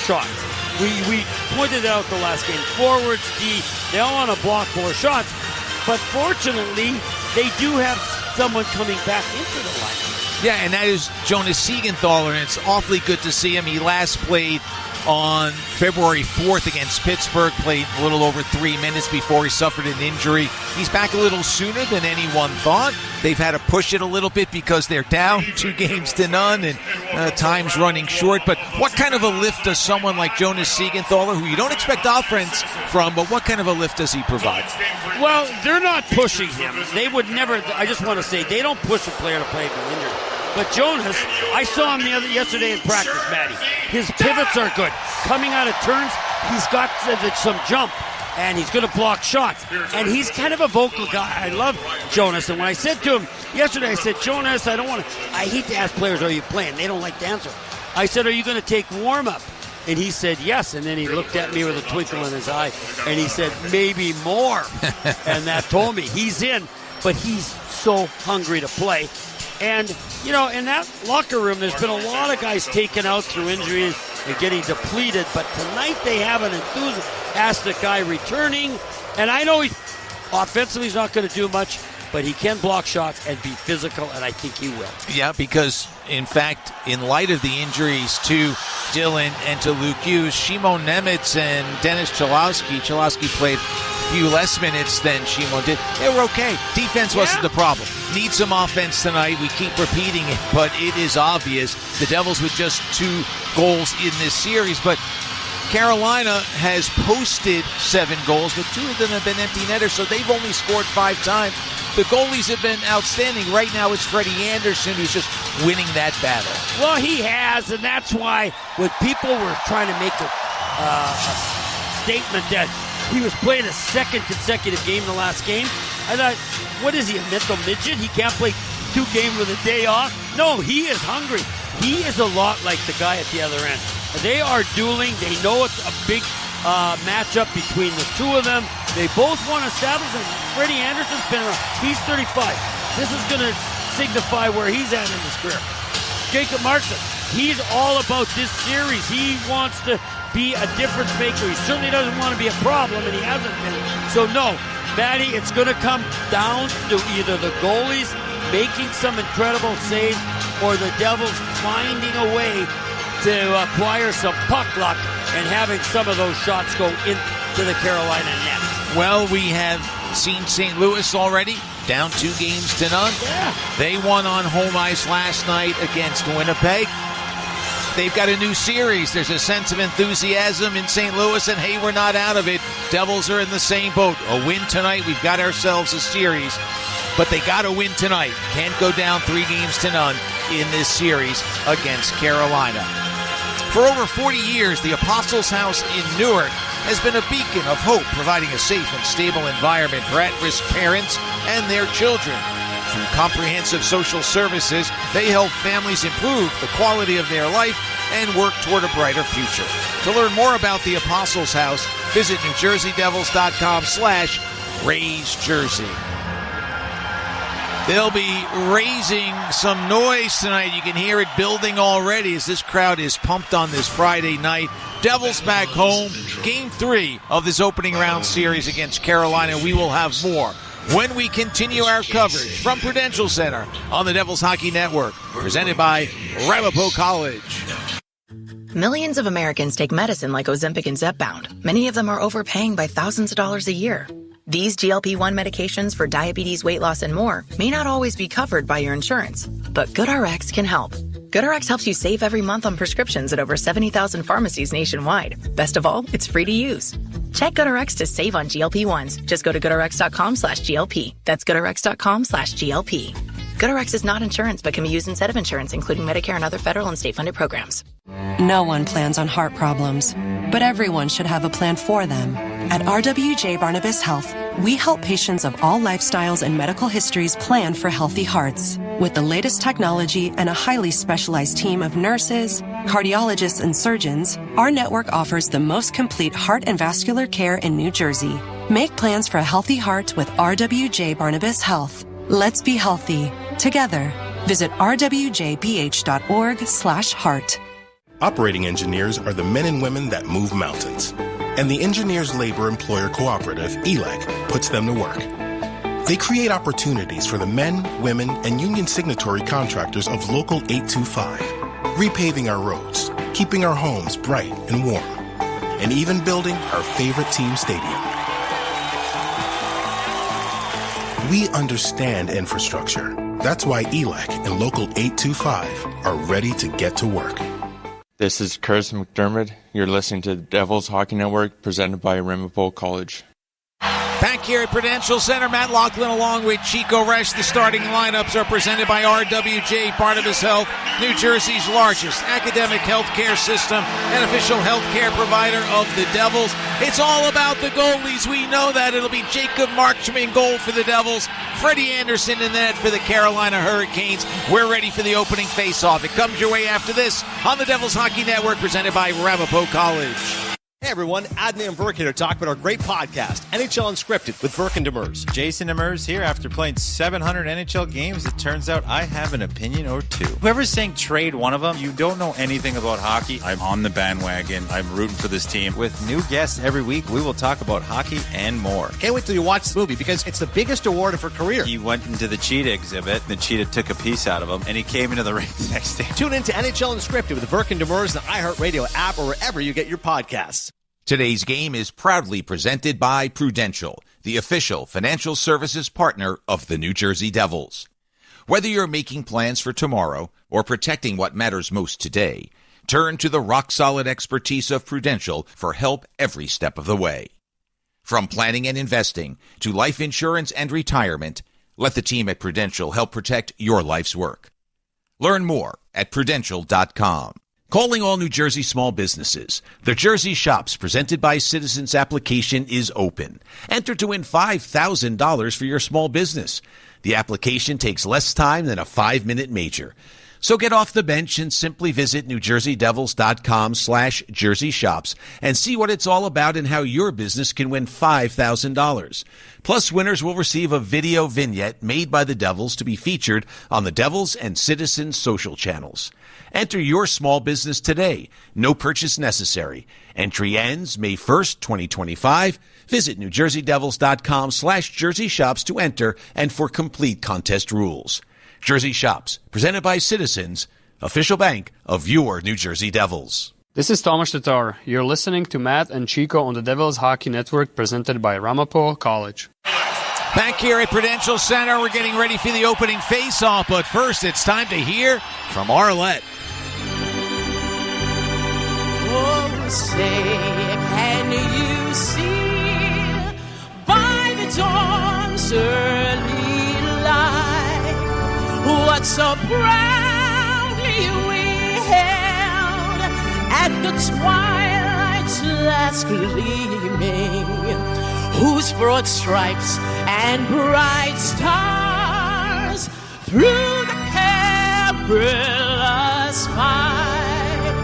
shots. We pointed out the last game. Forwards, D, they all want to block more shots. But fortunately, they do have someone coming back into the lineup. Yeah, and that is Jonas Siegenthaler, and it's awfully good to see him. He last played on February 4th against Pittsburgh, played a little over 3 minutes before he suffered an injury. He's back a little sooner than anyone thought. They've had to push it a little bit because they're down 2-0 and time's running short. But what kind of a lift does someone like Jonas Siegenthaler, who you don't expect offense from, but what kind of a lift does he provide? Well, they're not pushing him. They would never, I just want to say, they don't push a player to play for injury. But Jonas, I saw him yesterday in practice, Matty. His pivots are good. Coming out of turns, he's got some jump, and he's going to block shots. And he's kind of a vocal guy. I love Jonas. And when I said to him yesterday, I said, Jonas, I hate to ask players, are you playing? They don't like to answer. I said, are you going to take warm-up? And he said, yes. And then he looked at me with a twinkle in his eye, and he said, maybe more. And that told me he's in, but he's so hungry to play. And, in that locker room, there's been a lot of guys taken out through injury and getting depleted. But tonight they have an enthusiastic guy returning. And I know offensively he's not going to do much, but he can block shots and be physical, and I think he will. Yeah, because, in fact, in light of the injuries to Dylan and to Luke Hughes, Shimon Nemec and Dennis Chalowski played a few less minutes than Shimon did. They were okay. Defense wasn't the problem. Need some offense tonight. We keep repeating it, but it is obvious. The Devils with just 2 goals in this series, but Carolina has posted 7 goals, but 2 of them have been empty netters, so they've only scored 5 times. The goalies have been outstanding. Right now it's Freddie Anderson who's just winning that battle. Well, he has, and that's why when people were trying to make a statement that he was playing a second consecutive game in the last game, I thought, what is he, a mental midget? He can't play 2 games with a day off? No, he is hungry. He is a lot like the guy at the other end. They are dueling. They know it's a big matchup between the 2 of them. They both want to establish, and Freddie Anderson's been around. He's 35. This is going to signify where he's at in his career. Jacob Markstrom, he's all about this series. He wants to be a difference maker. He certainly doesn't want to be a problem, and he hasn't been. So no, Matty, it's going to come down to either the goalies making some incredible saves or the Devils finding a way to acquire some puck luck and having some of those shots go into the Carolina net. Well, we have seen St. Louis already, down 2-0. Yeah. They won on home ice last night against Winnipeg. They've got a new series. There's a sense of enthusiasm in St. Louis, and hey, we're not out of it. Devils are in the same boat. A win tonight, we've got ourselves a series. But they got to win tonight. Can't go down 3-0 in this series against Carolina. For over 40 years, the Apostles House in Newark has been a beacon of hope, providing a safe and stable environment for at-risk parents and their children. Through comprehensive social services, they help families improve the quality of their life and work toward a brighter future. To learn more about the Apostles House, visit NewJerseyDevils.com/RaiseJersey. They'll be raising some noise tonight. You can hear it building already as this crowd is pumped on this Friday night. Devils back home. Game 3 of this opening round series against Carolina. We will have more when we continue our coverage from Prudential Center on the Devils Hockey Network, presented by Ramapo College. Millions of Americans take medicine like Ozempic and Zepbound. Many of them are overpaying by thousands of dollars a year. These GLP-1 medications for diabetes, weight loss, and more may not always be covered by your insurance, but GoodRx can help. GoodRx helps you save every month on prescriptions at over 70,000 pharmacies nationwide. Best of all, it's free to use. Check GoodRx to save on GLP-1s. Just go to GoodRx.com/GLP. That's GoodRx.com/GLP. GoodRx is not insurance, but can be used instead of insurance, including Medicare and other federal and state-funded programs. No one plans on heart problems, but everyone should have a plan for them. At RWJ Barnabas Health, we help patients of all lifestyles and medical histories plan for healthy hearts. With the latest technology and a highly specialized team of nurses, cardiologists, and surgeons, our network offers the most complete heart and vascular care in New Jersey. Make plans for a healthy heart with RWJ Barnabas Health. Let's be healthy together. Visit rwjbh.org/heart. Operating engineers are the men and women that move mountains. And the Engineers Labor Employer Cooperative, ELEC, puts them to work. They create opportunities for the men, women, and union signatory contractors of Local 825, repaving our roads, keeping our homes bright and warm, and even building our favorite team stadium. We understand infrastructure. That's why ELEC and Local 825 are ready to get to work. This is Curtis McDermott. You're listening to the Devils Hockey Network, presented by Ramapo College. Back here at Prudential Center, Matt Laughlin along with Chico Resch. The starting lineups are presented by RWJ Barnabas Health, New Jersey's largest academic healthcare system and official healthcare provider of the Devils. It's all about the goalies. We know that. It'll be Jacob Markstrom in goal for the Devils, Freddie Anderson in the net for the Carolina Hurricanes. We're ready for the opening face-off. It comes your way after this on the Devils Hockey Network, presented by Ramapo College. Hey everyone, Adnan and Verk here to talk about our great podcast, NHL Unscripted with Verk and Demers. Jason Demers here. After playing 700 NHL games, it turns out I have an opinion or two. Whoever's saying trade one of them, you don't know anything about hockey. I'm on the bandwagon. I'm rooting for this team. With new guests every week, we will talk about hockey and more. Can't wait till you watch this movie because it's the biggest award of her career. He went into the cheetah exhibit. The cheetah took a piece out of him, and he came into the ring the next day. Tune in to NHL Unscripted with Verk and Demers, the iHeartRadio app, or wherever you get your podcasts. Today's game is proudly presented by Prudential, the official financial services partner of the New Jersey Devils. Whether you're making plans for tomorrow or protecting what matters most today, turn to the rock-solid expertise of Prudential for help every step of the way. From planning and investing to life insurance and retirement, let the team at Prudential help protect your life's work. Learn more at Prudential.com. Calling all New Jersey small businesses. The Jersey Shops presented by Citizens application is open. Enter to win $5,000 for your small business. The application takes less time than a 5-minute major. So get off the bench and simply visit NewJerseyDevils.com/Jersey Shops and see what it's all about and how your business can win $5,000. Plus, winners will receive a video vignette made by the Devils to be featured on the Devils and Citizens social channels. Enter your small business today. No purchase necessary. Entry ends May 1st, 2025. Visit NewJerseyDevils.com/Jersey Shops to enter and for complete contest rules. Jersey Shops, presented by Citizens, official bank of your New Jersey Devils. This is Tomasz Tatar. You're listening to Matt and Chico on the Devils Hockey Network, presented by Ramapo College. Back here at Prudential Center, we're getting ready for the opening face-off, but first it's time to hear from Arlette. Oh, say, can you see by the dawn's early light what so proudly we held at the twilight's last gleaming, whose broad stripes and bright stars through the perilous fight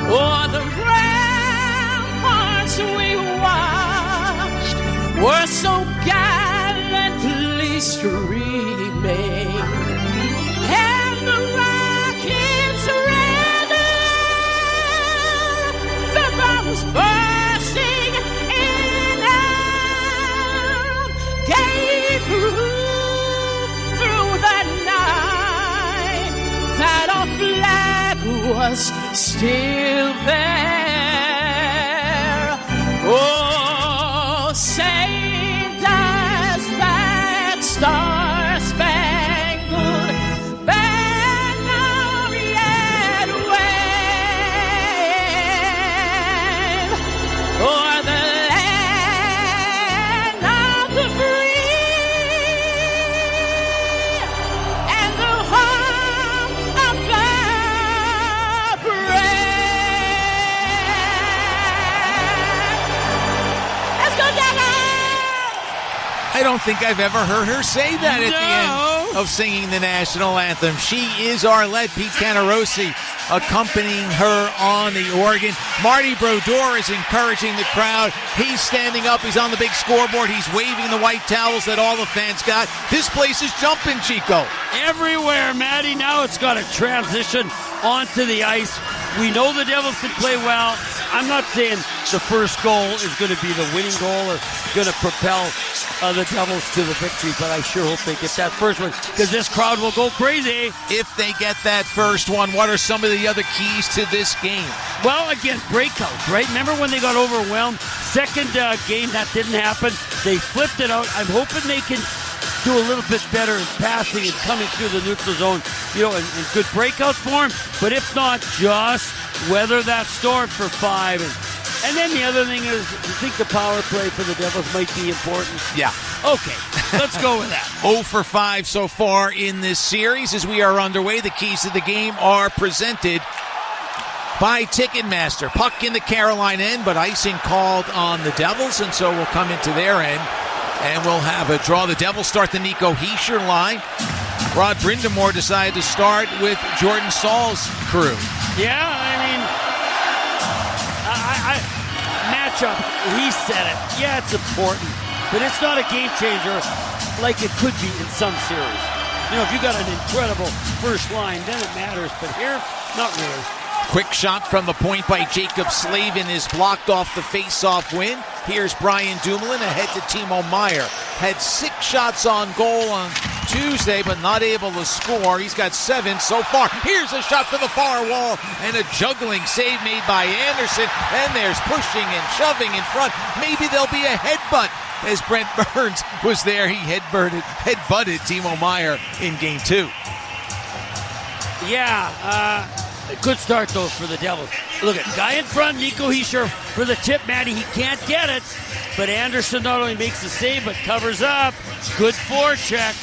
o'er the ramparts we watched were so gallantly streaming. And the rockets reddened, the bombs bursting in and gave proof through the night that our flag was still there. Oh, say does that star-spangled banner yet wave o'er the land of the free and the home of the brave? Let's go, Devils! I don't think I've ever heard her say that at the end of singing the national anthem. She is Arlette. Pete Canarosi accompanying her on the organ. Marty Brodeur is encouraging the crowd. He's standing up. He's on the big scoreboard. He's waving the white towels that all the fans got. This place is jumping, Chico. Everywhere, Matty. Now it's got to transition onto the ice. We know the Devils can play well. I'm not saying the first goal is going to be the winning goal or going to propel the Devils to the victory, but I sure hope they get that first one because this crowd will go crazy. If they get that first one, what are some of the other keys to this game? Well, again, breakouts, right? Remember when they got overwhelmed? Second game, that didn't happen. They flipped it out. I'm hoping they can do a little bit better in passing and coming through the neutral zone, and good breakouts for him. But if not, just weather that storm for 5. And then the other thing is, I think the power play for the Devils might be important. Yeah. Okay, let's go with that. 0 for 5 so far in this series. As we are underway, the keys to the game are presented by Ticketmaster. Puck in the Carolina end, but icing called on the Devils, and so we'll come into their end. And we'll have a draw. The Devils start the Nico Hischier line. Rod Brindamore decided to start with Jordan Saul's crew. Yeah, I mean, matchup, he said it. Yeah, it's important, but it's not a game changer like it could be in some series. If you got an incredible first line, then it matters, but here, not really. Quick shot from the point by Jacob Slavin is blocked off the face-off win. Here's Brian Dumoulin ahead to Timo Meier. Had 6 shots on goal on Tuesday, but not able to score. He's got 7 so far. Here's a shot to the far wall and a juggling save made by Anderson. And there's pushing and shoving in front. Maybe there'll be a headbutt. As Brent Burns was there, he headbutted Timo Meier in Game 2. Yeah, a good start, though, for the Devils. Look at guy in front, Nico Hischier for the tip, Matty. He can't get it, but Anderson not only makes the save, but covers up. Good forecheck.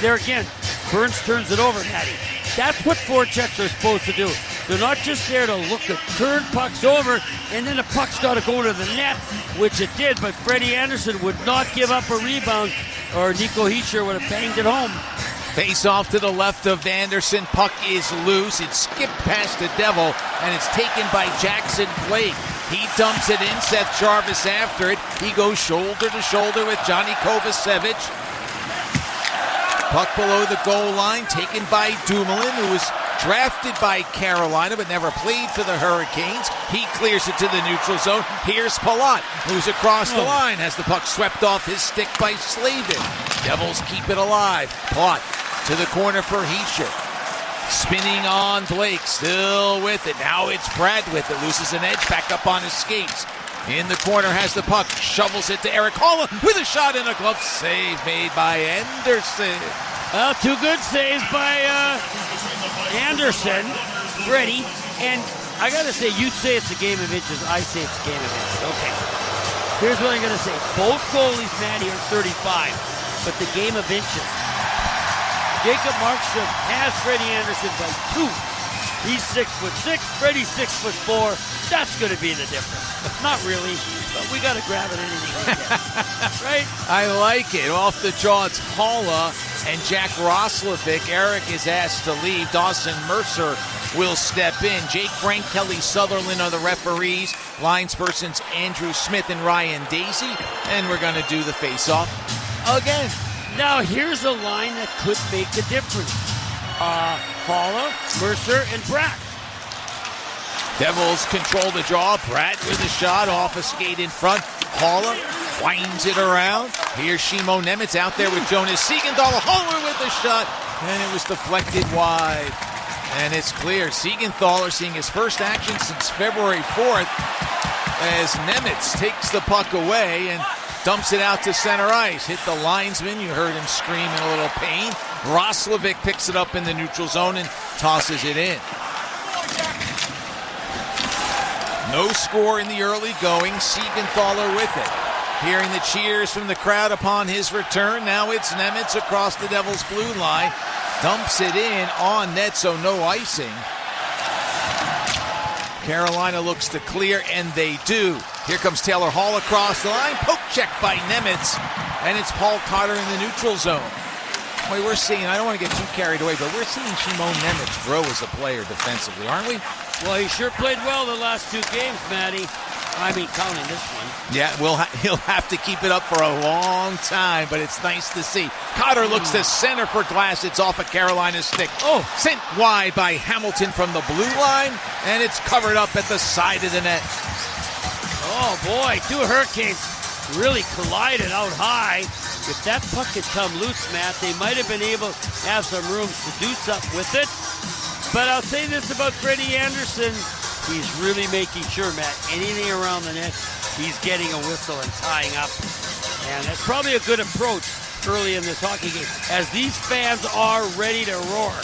There again, Burns turns it over, Matty. That's what forechecks are supposed to do. They're not just there to look at turn pucks over, and then the puck's got to go to the net, which it did, but Freddie Anderson would not give up a rebound, or Nico Hischier would have banged it home. Face off to the left of Anderson. Puck is loose. It skipped past the Devil, and it's taken by Jackson Blake. He dumps it in. Seth Jarvis after it. He goes shoulder to shoulder with Johnny Kovacevic. Puck below the goal line, taken by Dumoulin, who was drafted by Carolina but never played for the Hurricanes. He clears it to the neutral zone. Here's Palat, who's across the line, has the puck swept off his stick by Slavin. Devils keep it alive. Palat to the corner for Hischier. Spinning on Blake, still with it. Now it's Brad with it. Loses an edge, back up on his skates. In the corner has the puck, shovels it to Eric Holla with a shot and a glove save made by Anderson. Well, 2 good saves by Anderson, Freddie, and I gotta say, you say it's a game of inches, I say it's a game of inches. Okay, here's what I'm gonna say. Both goalies, Matty, are 35, but the game of inches. Jacob Markstrom has Freddie Anderson by 2. He's 6'6", Freddie's 6'4". That's going to be the difference. Not really, but we got to grab it anything we can. Right? I like it. Off the draw, it's Holla and Jack Roslovic. Eric is asked to leave. Dawson Mercer will step in. Jake Brink, Kelly Sutherland are the referees. Linespersons Andrew Smith and Ryan Daisy. And we're going to do the face-off again. Now, here's a line that could make a difference. Holla, Mercer, and Bratt. Devils control the draw. Bratt with a shot off a skate in front. Holla winds it around. Here's Shimo Nemec out there with Jonas Siegenthaler. Holla with a shot, and it was deflected wide. And it's clear. Siegenthaler seeing his first action since February 4th as Nemec takes the puck away and dumps it out to center ice. Hit the linesman. You heard him scream in a little pain. Roslovic picks it up in the neutral zone and tosses it in. No score in the early going. Siegenthaler with it. Hearing the cheers from the crowd upon his return. Now it's Nemec across the Devils' blue line. Dumps it in on net, so no icing. Carolina looks to clear, and they do. Here comes Taylor Hall across the line. Poke check by Nemec. And it's Paul Cotter in the neutral zone. Boy, we're seeing, I don't want to get too carried away, but we're seeing Shimon Nemec grow as a player defensively, aren't we? Well, he sure played well the last 2 games, Matty. I mean, counting this one. Yeah, he'll have to keep it up for a long time, but it's nice to see. Cotter looks to center for glass. It's off a Carolina stick. Oh, sent wide by Hamilton from the blue line, and it's covered up at the side of the net. Oh, boy, two Hurricanes really collided out high. If that puck had come loose, Matt, they might have been able to have some room to do something with it. But I'll say this about Freddie Anderson. He's really making sure, Matt, anything around the net, he's getting a whistle and tying up. And that's probably a good approach early in this hockey game, as these fans are ready to roar.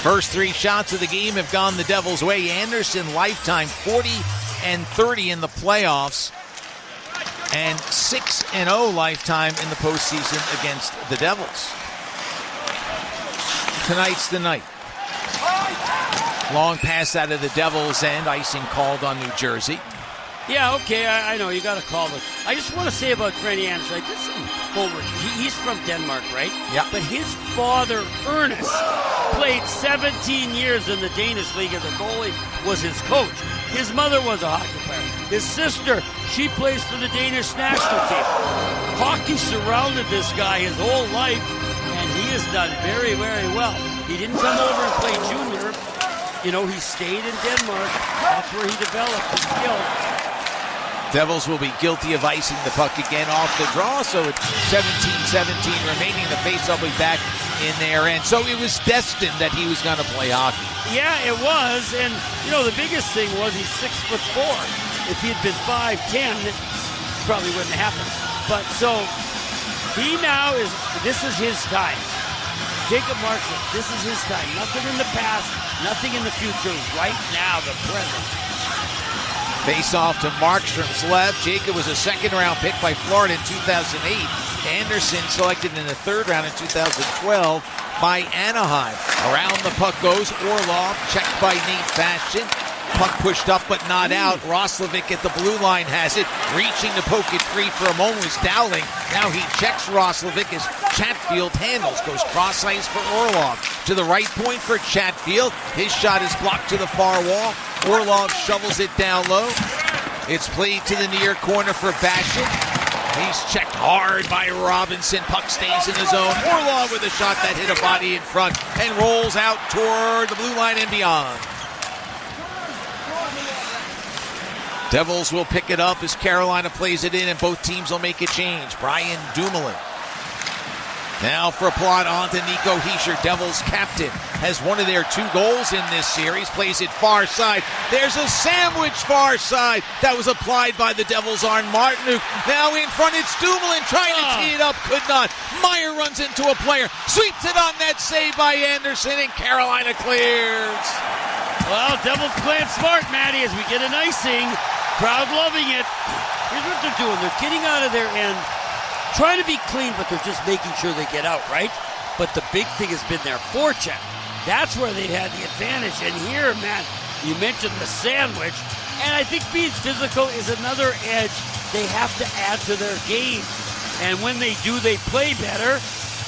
First three shots of the game have gone the Devils' way. Anderson, lifetime 40-30 in the playoffs, and 6-0 lifetime in the postseason against the Devils. Tonight's the night. Long pass out of the Devils' end. Icing called on New Jersey. Yeah, okay, I know, you got to call it. I just want to say about Freddie Anderson, I did some homework. He's from Denmark, right? Yeah. But his father, Ernest, played 17 years in the Danish league as a goalie, was his coach. His mother was a hockey player. His sister, she plays for the Danish national team. Hockey surrounded this guy his whole life, and he has done very, very well. He didn't come over and play junior. You know, he stayed in Denmark. That's where he developed his skill. Devils will be guilty of icing the puck again off the draw, so it's 17-17 remaining. The face-off will be back in their end. So it was destined that he was going to play hockey. Yeah, it was. And, you know, the biggest thing was he's 6'4". If he had been 5'10", it probably wouldn't happen. But so he now is, this is his time. Jacob Markstrom, this is his time. Nothing in the past, nothing in the future. Right now, the present. Face off to Markstrom's left. Jacob was a second-round pick by Florida in 2008. Anderson selected in the third round in 2012 by Anaheim. Around the puck goes Orlov, checked by Nate Bastian. Puck pushed up but not out. Roslovic at the blue line has it. Reaching to poke it free for a moment was Dowling. Now he checks Roslovic as Chatfield handles. Goes cross ice for Orlov. To the right point for Chatfield. His shot is blocked to the far wall. Orlov shovels it down low. It's played to the near corner for Bastian. He's checked hard by Robinson. Puck stays in the zone. Orlov with a shot that hit a body in front and rolls out toward the blue line and beyond. Devils will pick it up as Carolina plays it in, and both teams will make a change. Brian Dumoulin. Now for a plot on to Nico Hischier. Devils captain has one of their 2 goals in this series. Plays it far side. There's a sandwich far side. That was applied by the Devils on Martinuk. Now in front it's Dumoulin trying to tee it up. Could not. Meyer runs into a player. Sweeps it on net. Save by Anderson, and Carolina clears. Well, Devils playing smart, Matty, as we get an icing. Crowd loving it. Here's what they're doing. They're getting out of their end, trying to be clean, but they're just making sure they get out, right? But the big thing has been their forecheck. That's where they've had the advantage. And here, man, you mentioned the sandwich. And I think being physical is another edge they have to add to their game. And when they do, they play better.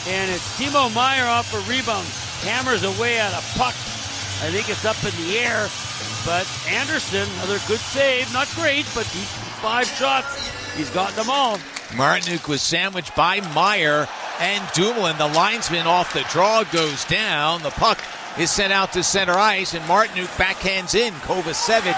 And it's Timo Meyer off a rebound. Hammers away at a puck. I think it's up in the air. But Anderson, another good save. Not great, but 5 shots. He's gotten them all. Martinuk was sandwiched by Meyer and Dumoulin. The linesman off the draw goes down. The puck is sent out to center ice, and Martinuk backhands in. Kovacevic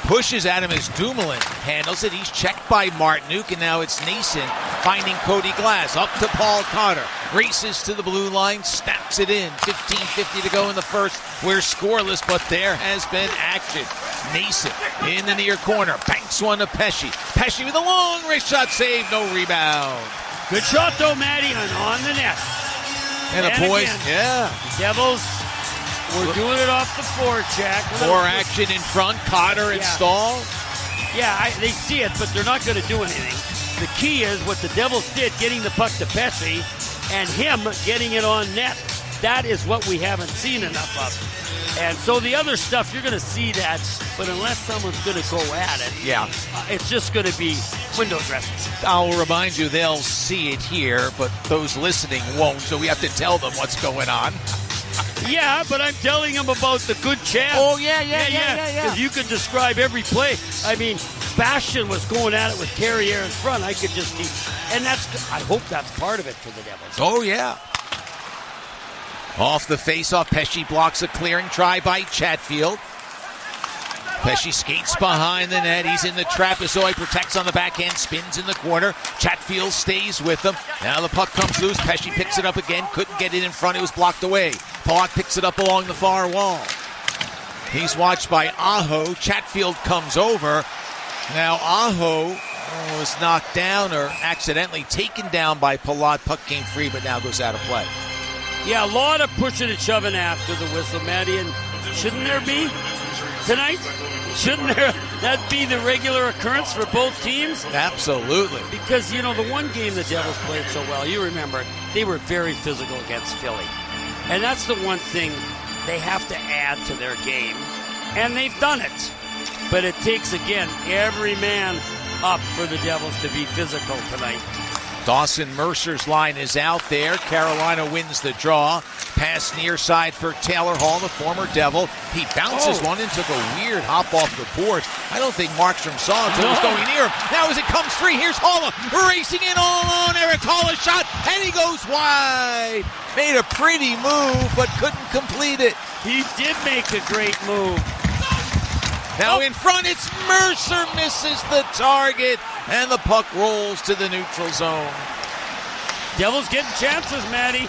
pushes at him as Dumoulin handles it. He's checked by Martinuk, and now it's Nason finding Cody Glass. Up to Paul Cotter. Races to the blue line, snaps it in. 15:50 to go in the first. We're scoreless, but there has been action. Nason in the near corner. Banks one to Pesce. Pesce with a long wrist shot save. No rebound. Good shot, though, Matty, on the net. And the boys, again, Devils were doing it off the forecheck. More action in front. Cotter and Stahl. Yeah, they see it, but they're not going to do anything. The key is what the Devils did, getting the puck to Pesce, and him getting it on net. That is what we haven't seen enough of. And so the other stuff, you're going to see that, but unless someone's going to go at it, it's just going to be window dressing. I'll remind you, they'll see it here, but those listening won't, so we have to tell them what's going on. Yeah, but I'm telling them about the good chance. Oh, yeah. Because you can describe every play. I mean, Bastian was going at it with Carrier in front. I could just see, and I hope that's part of it for the Devils. Oh, yeah. Off the face-off, Pesce blocks a clearing try by Chatfield. Pesce skates behind the net. He's in the trapezoid, protects on the backhand, spins in the corner. Chatfield stays with him. Now the puck comes loose. Pesce picks it up again. Couldn't get it in front. It was blocked away. Pollock picks it up along the far wall. He's watched by Aho. Chatfield comes over. Now Aho was knocked down or accidentally taken down by Palat. Puck came free, but now goes out of play. Yeah, a lot of pushing and shoving after the whistle, Matty. And shouldn't there be tonight? Shouldn't that be the regular occurrence for both teams? Absolutely. Because, the one game the Devils played so well, you remember, they were very physical against Philly. And that's the one thing they have to add to their game. And they've done it. But it takes, again, every man up for the Devils to be physical tonight. Dawson Mercer's line is out there. Carolina wins the draw. Pass near side for Taylor Hall, the former Devil. He bounces one and took a weird hop off the boards. I don't think Markstrom saw it until it was going near him. Now as it comes free, here's Haula racing in all alone. Eric Haula shot, and he goes wide. Made a pretty move, but couldn't complete it. He did make a great move. Now in front, it's Mercer misses the target, and the puck rolls to the neutral zone. Devils getting chances, Matty.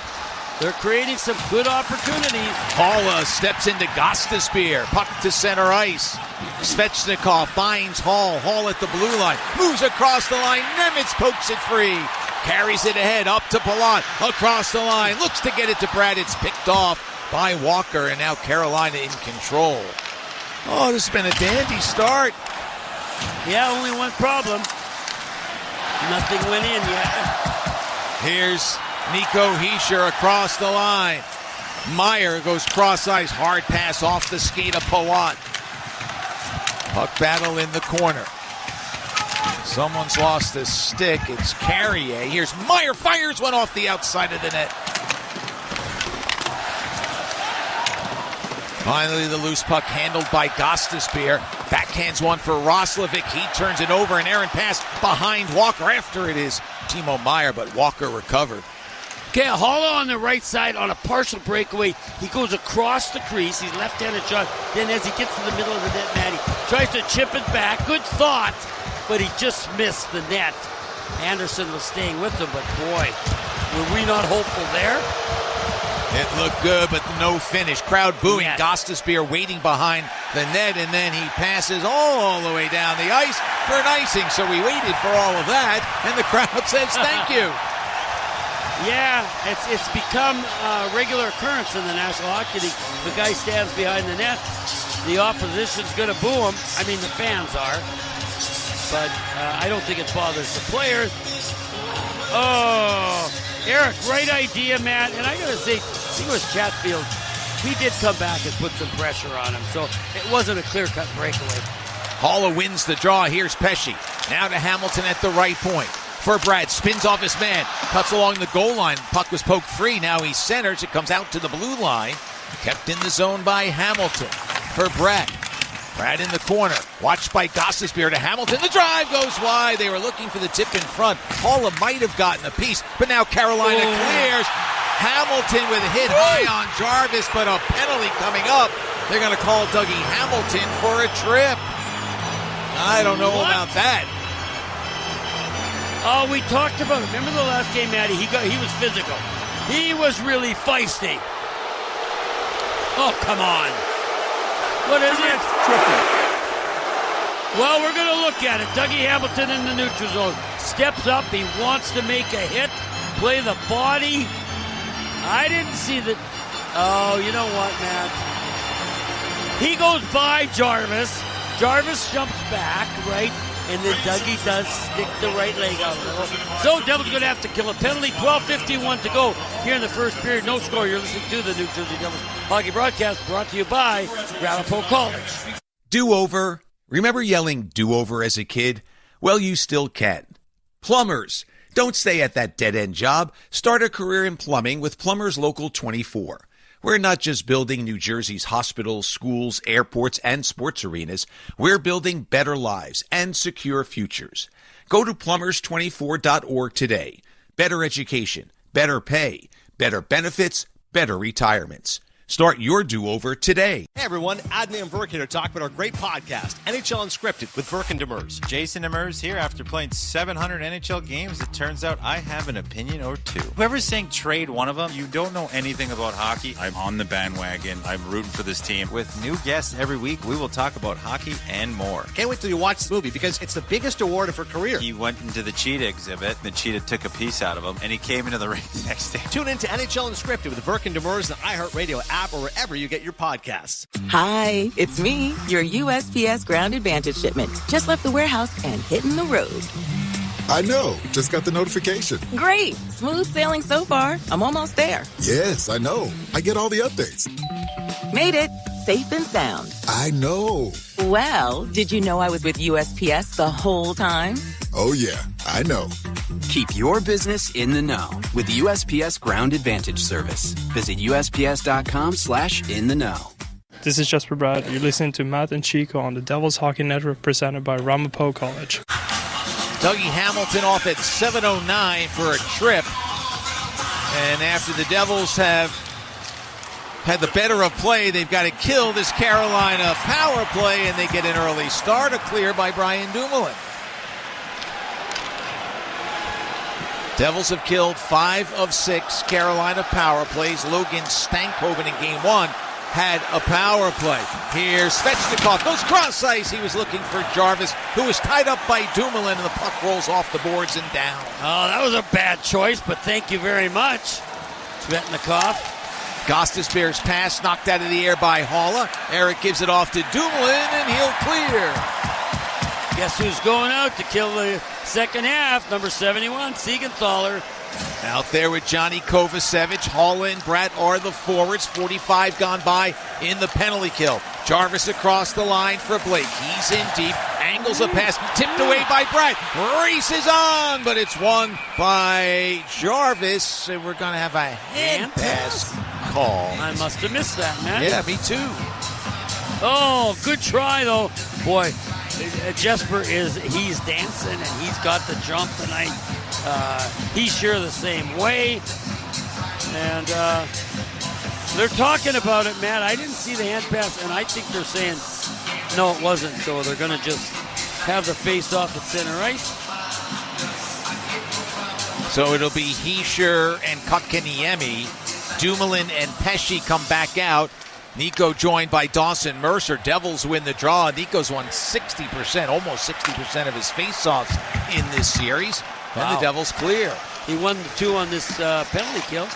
They're creating some good opportunities. Haula steps into Gostisbehere. Puck to center ice. Svechnikov finds Hall. Hall at the blue line. Moves across the line. Nemec pokes it free. Carries it ahead up to Palat. Across the line. Looks to get it to Brad. It's picked off by Walker, and now Carolina in control. Oh, this has been a dandy start. Yeah, only one problem. Nothing went in yet. Here's Nico Hischier across the line. Meyer goes cross ice. Hard pass off the skate of Palat. Puck battle in the corner. Someone's lost a stick. It's Carrier. Here's Meyer. Fires one off the outside of the net. Finally, the loose puck handled by Gostisbehere. Backhands one for Roslovic. He turns it over. An errant pass behind Walker. After it is Timo Meyer, but Walker recovered. Okay, Haula on the right side on a partial breakaway. He goes across the crease. He's left-handed shot. Then as he gets to the middle of the net, Matty tries to chip it back. Good thought, but he just missed the net. Anderson was staying with him, but boy, were we not hopeful there? It looked good, but no finish. Crowd booing. Yes. Gostisbehere waiting behind the net, and then he passes all the way down the ice for an icing. So we waited for all of that, and the crowd says thank you. Yeah, it's become a regular occurrence in the National Hockey League. The guy stands behind the net. The opposition's going to boo him. I mean, the fans are. But I don't think it bothers the players. Oh, Eric, great idea, Matt. And I got to say, I think it was Chatfield. He did come back and put some pressure on him. So it wasn't a clear-cut breakaway. Haula wins the draw. Here's Pesce. Now to Hamilton at the right point. For Brad, spins off his man, cuts along the goal line. Puck was poked free. Now he centers. It comes out to the blue line. Kept in the zone by Hamilton. For Brad. Brad in the corner. Watched by Gostisbehere to Hamilton. The drive goes wide. They were looking for the tip in front. Haula might have gotten a piece, but now Carolina clears. Hamilton with a hit high on Jarvis, but a penalty coming up. They're going to call Dougie Hamilton for a trip. I don't know about that. Oh, we talked about it. Remember the last game, Matty? He was physical. He was really feisty. Oh, come on. What is it? Well, we're going to look at it. Dougie Hamilton in the neutral zone. Steps up. He wants to make a hit. Play the body. I didn't see that. Oh, you know what, Matt? He goes by Jarvis. Jarvis jumps back, right? And then Dougie does stick the right leg out a little. So Devils going to have to kill a penalty. 12:51 to go here in the first period. No score. You're listening to the New Jersey Devils Hockey Broadcast brought to you by Ramapo College. Do-over. Remember yelling do-over as a kid? Well, you still can. Plumbers. Don't stay at that dead-end job. Start a career in plumbing with Plumbers Local 24. We're not just building New Jersey's hospitals, schools, airports, and sports arenas. We're building better lives and secure futures. Go to plumbers24.org today. Better education, better pay, better benefits, better retirements. Start your do-over today. Hey everyone, Adnan and Burke here to talk about our great podcast, NHL Unscripted with Burke and Demers. Jason Demers here. After playing 700 NHL games, it turns out I have an opinion or two. Whoever's saying trade one of them, you don't know anything about hockey. I'm on the bandwagon. I'm rooting for this team. With new guests every week, we will talk about hockey and more. Can't wait till you watch the movie because it's the biggest award of her career. He went into the cheetah exhibit. The cheetah took a piece out of him, and he came into the ring the next day. Tune in to NHL Unscripted with Burke and Demers, the iHeartRadio app, or wherever you get your podcasts. Hi, it's me, your USPS Ground Advantage shipment. Just left the warehouse and hitting the road. I know. Just got the notification. Great. Smooth sailing so far. I'm almost there. Yes, I know. I get all the updates. Made it. Safe and sound. I know. Well, did you know I was with USPS the whole time? Oh, yeah. I know. Keep your business in the know with the USPS Ground Advantage service. Visit USPS.com/in-the-know. This is Jasper Brad. You're listening to Matt and Chico on the Devils Hockey Network presented by Ramapo College. Dougie Hamilton off at 7:09 for a trip. And after the Devils have had the better of play, they've got to kill this Carolina power play, and they get an early start, a clear by Brian Dumoulin. Devils have killed 5 of 6 Carolina power plays. Logan Stankoven in game 1 had a power play. Here's Svechnikov, goes cross ice. He was looking for Jarvis, who was tied up by Dumoulin, and the puck rolls off the boards and down. Oh, that was a bad choice, but thank you very much, Svechnikov. Gostisbehere's pass knocked out of the air by Haula. Eric gives it off to Dumoulin, and he'll clear. Guess who's going out to kill the second half? Number 71, Siegenthaler. Out there with Johnny Kovacevic. Haula and Bratt are the forwards. 45 gone by in the penalty kill. Jarvis across the line for Blake. He's in deep. Angles a pass. Tipped away by Bratt. Races on, but it's won by Jarvis. And we're going to have a hand pass call. I must have missed that, man. Yeah, me too. Oh, good try, though. Boy, Jesper he's dancing, and he's got the jump tonight. He's sure the same way. And they're talking about it, Matt. I didn't see the hand pass, and I think they're saying, no, it wasn't. So they're going to just have the face-off at center ice. So it'll be Hischier and Kotkaniemi. Dumoulin and Pesce come back out. Nico joined by Dawson Mercer. Devils win the draw. Nico's won 60%, almost 60% of his faceoffs in this series. And the Devils clear. He won the 2 on this penalty kill.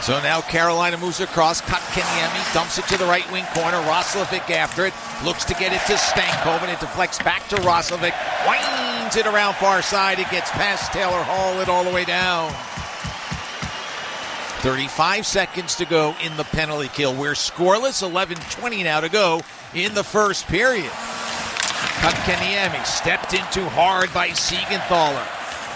So now Carolina moves across. Kotkaniemi dumps it to the right wing corner. Roslovic after it. Looks to get it to Stankoven. It deflects back to Roslovic. Winds it around far side. It gets past Taylor Hall it all the way down. 35 seconds to go in the penalty kill. We're scoreless. 11:20 now to go in the first period. Kotkaniemi stepped into hard by Siegenthaler.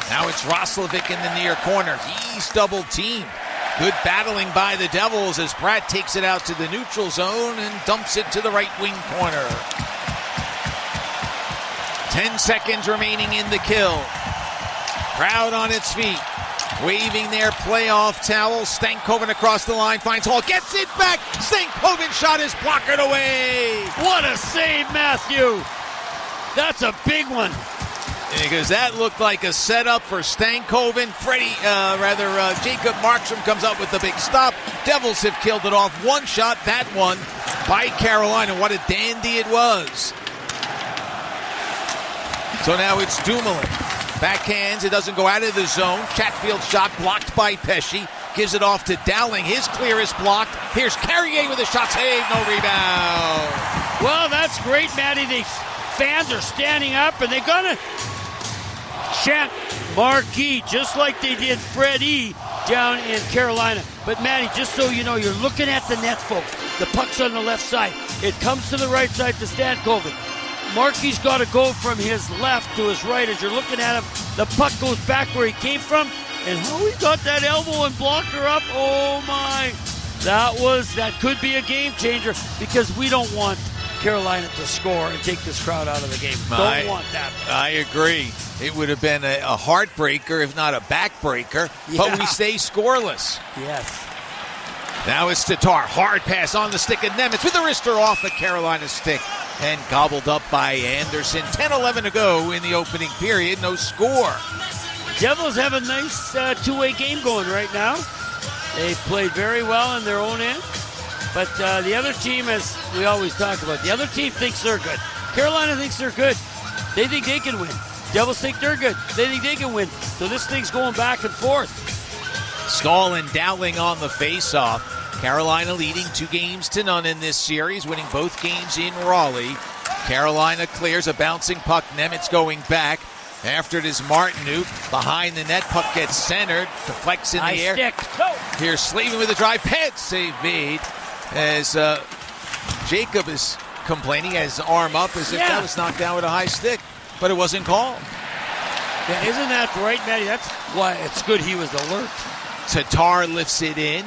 Now it's Roslovic in the near corner. He's double teamed. Good battling by the Devils as Pratt takes it out to the neutral zone and dumps it to the right wing corner. 10 seconds remaining in the kill. Crowd on its feet, waving their playoff towel. Stankoven across the line, finds Hall, gets it back. Stankoven shot is blockered away. What a save, Matthew. That's a big one. Because that looked like a setup for Stankoven. Jacob Markstrom comes up with the big stop. Devils have killed it off. One shot, that one by Carolina. What a dandy it was. So now it's Dumoulin. Backhands, it doesn't go out of the zone. Chatfield shot blocked by Pesce. Gives it off to Dowling. His clear is blocked. Here's Carrier with a shot save. No rebound. Well, that's great, Matty. The fans are standing up, and they're going to chant Marquee, just like they did Freddie down in Carolina. But, Matty, just so you know, you're looking at the net, folks. The puck's on the left side. It comes to the right side to Stankoven. Marquis got to go from his left to his right. As you're looking at him, the puck goes back where he came from. And how he got that elbow and blocked her up. Oh, my. That could be a game changer because we don't want Carolina to score and take this crowd out of the game. Don't want that. I agree. It would have been a heartbreaker, if not a backbreaker, but we stay scoreless. Yes. Now it's Tatar. Hard pass on the stick of Nemec with the wrister off the Carolina stick and gobbled up by Anderson. 10-11 to go in the opening period. No score. Devils have a nice two-way game going right now. They've played very well in their own end. But the other team, as we always talk about, the other team thinks they're good. Carolina thinks they're good. They think they can win. Devils think they're good. They think they can win. So this thing's going back and forth. Stahl and Dowling on the face-off. Carolina leading 2-0 in this series, winning both games in Raleigh. Carolina clears a bouncing puck. Nemec going back. After it is Martinook. Behind the net, puck gets centered. Deflects in the air. Stick. Here's Slavin with a drive. Pad save made as Jacob is complaining, has his arm up as if that was knocked down with a high stick. But it wasn't called. Yeah, isn't that right, Matty? That's why it's good he was alert. Tatar lifts it in,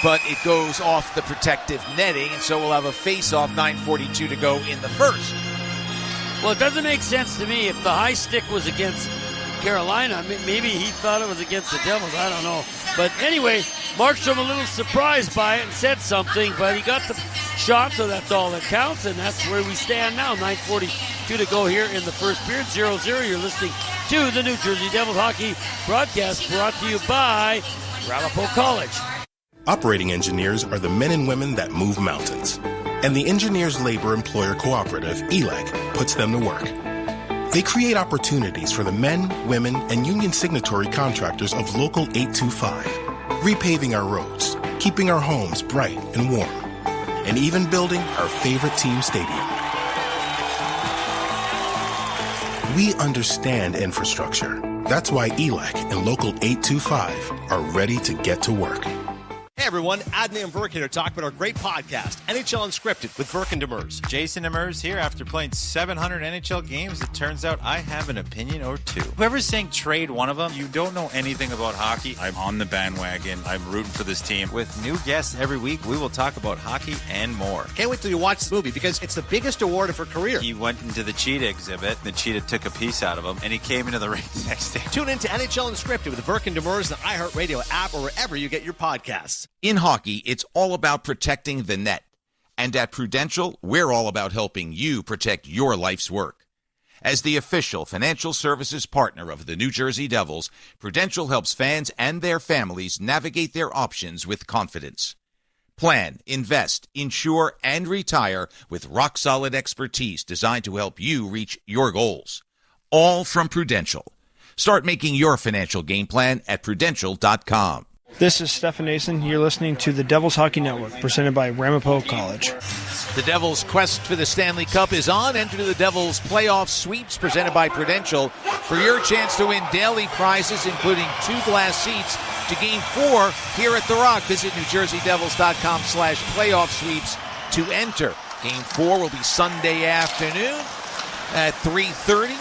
but it goes off the protective netting, and so we'll have a face-off, 9:42 to go in the first. Well, it doesn't make sense to me if the high stick was against Carolina. Maybe he thought it was against the Devils. I don't know. But anyway, Markstrom a little surprised by it and said something, but he got the shot, so that's all that counts, and that's where we stand now. 9:42 to go here in the first period. 0-0. You're listening to the New Jersey Devils hockey broadcast brought to you by Ramapo College. Operating engineers are the men and women that move mountains. And the Engineers Labor Employer Cooperative, ELEC, puts them to work. They create opportunities for the men, women, and union signatory contractors of Local 825, repaving our roads, keeping our homes bright and warm, and even building our favorite team stadium. We understand infrastructure. That's why ELEC and Local 825 are ready to get to work. Hey everyone, Adnan and Verk here to talk about our great podcast, NHL Unscripted with Verk and Demers. Jason Demers here. After playing 700 NHL games, it turns out I have an opinion or two. Whoever's saying trade one of them, you don't know anything about hockey. I'm on the bandwagon. I'm rooting for this team. With new guests every week, we will talk about hockey and more. Can't wait till you watch this movie because it's the biggest award of her career. He went into the cheetah exhibit. The cheetah took a piece out of him, and he came into the ring the next day. Tune in to NHL Unscripted with Verk and Demers, the iHeartRadio app, or wherever you get your podcasts. In hockey, it's all about protecting the net. And at Prudential, we're all about helping you protect your life's work. As the official financial services partner of the New Jersey Devils, Prudential helps fans and their families navigate their options with confidence. Plan, invest, insure, and retire with rock-solid expertise designed to help you reach your goals. All from Prudential. Start making your financial game plan at Prudential.com. This is Stefan Nason. You're listening to the Devils Hockey Network, presented by Ramapo College. The Devils' quest for the Stanley Cup is on. Enter the Devils playoff sweeps presented by Prudential for your chance to win daily prizes, including 2 glass seats to Game 4 here at The Rock. Visit NewJerseyDevils.com/playoff sweeps to enter. Game 4 will be Sunday afternoon at 3:30.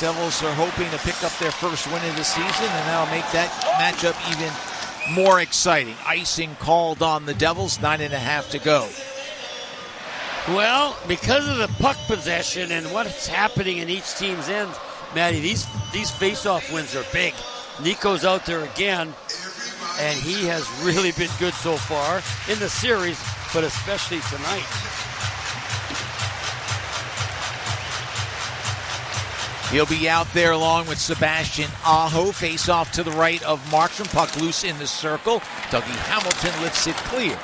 Devils are hoping to pick up their first win of the season, and that'll make that matchup even more exciting. Icing called on the Devils, 9.5 to go. Well, because of the puck possession and what's happening in each team's end, Matty, these face-off wins are big. Nico's out there again, and he has really been good so far in the series, but especially tonight. He'll be out there along with Sebastian Aho. Face off to the right of Markstrom. Puck loose in the circle. Dougie Hamilton lifts it clear.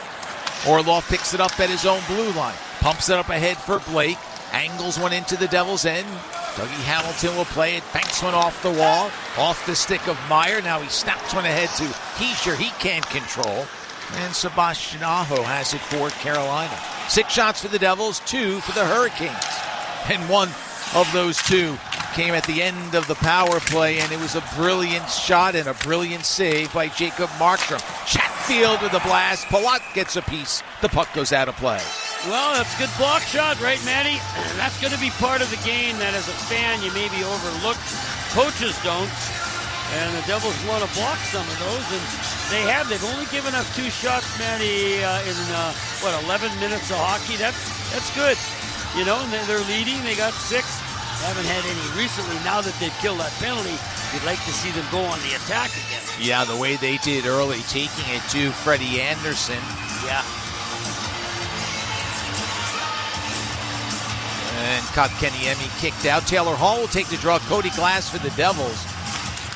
Orlov picks it up at his own blue line. Pumps it up ahead for Blake. Angles one into the Devils' end. Dougie Hamilton will play it. Banks one off the wall. Off the stick of Meyer. Now he snaps one ahead to Heischer. He can't control. And Sebastian Aho has it for Carolina. 6 shots for the Devils, 2 for the Hurricanes. And one of those 2 came at the end of the power play, and it was a brilliant shot and a brilliant save by Jacob Markstrom. Chatfield with a blast. Palat gets a piece. The puck goes out of play. Well, that's a good block shot, right, Matty? And that's going to be part of the game that as a fan you maybe overlook. Coaches don't. And the Devils want to block some of those. And They have. They've only given up 2 shots, Manny, in 11 minutes of hockey. That's good. You know, and they're leading. They got 6. Haven't had any recently. Now that they've killed that penalty, you'd like to see them go on the attack again. Yeah, the way they did early, taking it to Freddie Anderson. Yeah. And Kotkaniemi kicked out. Taylor Hall will take the draw. Cody Glass for the Devils.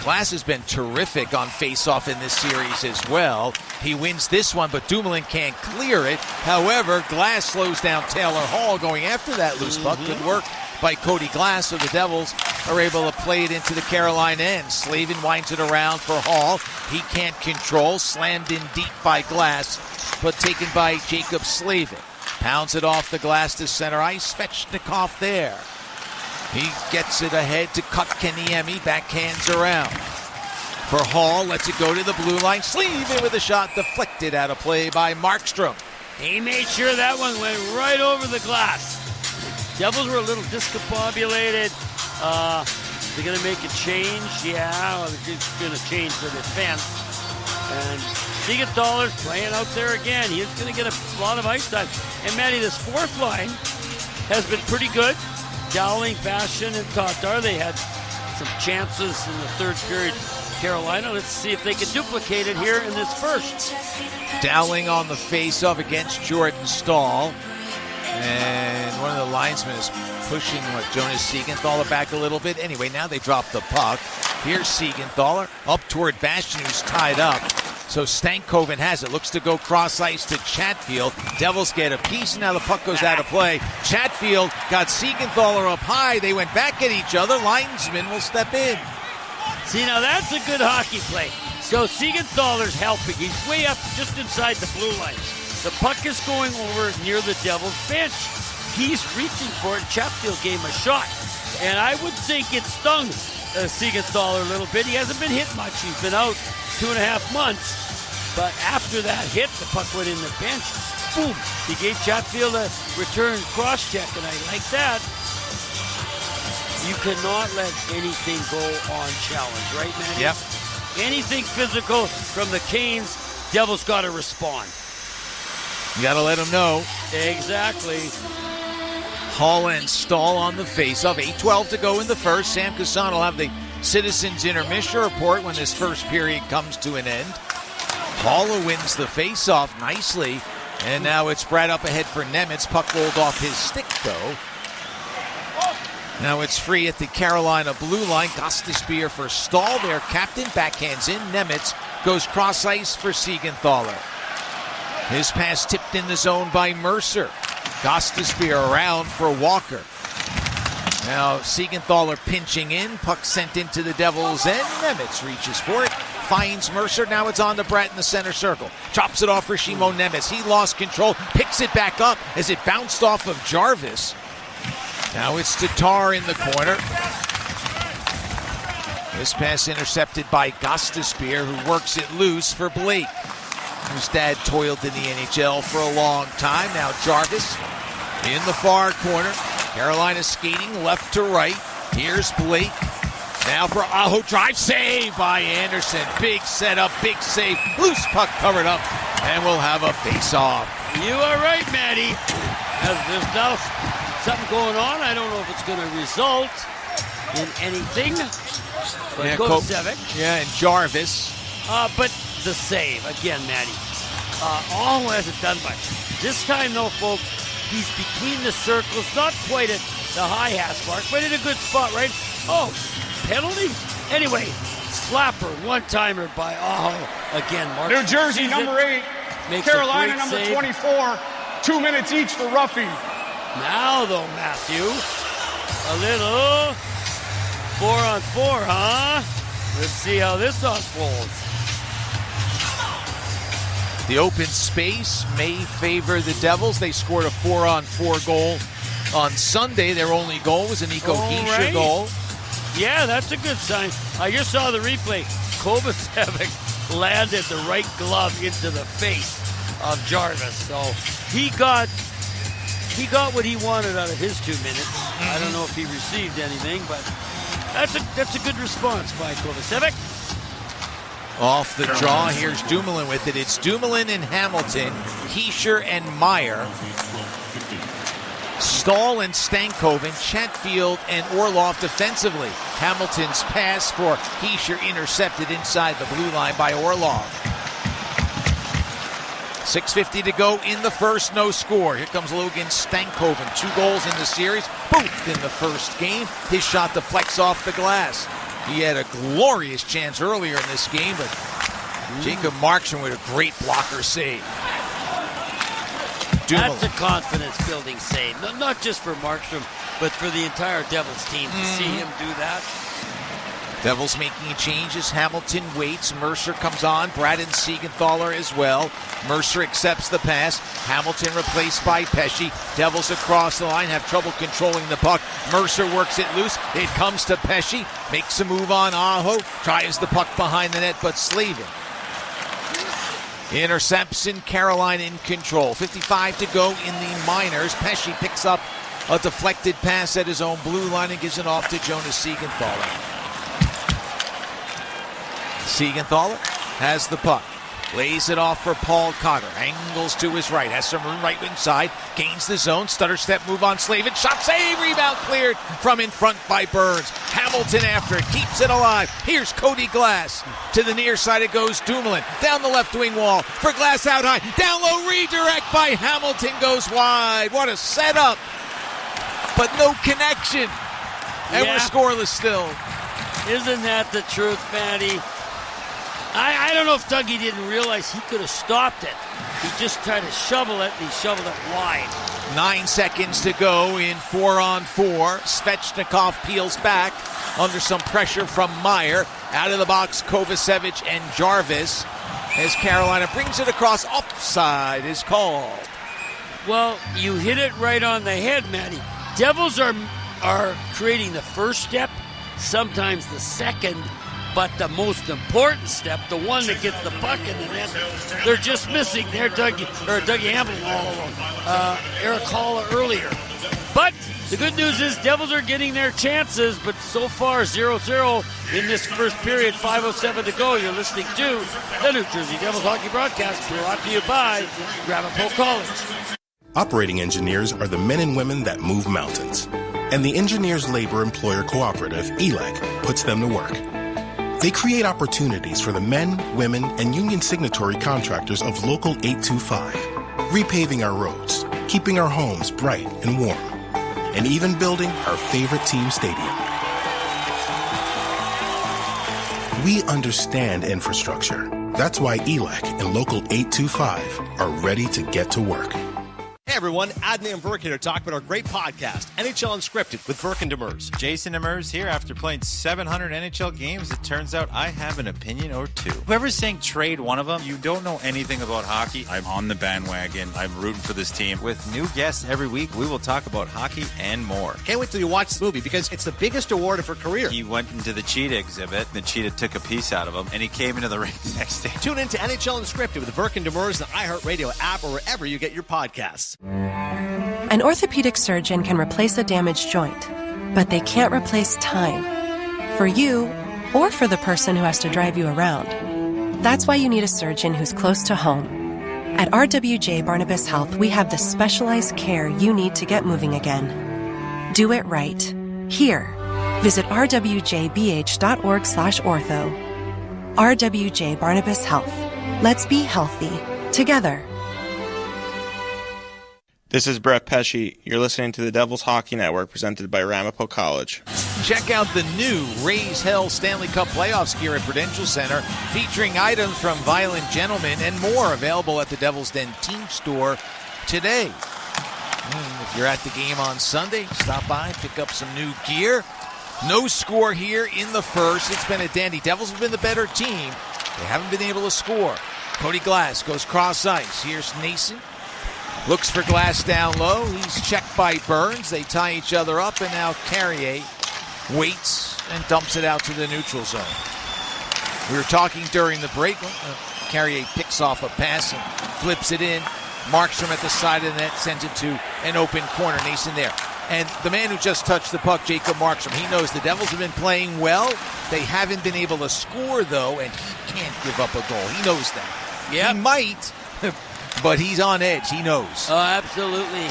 Glass has been terrific on face-off in this series as well. He wins this one, but Dumoulin can't clear it. However, Glass slows down Taylor Hall going after that loose puck. Good work by Cody Glass, so the Devils are able to play it into the Carolina end. Slavin winds it around for Hall. He can't control. Slammed in deep by Glass, but taken by Jacob Slavin. Pounds it off the glass to center ice. Svechnikov there. He gets it ahead to Kotkaniemi. Backhands around. For Hall, lets it go to the blue line. Slavin with a shot deflected out of play by Markstrom. He made sure that one went right over the glass. Devils were a little discombobulated. They're going to make a change. Yeah, well, they're going to change the defense. And Siegenthaler's playing out there again. He's going to get a lot of ice time. And, Matty, this 4th line has been pretty good. Dowling, Bastion, and Tatar. They had some chances in the 3rd period. Carolina, let's see if they can duplicate it here in this 1st. Dowling on the face-off against Jordan Stahl. And one of the linesmen is pushing, Jonas Siegenthaler back a little bit. Anyway, now they drop the puck. Here's Siegenthaler up toward Bastion, who's tied up. So Stankoven has it. Looks to go cross ice to Chatfield. Devils get a piece, and now the puck goes out of play. Chatfield got Siegenthaler up high. They went back at each other. Linesman will step in. See, now that's a good hockey play. So Siegenthaler's helping. He's way up just inside the blue line. The puck is going over near the Devils bench. He's reaching for it. Chatfield gave him a shot. And I would think it stung Siegenthaler a little bit. He hasn't been hit much. He's been out 2.5 months. But after that hit, the puck went in the bench. Boom. He gave Chatfield a return cross-check, and I like that. You cannot let anything go on challenge, right, man? Yep. Anything physical from the Canes, Devils got to respond. You got to let them know. Exactly. Hall and Stahl on the face-off. 8:12 to go in the 1st. Sam Casson will have the Citizens Intermission report when this 1st period comes to an end. Hall wins the face-off nicely. And now it's Brad up ahead for Nemec. Puck rolled off his stick, though. Now it's free at the Carolina blue line. Gostisbehere for Stahl. Their captain backhands in. Nemec goes cross ice for Siegenthaler. His pass tipped in the zone by Mercer. Gostisbehere around for Walker. Now Siegenthaler pinching in. Puck sent into the Devils' end. Nemec reaches for it. Finds Mercer. Now it's on to Bratt in the center circle. Chops it off for Shimon Nemec. He lost control. Picks it back up as it bounced off of Jarvis. Now it's Tatar in the corner. This pass intercepted by Gostisbehere, who works it loose for Blake, whose dad toiled in the NHL for a long time. Now Jarvis in the far corner. Carolina skating left to right. Here's Blake. Now for Aho, drive save by Anderson. Big setup, big save. Loose puck covered up, and we'll have a face-off. You are right, Matty. There's now something going on. I don't know if it's going to result in anything. But Yeah, Kovacevic. Yeah, and Jarvis. But the save, again, Matty. Aho hasn't done much. This time, though, folks, he's between the circles, not quite at the high hash mark, but in a good spot, right? Oh, penalty? Anyway, slapper, one-timer by Aho. Again, Mark. New Jersey, number 8. Carolina, number save. 24. 2 minutes each for roughing. Now, though, Matthew, a little 4-on-4, huh? Let's see how this unfolds. The open space may favor the Devils. They scored a 4-on-4 goal on Sunday. Their only goal was a Nico Hischier goal. Yeah, that's a good sign. I just saw the replay. Kovacevic landed the right glove into the face of Jarvis. So he got what he wanted out of his 2 minutes. I don't know if he received anything, but that's a good response by Kovacevic. Off the draw, here's Dumoulin with it. It's Dumoulin and Hamilton, Hischier and Meyer, Stahl and Stankoven, Chatfield and Orlov defensively. Hamilton's pass for Hischier intercepted inside the blue line by Orlov. 6:50 to go in the first, no score. Here comes Logan Stankoven. 2 goals in the series, both in the first game. His shot deflects off the glass. He had a glorious chance earlier in this game, but Jacob Markstrom with a great blocker save. That's a confidence-building save. Not just for Markstrom, but for the entire Devils team to see him do that. Devils making changes. Hamilton waits. Mercer comes on. Braden Siegenthaler as well. Mercer accepts the pass. Hamilton replaced by Pesce. Devils across the line have trouble controlling the puck. Mercer works it loose. It comes to Pesce. Makes a move on Aho. Tries the puck behind the net, but Slavin intercepts, and Carolina in control. 55 to go in the minors. Pesce picks up a deflected pass at his own blue line and gives it off to Jonas Siegenthaler. Siegenthaler has the puck. Lays it off for Paul Cotter. Angles to his right. Has some room right wing side. Gains the zone. Stutter step move on Slavin. Shot save. Rebound cleared from in front by Burns. Hamilton after it. Keeps it alive. Here's Cody Glass. To the near side it goes Dumoulin. Down the left wing wall for Glass out high. Down low. Redirect by Hamilton. Goes wide. What a setup. But no connection. And we're scoreless still. Isn't that the truth, Matty? I don't know if Dougie didn't realize he could have stopped it. He just tried to shovel it, and he shoveled it wide. 9 seconds to go in 4-on-4. Svechnikov peels back under some pressure from Meyer. Out of the box, Kovacevic and Jarvis. As Carolina brings it across, offside is called. Well, you hit it right on the head, Matty. Devils are creating the first step, sometimes the second, but the most important step, the one that gets the puck in the net, they're just missing. They're Dougie Hamilton all alone. Eric Hall earlier. But the good news is Devils are getting their chances, but so far 0-0 in this first period, 5:07 to go. You're listening to the New Jersey Devils Hockey Broadcast, brought to you by Ramapo College. Operating engineers are the men and women that move mountains. And the Engineers Labor Employer Cooperative, ELEC, puts them to work. They create opportunities for the men, women, and union signatory contractors of Local 825, repaving our roads, keeping our homes bright and warm, and even building our favorite team stadium. We understand infrastructure. That's why ELEC and Local 825 are ready to get to work. Hey everyone, Adnan and Burke here to talk about our great podcast, NHL Unscripted with Burke and Demers. Jason Demers here. After playing 700 NHL games, it turns out I have an opinion or two. Whoever's saying trade one of them, you don't know anything about hockey. I'm on the bandwagon. I'm rooting for this team. With new guests every week, we will talk about hockey and more. Can't wait till you watch the movie because it's the biggest award of her career. He went into the cheetah exhibit. The cheetah took a piece out of him, and he came into the ring the next day. Tune in to NHL Unscripted with Burke and Demers, the iHeartRadio app, or wherever you get your podcasts. An orthopedic surgeon can replace a damaged joint, but they can't replace time. For you, or for the person who has to drive you around. That's why you need a surgeon who's close to home. At RWJ Barnabas Health, we have the specialized care you need to get moving again. Do it right. Here. Visit rwjbh.org/ortho. RWJ Barnabas Health. Let's be healthy. Together. This is Brett Pesce. You're listening to the Devils Hockey Network, presented by Ramapo College. Check out the new Raise Hell Stanley Cup Playoffs gear at Prudential Center, featuring items from Violent Gentlemen and more, available at the Devil's Den team store today. If you're at the game on Sunday, stop by, pick up some new gear. No score here in the first. It's been a dandy. Devils have been the better team. They haven't been able to score. Cody Glass goes cross ice. Here's Nason. Looks for Glass down low. He's checked by Burns. They tie each other up, and now Carrier waits and dumps it out to the neutral zone. We were talking during the break. Carrier picks off a pass and flips it in. Markstrom at the side of the net sends it to an open corner. Nason there. And the man who just touched the puck, Jacob Markstrom, he knows the Devils have been playing well. They haven't been able to score, though, and he can't give up a goal. He knows that. Yep. He might, but he's on edge. He knows. Oh, absolutely.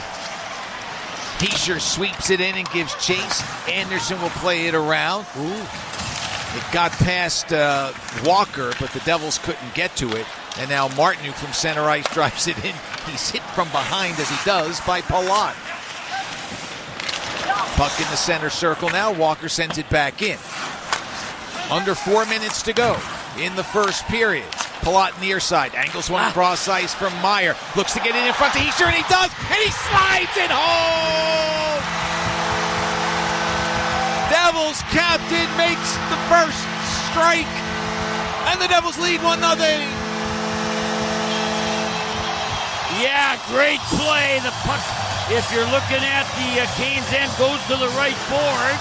Heischer sweeps it in and gives chase. Anderson will play it around. Ooh. It got past Walker, but the Devils couldn't get to it. And now Martin, who from center ice, drives it in. He's hit from behind, as he does, by Palat. Puck in the center circle now. Walker sends it back in. Under 4 minutes to go in the first period. Palat near side. Angles one across ice from Meyer. Looks to get it in front to Heischer, and he does. And he slides it home! Devils captain makes the first strike. And the Devils lead 1-0. Yeah, great play. The puck, if you're looking at the Canes end, goes to the right board.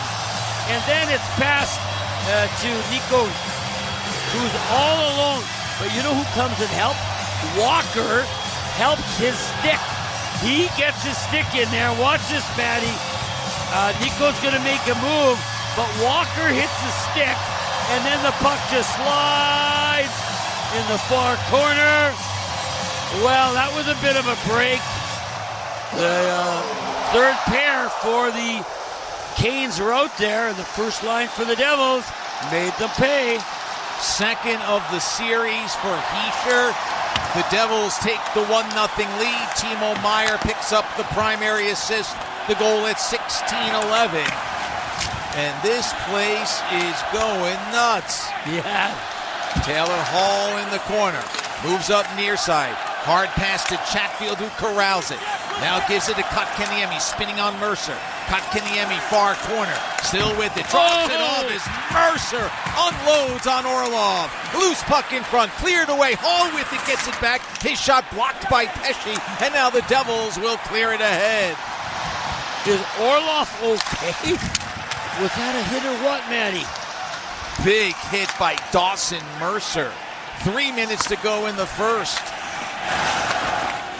And then it's passed to Nico, who's all alone. But you know who comes and helps? Walker helps his stick. He gets his stick in there. Watch this, Maddie. Nico's going to make a move, but Walker hits his stick, and then the puck just slides in the far corner. Well, that was a bit of a break. The third pair for the Canes are out there, and the first line for the Devils made them pay. Second of the series for Heischer. The Devils take the 1-0 lead. Timo Meyer picks up the primary assist, the goal at 16-11. And this place is going nuts. Yeah. Taylor Hall in the corner. Moves up near side. Hard pass to Chatfield, who corrals it. Now gives it to Kotkaniemi, spinning on Mercer. Kotkaniemi, far corner. Still with it. Drops it off as Mercer unloads on Orlov. Loose puck in front. Cleared away. Hall with it. Gets it back. His shot blocked by Pesce. And now the Devils will clear it ahead. Is Orlov okay? Was that a hit or what, Maddie? Big hit by Dawson Mercer. 3 minutes to go in the first.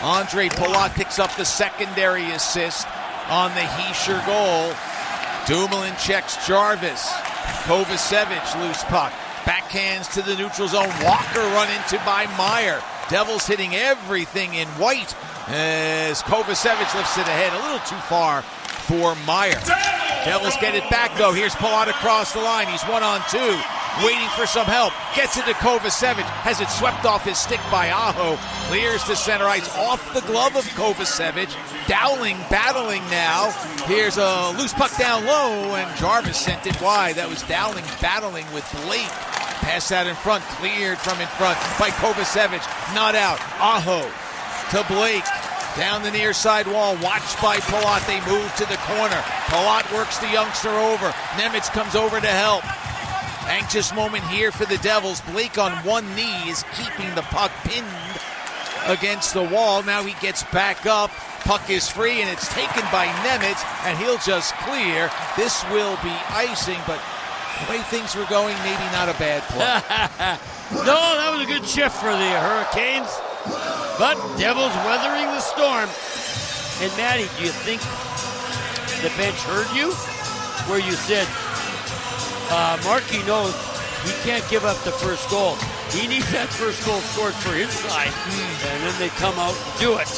Andre Palat picks up the secondary assist on the Heischer goal. Dumoulin checks Jarvis. Kovacevic, loose puck. Backhands to the neutral zone. Walker run into by Meyer. Devils hitting everything in white as Kovacevic lifts it ahead. A little too far for Meyer. Devils get it back, though. Here's Palat across the line. He's 1-on-2. Waiting for some help. Gets it to Kovacevic. Has it swept off his stick by Aho. Clears to center ice off the glove of Kovacevic. Dowling battling now. Here's a loose puck down low, and Jarvis sent it wide. That was Dowling battling with Blake. Pass out in front. Cleared from in front by Kovacevic. Not out. Aho to Blake. Down the near side wall, watched by Palat. They move to the corner. Palat works the youngster over. Nemec comes over to help. Anxious moment here for the Devils. Blake on one knee is keeping the puck pinned against the wall. Now he gets back up. Puck is free, and it's taken by Nemec, and he'll just clear. This will be icing, but the way things were going, maybe not a bad play. No, that was a good shift for the Hurricanes. But Devils weathering the storm. And Maddie, do you think the bench heard you? Where you said, Markey knows he can't give up the first goal. He needs that first goal scored for his side. And then they come out and do it.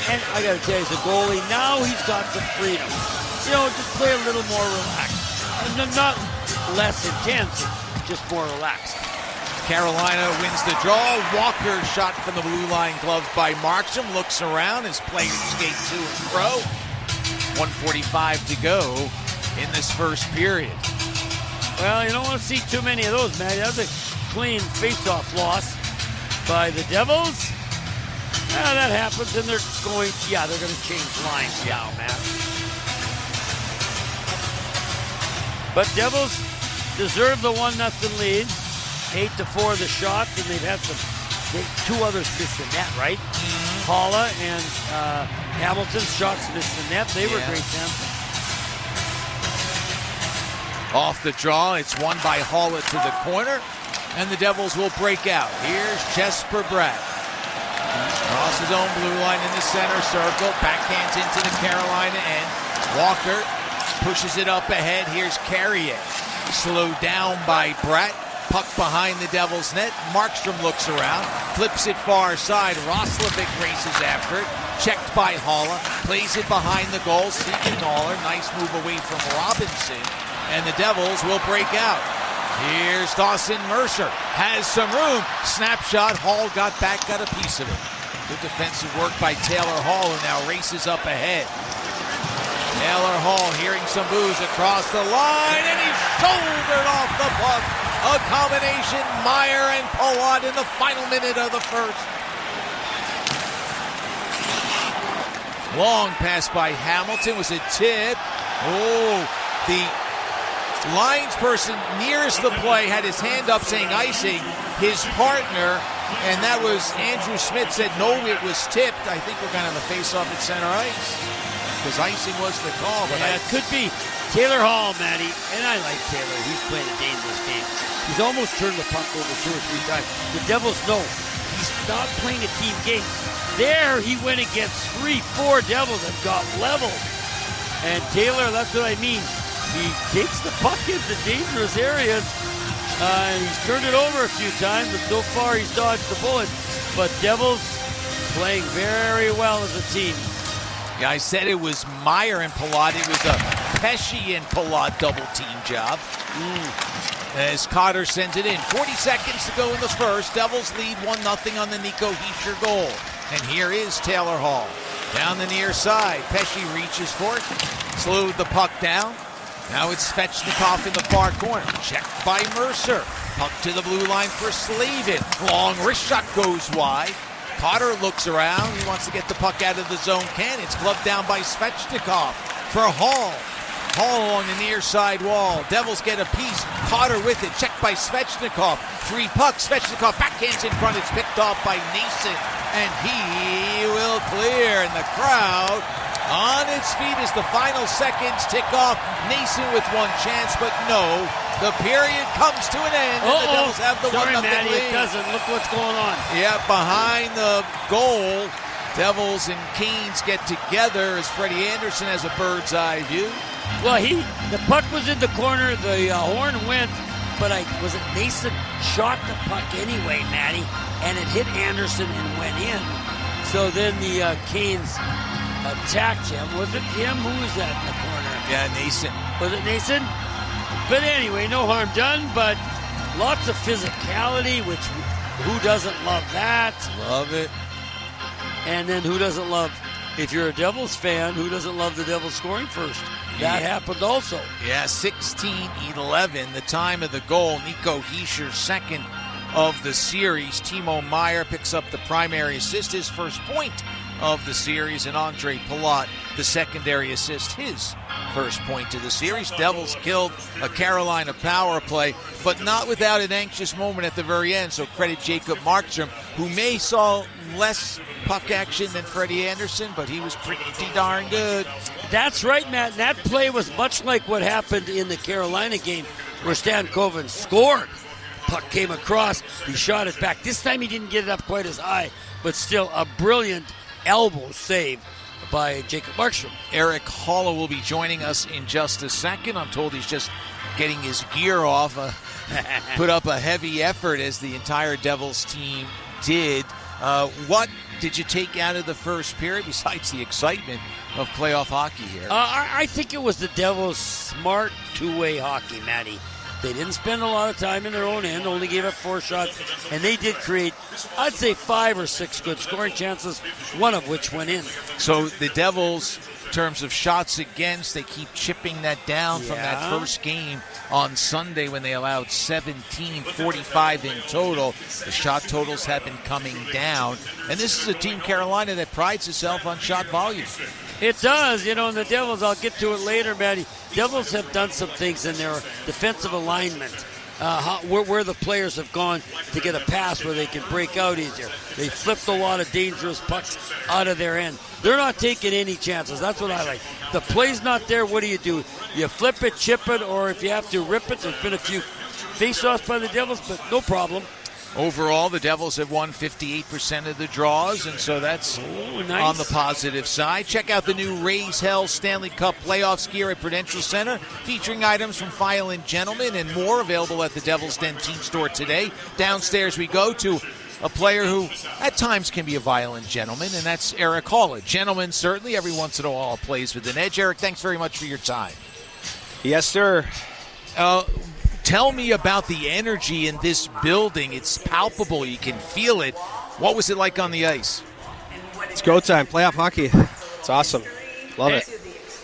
And I got to tell you, as a goalie, now he's got some freedom. You know, just play a little more relaxed. Not less intense, just more relaxed. Carolina wins the draw. Walker shot from the blue line, gloved by Markstrom. Looks around as players skate to and fro. 1:45 to go in this first period. Well, you don't want to see too many of those, man. That was a clean face-off loss by the Devils. That happens, and they're going to change lines now, man. But Devils deserve the 1-0 lead. 8-4 the shots, and they've had two others miss the net, right? Paula and Hamilton's shots missed the net. They were great chances. Off the draw, it's won by Holla to the corner, and the Devils will break out. Here's Jesper Bratt. Across his own blue line in the center circle, backhands into the Carolina end. Walker pushes it up ahead. Here's Carrier. Slowed down by Brett. Puck behind the Devils' net. Markstrom looks around, flips it far side. Roslovic races after it. Checked by Haula. Plays it behind the goal. Siegenthaler. Nice move away from Robinson. And the Devils will break out. Here's Dawson Mercer. Has some room. Snapshot. Hall got back, got a piece of it. Good defensive work by Taylor Hall, who now races up ahead. Taylor Hall hearing some boos across the line, and he's shouldered off the puck. A combination, Meyer and Palat in the final minute of the first. Long pass by Hamilton was a tip. Oh, the linesperson nearest the play had his hand up saying icing. His partner, and that was Andrew Smith, said no, it was tipped. I think we're going to have a face-off at center ice, because icing was the call. But it could be. Taylor Hall, Matty, and I like Taylor. He's playing a dangerous game. He's almost turned the puck over 2 or 3 times. The Devils know he's not playing a team game. There, he went against 3-4 Devils and got leveled. And Taylor, that's what I mean. He takes the puck into dangerous areas. He's turned it over a few times, but so far he's dodged the bullet. But Devils playing very well as a team. Yeah, I said it was Meyer and Palat. It was a Pesce and Palat double-team job. As Cotter sends it in. 40 seconds to go in the first. Devils lead 1-0 on the Nico Hischier goal. And here is Taylor Hall. Down the near side. Pesce reaches for it. Slowed the puck down. Now it's Svechnikov in the far corner. Checked by Mercer. Puck to the blue line for Slavin. Long wrist shot goes wide. Cotter looks around. He wants to get the puck out of the zone. It's gloved down by Svechnikov for Hall. Hall along the near side wall. Devils get a piece. Cotter with it. Checked by Svechnikov. Free puck. Svechnikov backhands in front. It's picked off by Nason. And he will clear. And the crowd on its feet as the final seconds tick off. Nason with one chance, but no. The period comes to an end. And the Devils have the 1-0 lead. It doesn't. Look what's going on. Yeah, behind the goal, Devils and Canes get together as Freddie Anderson has a bird's eye view. Well, the puck was in the corner. The horn went, but was it Nason shot the puck anyway, Matty, and it hit Anderson and went in. So then the Canes attacked him. Was it him? Who was that in the corner? Yeah, Nason. Was it Nason? But anyway, no harm done, but lots of physicality, which who doesn't love that? Love it. And then who doesn't love, if you're a Devils fan, who doesn't love the Devils scoring first? That happened also. Yeah, 16-11, the time of the goal. Nico Hischier, second of the series. Timo Meyer picks up the primary assist, his first point of the series, and Andre Palat, the secondary assist, his first point of the series. Devils killed a Carolina power play, but not without an anxious moment at the very end, so credit Jacob Markstrom, who may saw less puck action than Freddie Anderson, but he was pretty darn good. That's right, Matt. That play was much like what happened in the Carolina game where Stankoven scored. Puck came across, he shot it back. This time he didn't get it up quite as high, but still a brilliant elbow save by Jacob Markstrom. Eric Haula will be joining us in just a second. I'm told he's just getting his gear off. Put up a heavy effort as the entire Devils team did. What did you take out of the first period besides the excitement of playoff hockey here? I think it was the Devils' smart two-way hockey, Matty. They didn't spend a lot of time in their own end, only gave up 4 shots, and they did create, I'd say, 5 or 6 good scoring chances, one of which went in. So the Devils, in terms of shots against, they keep chipping that down from that first game on Sunday when they allowed 17, 45 in total. The shot totals have been coming down, and this is a team, Carolina, that prides itself on shot volume. It does, and the Devils, I'll get to it later, Matty. Devils have done some things in their defensive alignment, where the players have gone to get a pass where they can break out easier. They flipped a lot of dangerous pucks out of their end. They're not taking any chances. That's what I like. The play's not there. What do? You flip it, chip it, or if you have to rip it. There's been a few face-offs by the Devils, but no problem. Overall, the Devils have won 58% of the draws, and so that's on the positive side. Check out the new Raise Hell Stanley Cup Playoffs gear at Prudential Center, featuring items from Violent Gentlemen and more, available at the Devil's Den team store today. Downstairs we go to a player who at times can be a violent gentleman, and that's Eric Halla. Gentleman, certainly, every once in a while plays with an edge. Eric, thanks very much for your time. Yes, sir. Tell me about the energy in this building. It's palpable. You can feel it. What was it like on the ice? It's go time. Playoff hockey. It's awesome. Love it.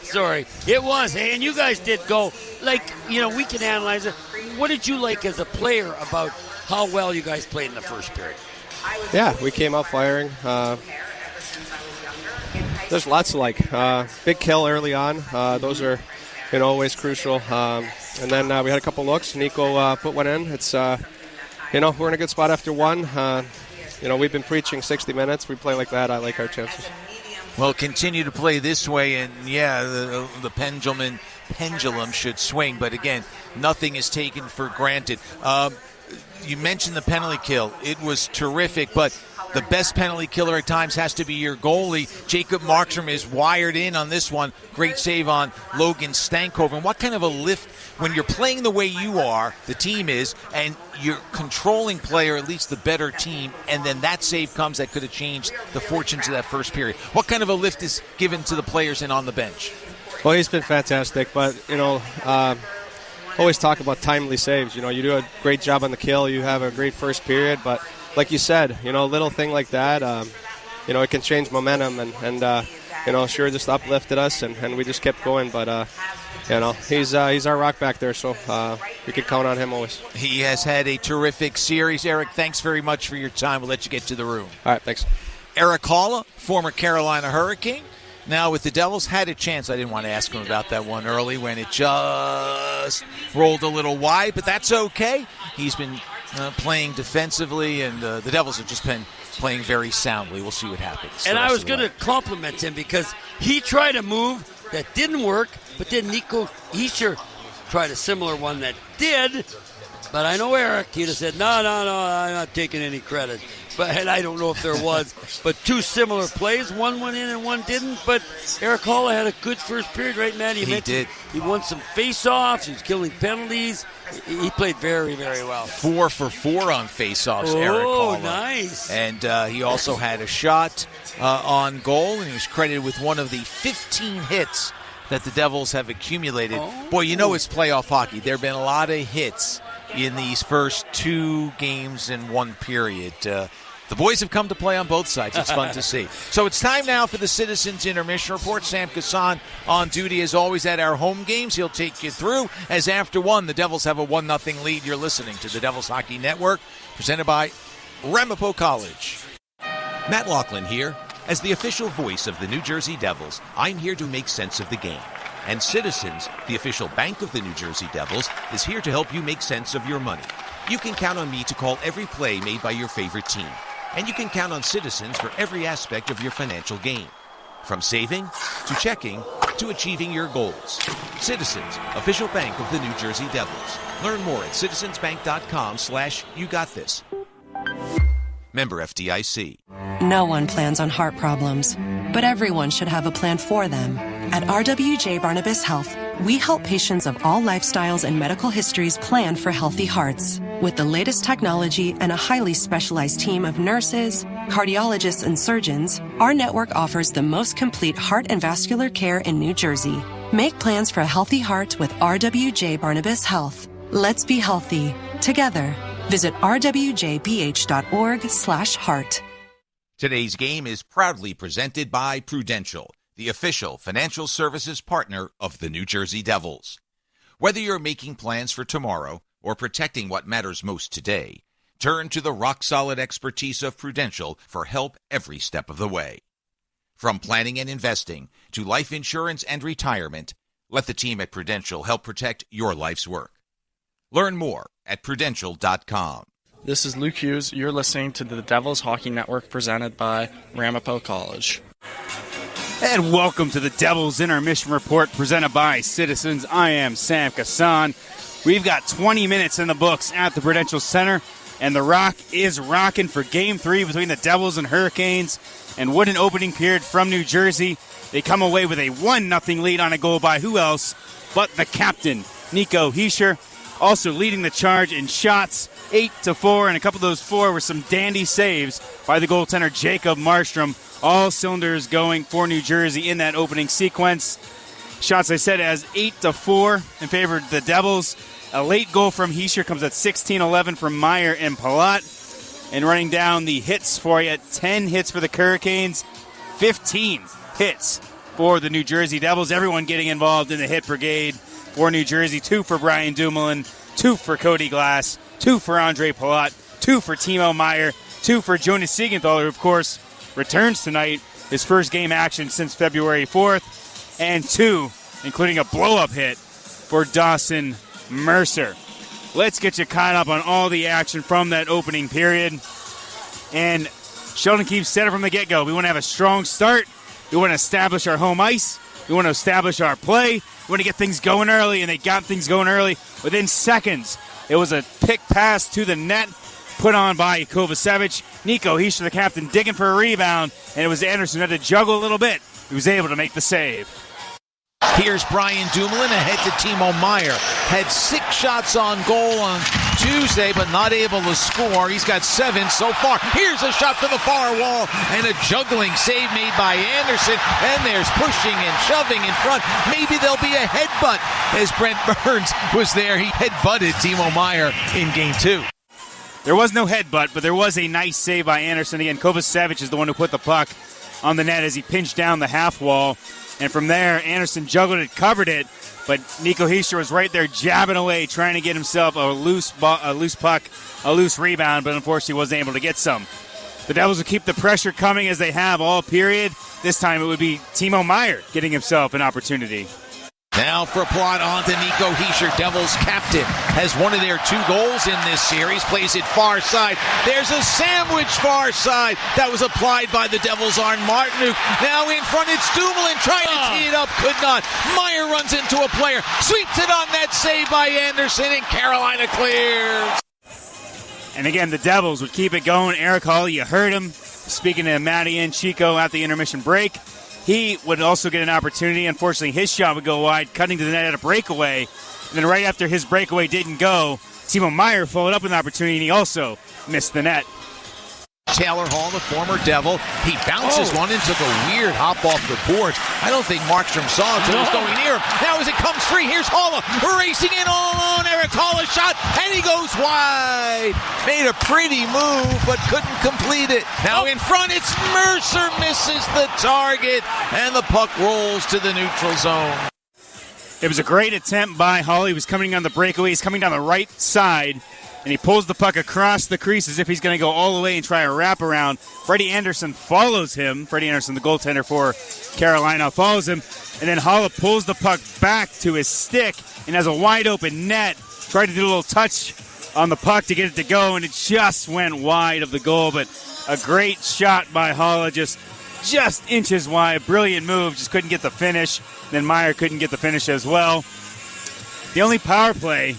Sorry. It was. And you guys did go. Like, we can analyze it. What did you like as a player about how well you guys played in the first period? Yeah, we came out firing. There's lots to like. Big kill early on. Those are, always crucial. And then we had a couple looks. Nico put one in. It's, we're in a good spot after one. We've been preaching 60 minutes. We play like that. I like our chances. Well, continue to play this way, and the pendulum should swing. But again, nothing is taken for granted. You mentioned the penalty kill. It was terrific, but the best penalty killer at times has to be your goalie. Jacob Markstrom is wired in on this one. Great save on Logan Stankoven. What kind of a lift when you're playing the way you are, the team is, and you're controlling player, at least the better team, and then that save comes that could have changed the fortunes of that first period. What kind of a lift is given to the players and on the bench? Well, he's been fantastic, but, always talk about timely saves. You do a great job on the kill. You have a great first period, but like you said, a little thing like that, it can change momentum, and sure, just uplifted us, and we just kept going. But he's our rock back there, so we can count on him always. He has had a terrific series. Eric, thanks very much for your time. We'll let you get to the room. All right, thanks. Eric Halla, former Carolina Hurricane. Now with the Devils, had a chance. I didn't want to ask him about that one early when it just rolled a little wide, but that's okay. He's been playing defensively, and the Devils have just been playing very soundly. We'll see what happens. And I was going to compliment him because he tried a move that didn't work, but then Nico Hischier tried a similar one that did. But I know Eric, he'd have said, no, I'm not taking any credit. And I don't know if there was. But two similar plays. One went in and one didn't. But Eric Halla had a good first period, right, Matt? He did. He won some face-offs. He was killing penalties. He played very, very well. 4 for 4 on face-offs, Eric Halla. Oh, nice. And he also had a shot on goal, and he was credited with one of the 15 hits that the Devils have accumulated. Boy, it's playoff hockey. There have been a lot of hits in these first 2 games in one period. The boys have come to play on both sides. It's fun to see. So it's time now for the Citizens Intermission Report. Sam Kassan on duty as always at our home games. He'll take you through as after one, the Devils have a 1-0 lead. You're listening to the Devils Hockey Network, presented by Ramapo College. Matt Laughlin here. As the official voice of the New Jersey Devils, I'm here to make sense of the game. And Citizens, the official bank of the New Jersey Devils, is here to help you make sense of your money. You can count on me to call every play made by your favorite team. And you can count on Citizens for every aspect of your financial game. From saving, to checking, to achieving your goals. Citizens, official bank of the New Jersey Devils. Learn more at citizensbank.com/YouGotThis. Member FDIC. No one plans on heart problems, but everyone should have a plan for them. At RWJ Barnabas Health, we help patients of all lifestyles and medical histories plan for healthy hearts. With the latest technology and a highly specialized team of nurses, cardiologists, and surgeons, our network offers the most complete heart and vascular care in New Jersey. Make plans for a healthy heart with RWJ Barnabas Health. Let's be healthy together. Visit rwjbh.org/heart. Today's game is proudly presented by Prudential, the official financial services partner of the New Jersey Devils. Whether you're making plans for tomorrow or protecting what matters most today, turn to the rock-solid expertise of Prudential for help every step of the way. From planning and investing to life insurance and retirement, let the team at Prudential help protect your life's work. Learn more at Prudential.com. This is Luke Hughes. You're listening to the Devils Hockey Network presented by Ramapo College. And welcome to the Devils Intermission Report presented by Citizens. I am Sam Kassan. We've got 20 minutes in the books at the Prudential Center And the Rock is rocking for Game 3 between the Devils and Hurricanes. And what an opening period from New Jersey. They come away with a 1-0 lead on a goal by who else but the captain, Nico Hischier. Also leading the charge in shots, 8-4, and a couple of those 4 were some dandy saves by the goaltender Jacob Markstrom. All cylinders going for New Jersey in that opening sequence. Shots, I said, as 8-4 in favor of the Devils. A late goal from Hischier comes at 16-11 from Meyer and Palat. And running down the hits for you, 10 hits for the Hurricanes, 15 hits for the New Jersey Devils. Everyone getting involved in the hit brigade for New Jersey. 2 for Brian Dumoulin, 2 for Cody Glass, 2 for Andre Palat, 2 for Timo Meyer, 2 for Jonas Siegenthaler, who, of course, returns tonight, his first game action since February 4th, and 2, including a blow-up hit for Dawson Mercer. Let's get you caught up on all the action from that opening period. And Sheldon Keefe said it from the get-go. We want to have a strong start. We want to establish our home ice. We want to establish our play. We want to get things going early, and they got things going early. Within seconds, it was a pick pass to the net put on by Kovacevic. Nico Hischier, the captain, digging for a rebound, and it was Anderson who had to juggle a little bit. He was able to make the save. Here's Brian Dumoulin ahead to Timo Meyer. Had 6 shots on goal on Tuesday, but not able to score. He's got 7 so far. Here's a shot to the far wall, and a juggling save made by Anderson. And there's pushing and shoving in front. Maybe there'll be a headbutt, as Brent Burns was there. He headbutted Timo Meyer in Game 2. There was no headbutt, but there was a nice save by Anderson. Again, Kovacevic is the one who put the puck on the net as he pinched down the half wall. And from there, Anderson juggled it, covered it, but Nico Hischier was right there jabbing away, trying to get himself a loose puck, a loose rebound, but unfortunately wasn't able to get some. The Devils will keep the pressure coming as they have all period. This time it would be Timo Meyer getting himself an opportunity. Now for a plot on to Nico Hischier. Devils captain has one of their 2 goals in this series. Plays it far side. There's a sandwich far side. That was applied by the Devils' Arn Martinuk. Now in front, it's Dumoulin trying to tee it up. Could not. Meyer runs into a player. Sweeps it on that save by Anderson, and Carolina clears. And again, the Devils would keep it going. Eric Hall, you heard him speaking to Matty and Chico at the intermission break. He would also get an opportunity. Unfortunately, his shot would go wide, cutting to the net at a breakaway. And then right after his breakaway didn't go, Timo Meyer followed up with an opportunity, and he also missed the net. Taylor Hall, the former Devil, he bounces one and took a weird hop off the boards. I don't think Markstrom saw it until he was going near him. Now as it comes free, here's Halla racing in all alone. Eric Halla shot, and he goes wide. Made a pretty move, but couldn't complete it. Now in front, it's Mercer, misses the target, and the puck rolls to the neutral zone. It was a great attempt by Hall. He was coming on the breakaway. He's coming down the right side, and he pulls the puck across the crease as if he's going to go all the way and try a wraparound. Freddie Anderson follows him. Freddie Anderson, the goaltender for Carolina, follows him. And then Holla pulls the puck back to his stick and has a wide-open net. Tried to do a little touch on the puck to get it to go, and it just went wide of the goal. But a great shot by Holla, just inches wide. Brilliant move, just couldn't get the finish. Then Meyer couldn't get the finish as well. The only power play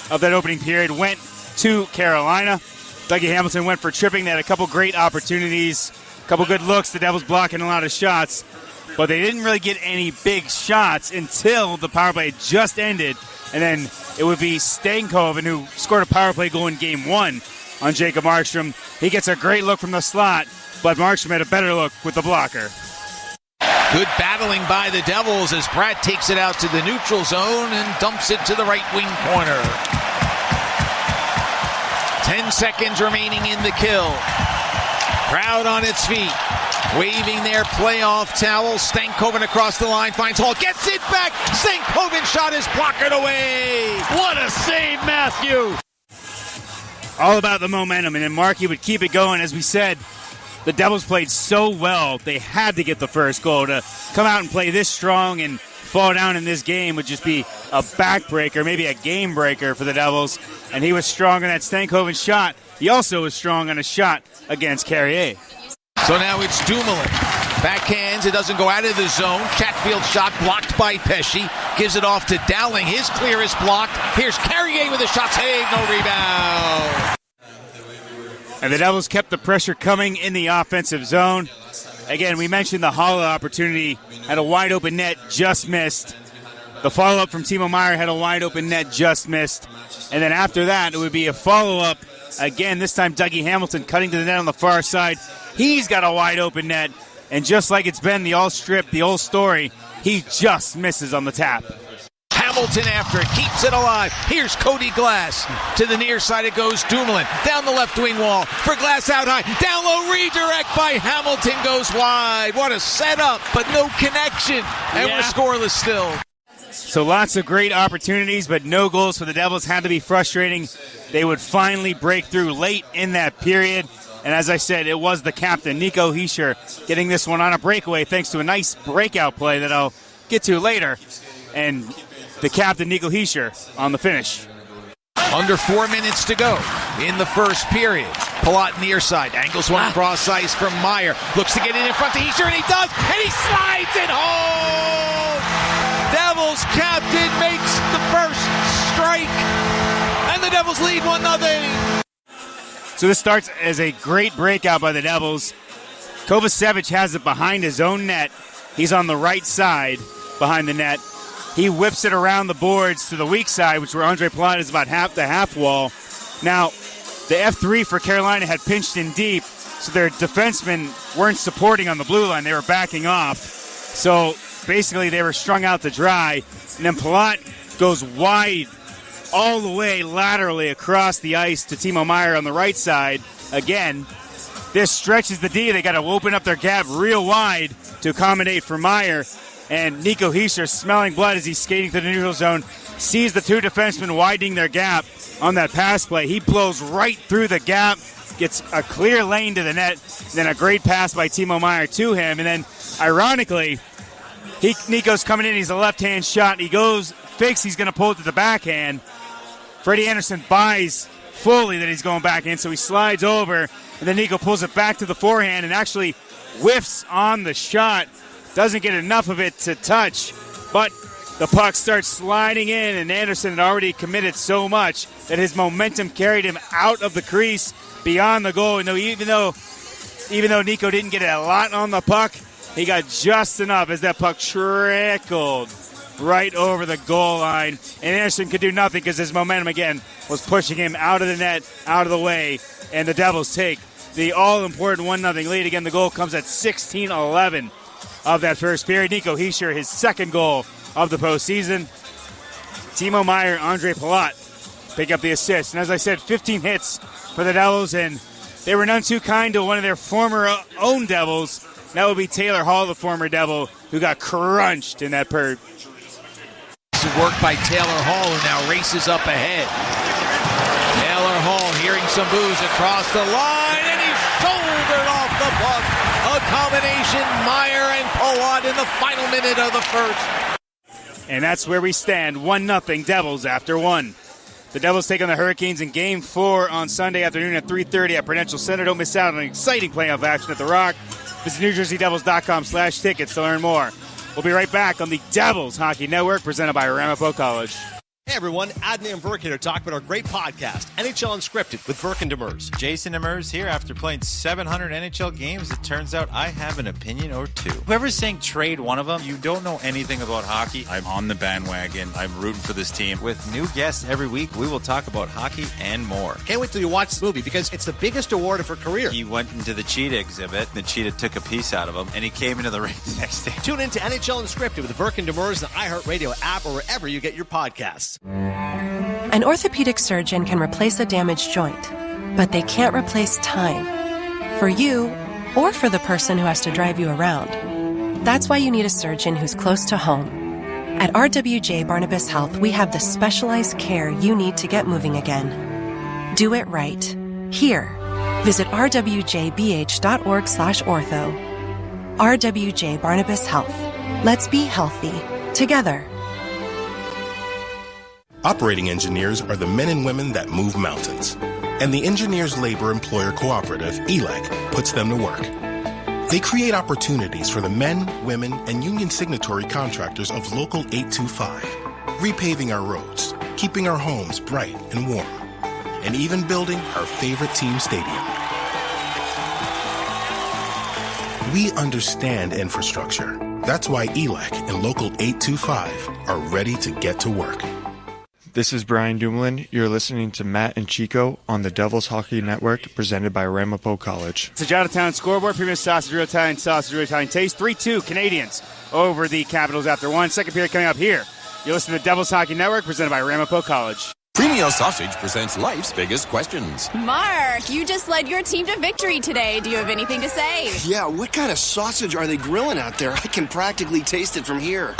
of that opening period went to Carolina. Dougie Hamilton went for tripping. They had a couple great opportunities, a couple good looks. The Devils blocking a lot of shots, but they didn't really get any big shots until the power play just ended. And then it would be Stankoven who scored a power play goal in Game 1 on Jacob Markstrom. He gets a great look from the slot, but Markstrom had a better look with the blocker. Good battling by the Devils as Pratt takes it out to the neutral zone and dumps it to the right wing corner. 10 seconds remaining in the kill. Crowd on its feet, waving their playoff towels. Stankoven across the line, finds Hall, gets it back. Stankoven shot is blocked away. What a save, Matthew! All about the momentum, and then Markey would keep it going. As we said, the Devils played so well, they had to get the first goal. To come out and play this strong and fall down in this game would just be a backbreaker, maybe a game breaker for the Devils. And he was strong on that Stankoven shot. He also was strong on a shot against Carrier. So now it's Dumoulin. Backhands, it doesn't go out of the zone. Chatfield shot blocked by Pesci. Gives it off to Dowling. His clear is blocked. Here's Carrier with a shot save. No rebound. And the Devils kept the pressure coming in the offensive zone. Again, we mentioned the Holla opportunity, had a wide open net, just missed. The follow-up from Timo Meier had a wide open net, just missed. And then after that, it would be a follow-up. Again, this time Dougie Hamilton cutting to the net on the far side. He's got a wide open net. And just like it's been the all-strip, the old story, he just misses on the tap. Hamilton after it, keeps it alive. Here's Cody Glass. To the near side it goes Dumoulin. Down the left wing wall for Glass out high. Down low, redirect by Hamilton goes wide. What a setup, but no connection. And we're scoreless still. So lots of great opportunities, but no goals for the Devils. Had to be frustrating. They would finally break through late in that period. And as I said, it was the captain, Nico Hischier, getting this one on a breakaway thanks to a nice breakout play that I'll get to later. And the captain, Nico Hischier, on the finish. Under 4 minutes to go in the first period. Palat near side, angles one cross ice from Meier. Looks to get it in front to Hischier, and he does, and he slides it home! Devils captain makes the first strike, and the Devils lead 1-0. So this starts as a great breakout by the Devils. Kovacevic has it behind his own net. He's on the right side behind the net. He whips it around the boards to the weak side, which where Andre Palat is about half the half wall. Now, the F3 for Carolina had pinched in deep, so their defensemen weren't supporting on the blue line. They were backing off. So basically they were strung out to dry. And then Palat goes wide all the way laterally across the ice to Timo Meier on the right side. Again, this stretches the D. They got to open up their gap real wide to accommodate for Meier. And Nico Hischier, smelling blood as he's skating through the neutral zone, sees the two defensemen widening their gap on that pass play. He blows right through the gap, gets a clear lane to the net, then a great pass by Timo Meier to him. And then, ironically, Nico's coming in. He's a left-hand shot. He goes, fakes he's going to pull it to the backhand. Freddie Anderson buys fully that he's going back in, so he slides over, and then Nico pulls it back to the forehand and actually whiffs on the shot. Doesn't get enough of it to touch, but the puck starts sliding in, and Anderson had already committed so much that his momentum carried him out of the crease beyond the goal. And even though Nico didn't get a lot on the puck, he got just enough as that puck trickled right over the goal line. And Anderson could do nothing because his momentum, again, was pushing him out of the net, out of the way. And the Devils take the all-important 1-0 lead. Again, the goal comes at 16:11 of that first period. Nico Hischier, his second goal of the postseason. Timo Meier, Andre Palat pick up the assist. And as I said, 15 hits for the Devils, and they were none too kind to one of their former own Devils. That would be Taylor Hall, the former Devil, who got crunched in that period. Work by Taylor Hall, who now races up ahead. Taylor Hall hearing some boos across the line, and he shouldered off the puck. A combination, Meier and Palat in the final minute of the first. And that's where we stand, 1-0 Devils after one. The Devils take on the Hurricanes in Game 4 on Sunday afternoon at 3:30 at Prudential Center. Don't miss out on exciting playoff action at the Rock. Visit NewJerseyDevils.com/tickets to learn more. We'll be right back on the Devils Hockey Network, presented by Ramapo College. Hey everyone, Adnan and Verk here to talk about our great podcast, NHL Unscripted with Verk and Demers. Jason Demers here. After playing 700 NHL games, it turns out I have an opinion or two. Whoever's saying trade one of them, you don't know anything about hockey. I'm on the bandwagon. I'm rooting for this team. With new guests every week, we will talk about hockey and more. Can't wait till you watch the movie because it's the biggest award of her career. He went into the cheetah exhibit. The cheetah took a piece out of him, and he came into the ring the next day. Tune in to NHL Unscripted with Verk and Demers, the iHeartRadio app, or wherever you get your podcasts. An orthopedic surgeon can replace a damaged joint, but they can't replace time. For you, or for the person who has to drive you around. That's why you need a surgeon who's close to home. At RWJ Barnabas Health, we have the specialized care you need to get moving again. Do it right. Here. Visit rwjbh.org/ortho. RWJ Barnabas Health. Let's be healthy. Together. Operating engineers are the men and women that move mountains. And the Engineers Labor Employer Cooperative, ELEC, puts them to work. They create opportunities for the men, women, and union signatory contractors of Local 825, repaving our roads, keeping our homes bright and warm, and even building our favorite team stadium. We understand infrastructure. That's why ELEC and Local 825 are ready to get to work. This is Brian Dumoulin. You're listening to Matt and Chico on the Devils Hockey Network, presented by Ramapo College. It's a Johnstown scoreboard. Premium sausage, real Italian sausage, real Italian taste. 3-2 Canadians over the Capitals after one. Second period coming up here. You listen to the Devils Hockey Network, presented by Ramapo College. Premio Sausage presents life's biggest questions. Mark, you just led your team to victory today. Do you have anything to say? Yeah, what kind of sausage are they grilling out there? I can practically taste it from here.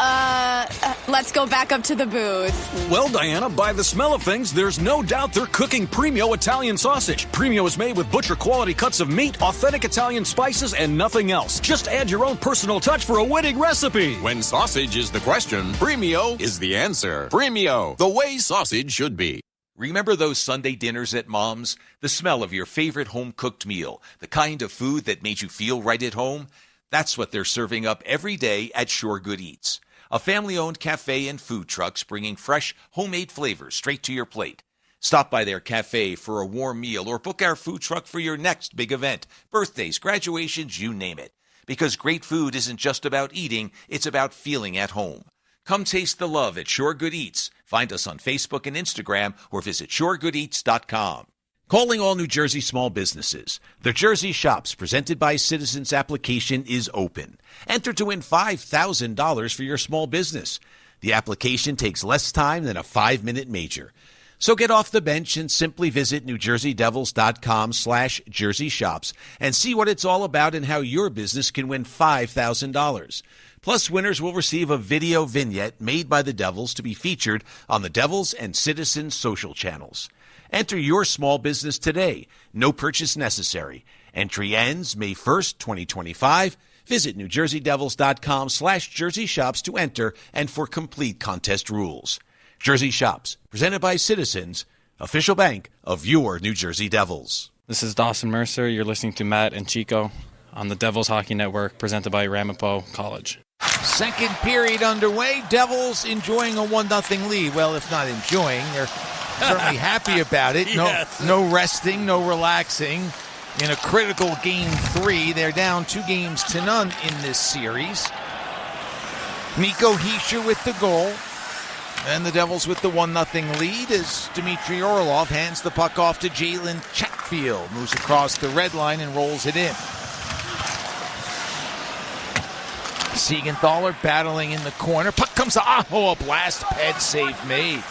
Let's go back up to the booth. Well, Diana, by the smell of things, there's no doubt they're cooking Premio Italian sausage. Premio is made with butcher-quality cuts of meat, authentic Italian spices, and nothing else. Just add your own personal touch for a winning recipe. When sausage is the question, Premio is the answer. Premio, the way sausage should be. Remember those Sunday dinners at Mom's? The smell of your favorite home-cooked meal, the kind of food that made you feel right at home? That's what they're serving up every day at Sure Good Eats, a family-owned cafe and food trucks bringing fresh, homemade flavors straight to your plate. Stop by their cafe for a warm meal or book our food truck for your next big event, birthdays, graduations, you name it. Because great food isn't just about eating, it's about feeling at home. Come taste the love at Sure Good Eats. Find us on Facebook and Instagram or visit SureGoodEats.com. Calling all New Jersey small businesses. The Jersey Shops, presented by Citizens application, is open. Enter to win $5,000 for your small business. The application takes less time than a 5-minute major. So get off the bench and simply visit NewJerseyDevils.com/Jersey Shops and see what it's all about and how your business can win $5,000. Plus, winners will receive a video vignette made by the Devils to be featured on the Devils and Citizens social channels. Enter your small business today. No purchase necessary. Entry ends May 1st, 2025. Visit NewJerseyDevils.com/Jersey Shops to enter and for complete contest rules. Jersey Shops, presented by Citizens, official bank of your New Jersey Devils. This is Dawson Mercer. You're listening to Matt and Chico on the Devils Hockey Network, presented by Ramapo College. Second period underway. Devils enjoying a 1-0 lead. Well, if not enjoying, they're certainly happy about it. No resting, no relaxing. In a critical Game 3, they're down 2-0 in this series. Nico Hischier with the goal. And the Devils with the 1-0 lead as Dmitry Orlov hands the puck off to Jalen Chatfield. Moves across the red line and rolls it in. Siegenthaler battling in the corner. Puck comes to Aho. A blast head save made.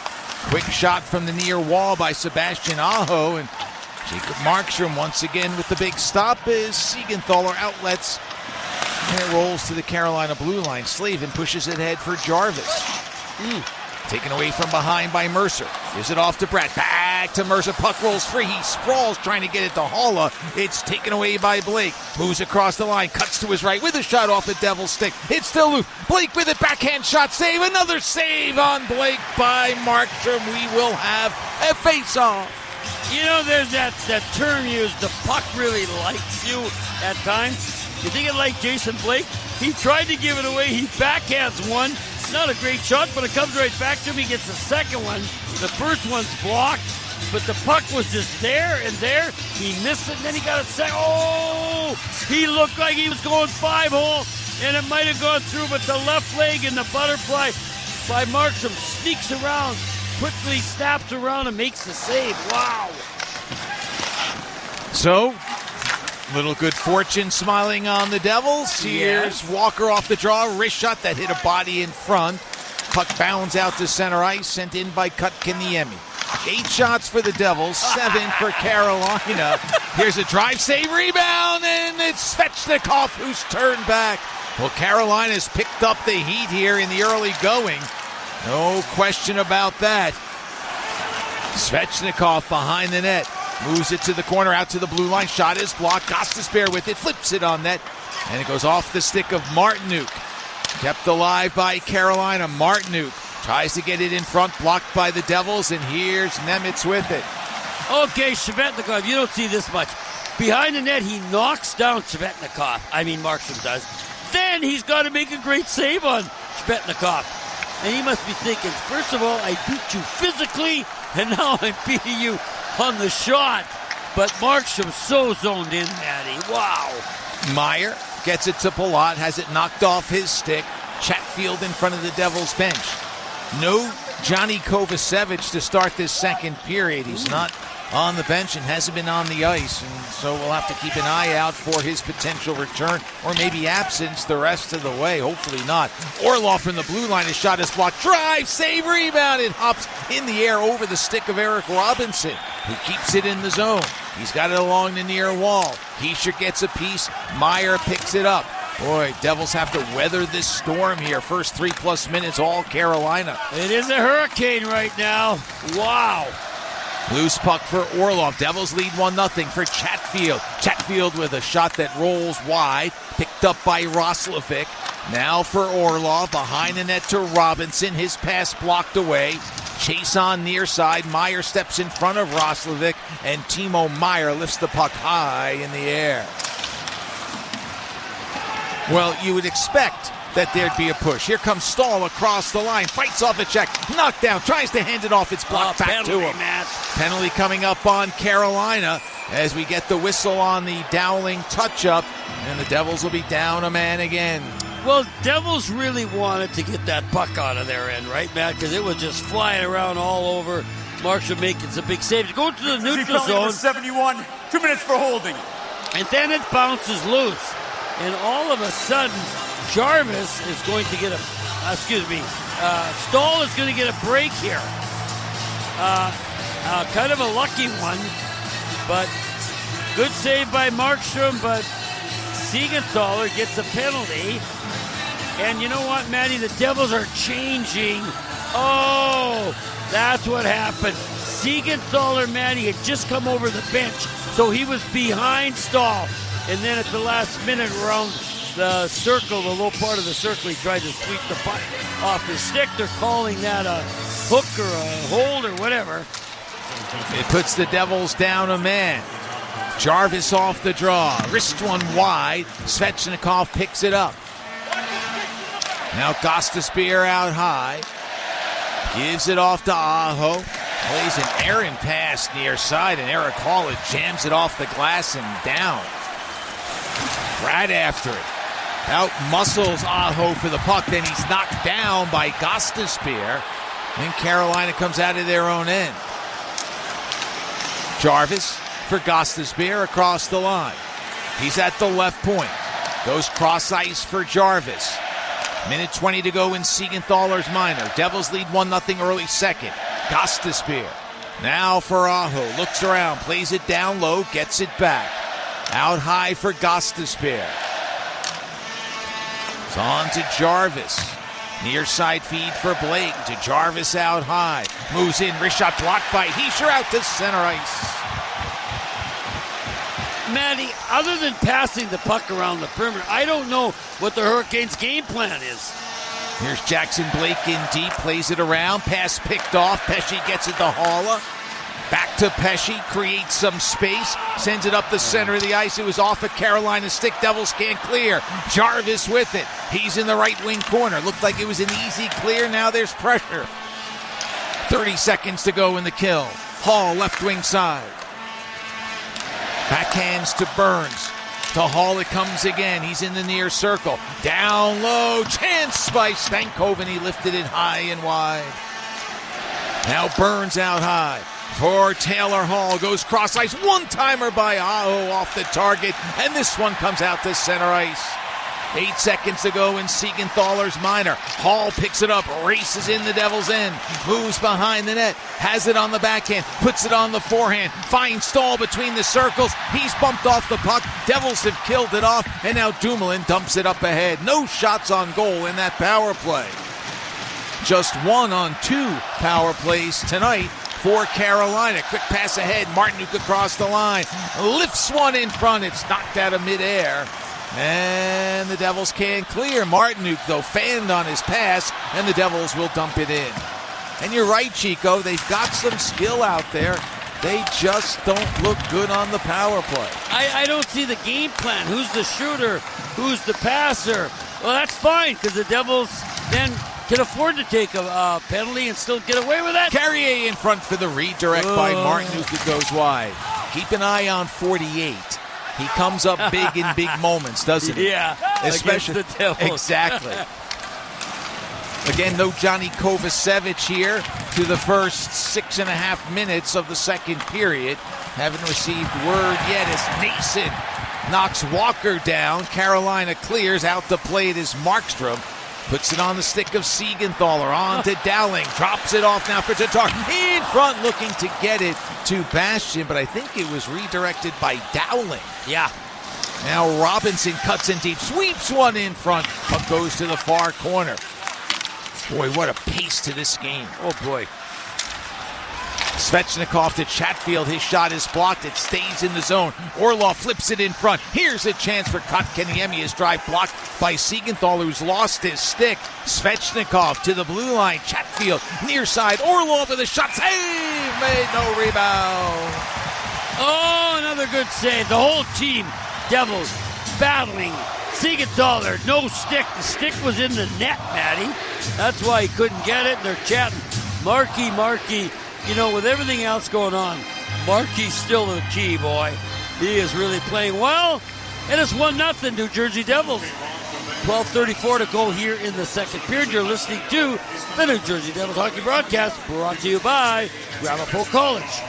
Quick shot from the near wall by Sebastian Aho. And Jacob Markstrom once again with the big stop as Siegenthaler outlets. And it rolls to the Carolina blue line. Slavin pushes it ahead for Jarvis. Taken away from behind by Mercer. Gives it off to Brett. Back to Mercer. Puck rolls free. He sprawls trying to get it to Haula. It's taken away by Blake. Moves across the line. Cuts to his right with a shot off the Devil's stick. It's still loose. Blake with it. Backhand shot. Save. Another save on Blake by Markstrom. We will have a face-off. You know, there's that term used, the puck really likes you at times. You think it liked Jason Blake? He tried to give it away. He backhands one. Not a great shot, but it comes right back to him. He gets the second one. The first one's blocked, but the puck was just there and there. He missed it, and then he got a second. Oh! He looked like he was going 5-hole, and it might have gone through, but the left leg and the butterfly by Markstrom sneaks around, quickly snaps around, and makes the save. Wow! So, little good fortune smiling on the Devils. Here's Walker off the draw. Wrist shot that hit a body in front. Puck bounds out to center ice, sent in by Kotkaniemi. 8 shots for the Devils, 7 for Carolina. Here's a drive, save, rebound, and it's Svechnikov who's turned back. Well, Carolina's picked up the heat here in the early going. No question about that. Svechnikov behind the net. Moves it to the corner, out to the blue line. Shot is blocked. Gostisbehere with it. Flips it on net. And it goes off the stick of Martinuk. Kept alive by Carolina. Martinuk tries to get it in front. Blocked by the Devils. And here's Nemec with it. Okay, Svechnikov, you don't see this much. Behind the net, he knocks down Svechnikov. I mean, Markstrom does. Then he's got to make a great save on Svechnikov. And he must be thinking, first of all, I beat you physically, and now I'm beating you on the shot. But Markstrom's so zoned in, Matty. Wow. Meyer gets it to Palat, has it knocked off his stick. Chatfield in front of the Devils bench. No Johnny Kovacevic to start this second period. He's not on the bench and hasn't been on the ice, and so we'll have to keep an eye out for his potential return or maybe absence the rest of the way. Hopefully not. Orlov from the blue line, his shot is blocked. Drive, save, rebound. It hops in the air over the stick of Eric Robinson, who keeps it in the zone. He's got it along the near wall. Heischer gets a piece. Meyer picks it up. Boy, Devils have to weather this storm here. First 3+ minutes, all Carolina. It is a hurricane right now. Wow. Loose puck for Orlov. Devils lead 1-0 for Chatfield. Chatfield with a shot that rolls wide. Picked up by Roslovic. Now for Orlov. Behind the net to Robinson. His pass blocked away. Chase on near side. Meyer steps in front of Roslovic. And Timo Meyer lifts the puck high in the air. Well, you would expect that there'd be a push. Here comes Stahl across the line, fights off a check, knocked down, tries to hand it off. It's blocked back to him. Penalty coming up on Carolina as we get the whistle on the Dowling touch-up, and the Devils will be down a man again. Well, Devils really wanted to get that puck out of their end, right, Matt? Because it was just flying around all over. Marshall making some big saves. Go to the neutral zone. 71, 2 minutes for holding. And then it bounces loose. And all of a sudden, Jarvis is going to get Stahl is going to get a break here. Kind of a lucky one, but good save by Markstrom, but Siegenthaler gets a penalty. And you know what, Matty? The Devils are changing. Oh, that's what happened. Siegenthaler, Matty, had just come over the bench, so he was behind Stahl. And then at the last minute around the circle, the low part of the circle, he tried to sweep the puck off his stick. They're calling that a hook or a hold or whatever. It puts the Devils down a man. Jarvis off the draw. Wrist one wide. Svechnikov picks it up. Now Gostisbehere out high. Gives it off to Aho. Plays an errant pass near side, and Eric Hall jams it off the glass and down. Right after it. Out muscles Aho for the puck. Then he's knocked down by Gostisbehere. And Carolina comes out of their own end. Jarvis for Gostisbehere across the line. He's at the left point. Goes cross ice for Jarvis. Minute 20 to go in Siegenthaler's minor. Devils lead 1-0 early second. Gostisbehere. Now for Aho. Looks around. Plays it down low. Gets it back. Out high for Gostisbehere. It's on to Jarvis. Near side feed for Blake. To Jarvis out high. Moves in. Wrist shot blocked by Heischer out to center ice. Matty, other than passing the puck around the perimeter, I don't know what the Hurricanes' game plan is. Here's Jackson Blake in deep. Plays it around. Pass picked off. Pesce gets it to Haula. Back to Pesce, creates some space, sends it up the center of the ice. It was off a Carolina stick. Devils can't clear. Jarvis with it. He's in the right wing corner. Looked like it was an easy clear. Now there's pressure. 30 seconds to go in the kill. Hall, left wing side. Backhands to Burns. To Hall it comes again. He's in the near circle. Down low. Chance by Stankoven. He lifted it high and wide. Now Burns out high. For Taylor Hall, goes cross ice, one-timer by Aho off the target, and this one comes out to center ice. 8 seconds to go in Siegenthaler's minor. Hall picks it up, races in the Devils' end, moves behind the net, has it on the backhand, puts it on the forehand, finds Stahl between the circles. He's bumped off the puck. Devils have killed it off, and now Dumoulin dumps it up ahead. No shots on goal in that power play. Just 1 on 2 power plays tonight for Carolina. Quick pass ahead. Martinuk across the line. Lifts one in front. It's knocked out of midair. And the Devils can't clear. Martinuk, though, fanned on his pass, and the Devils will dump it in. And you're right, Chico. They've got some skill out there. They just don't look good on the power play. I don't see the game plan. Who's the shooter? Who's the passer? Well, that's fine, because the Devils then can afford to take a penalty and still get away with that. Carrier in front for the redirect by Martinuk. It goes wide. Keep an eye on 48. He comes up big in big moments, doesn't he? Yeah, especially against the Devils. Exactly. Again, no Johnny Kovacevic here to the first 6.5 minutes of the second period. Haven't received word yet as Nason knocks Walker down. Carolina clears. Out to play it is Markstrom. Puts it on the stick of Siegenthaler. On to Dowling. Drops it off now for Tatar. In front looking to get it to Bastian, but I think it was redirected by Dowling. Yeah. Now Robinson cuts in deep. Sweeps one in front. Puck goes to the far corner. Boy, what a pace to this game. Oh, boy. Svechnikov to Chatfield. His shot is blocked. It stays in the zone. Orlov flips it in front. Here's a chance for Kotkaniemi. His drive blocked by Siegenthaler, who's lost his stick. Svechnikov to the blue line. Chatfield near side. Orlov with a shot. Save! Made no rebound. Oh, another good save. The whole team, Devils, battling. Siegenthaler, no stick. The stick was in the net, Matty. That's why he couldn't get it. They're chatting. Markey. You know, with everything else going on, Markey's still the key, boy. He is really playing well. And it's 1-0 New Jersey Devils. 12:34 to go here in the second period. You're listening to the New Jersey Devils Hockey Broadcast, brought to you by Ramapo College.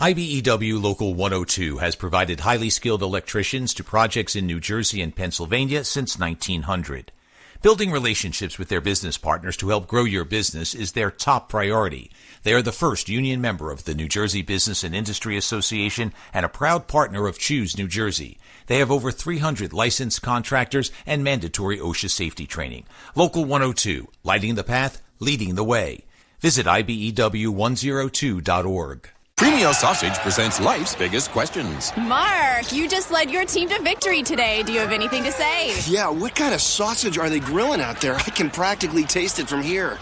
IBEW Local 102 has provided highly skilled electricians to projects in New Jersey and Pennsylvania since 1900. Building relationships with their business partners to help grow your business is their top priority. They are the first union member of the New Jersey Business and Industry Association and a proud partner of Choose New Jersey. They have over 300 licensed contractors and mandatory OSHA safety training. Local 102, lighting the path, leading the way. Visit IBEW102.org. Premio Sausage presents life's biggest questions. Mark, you just led your team to victory today. Do you have anything to say? Yeah, what kind of sausage are they grilling out there? I can practically taste it from here.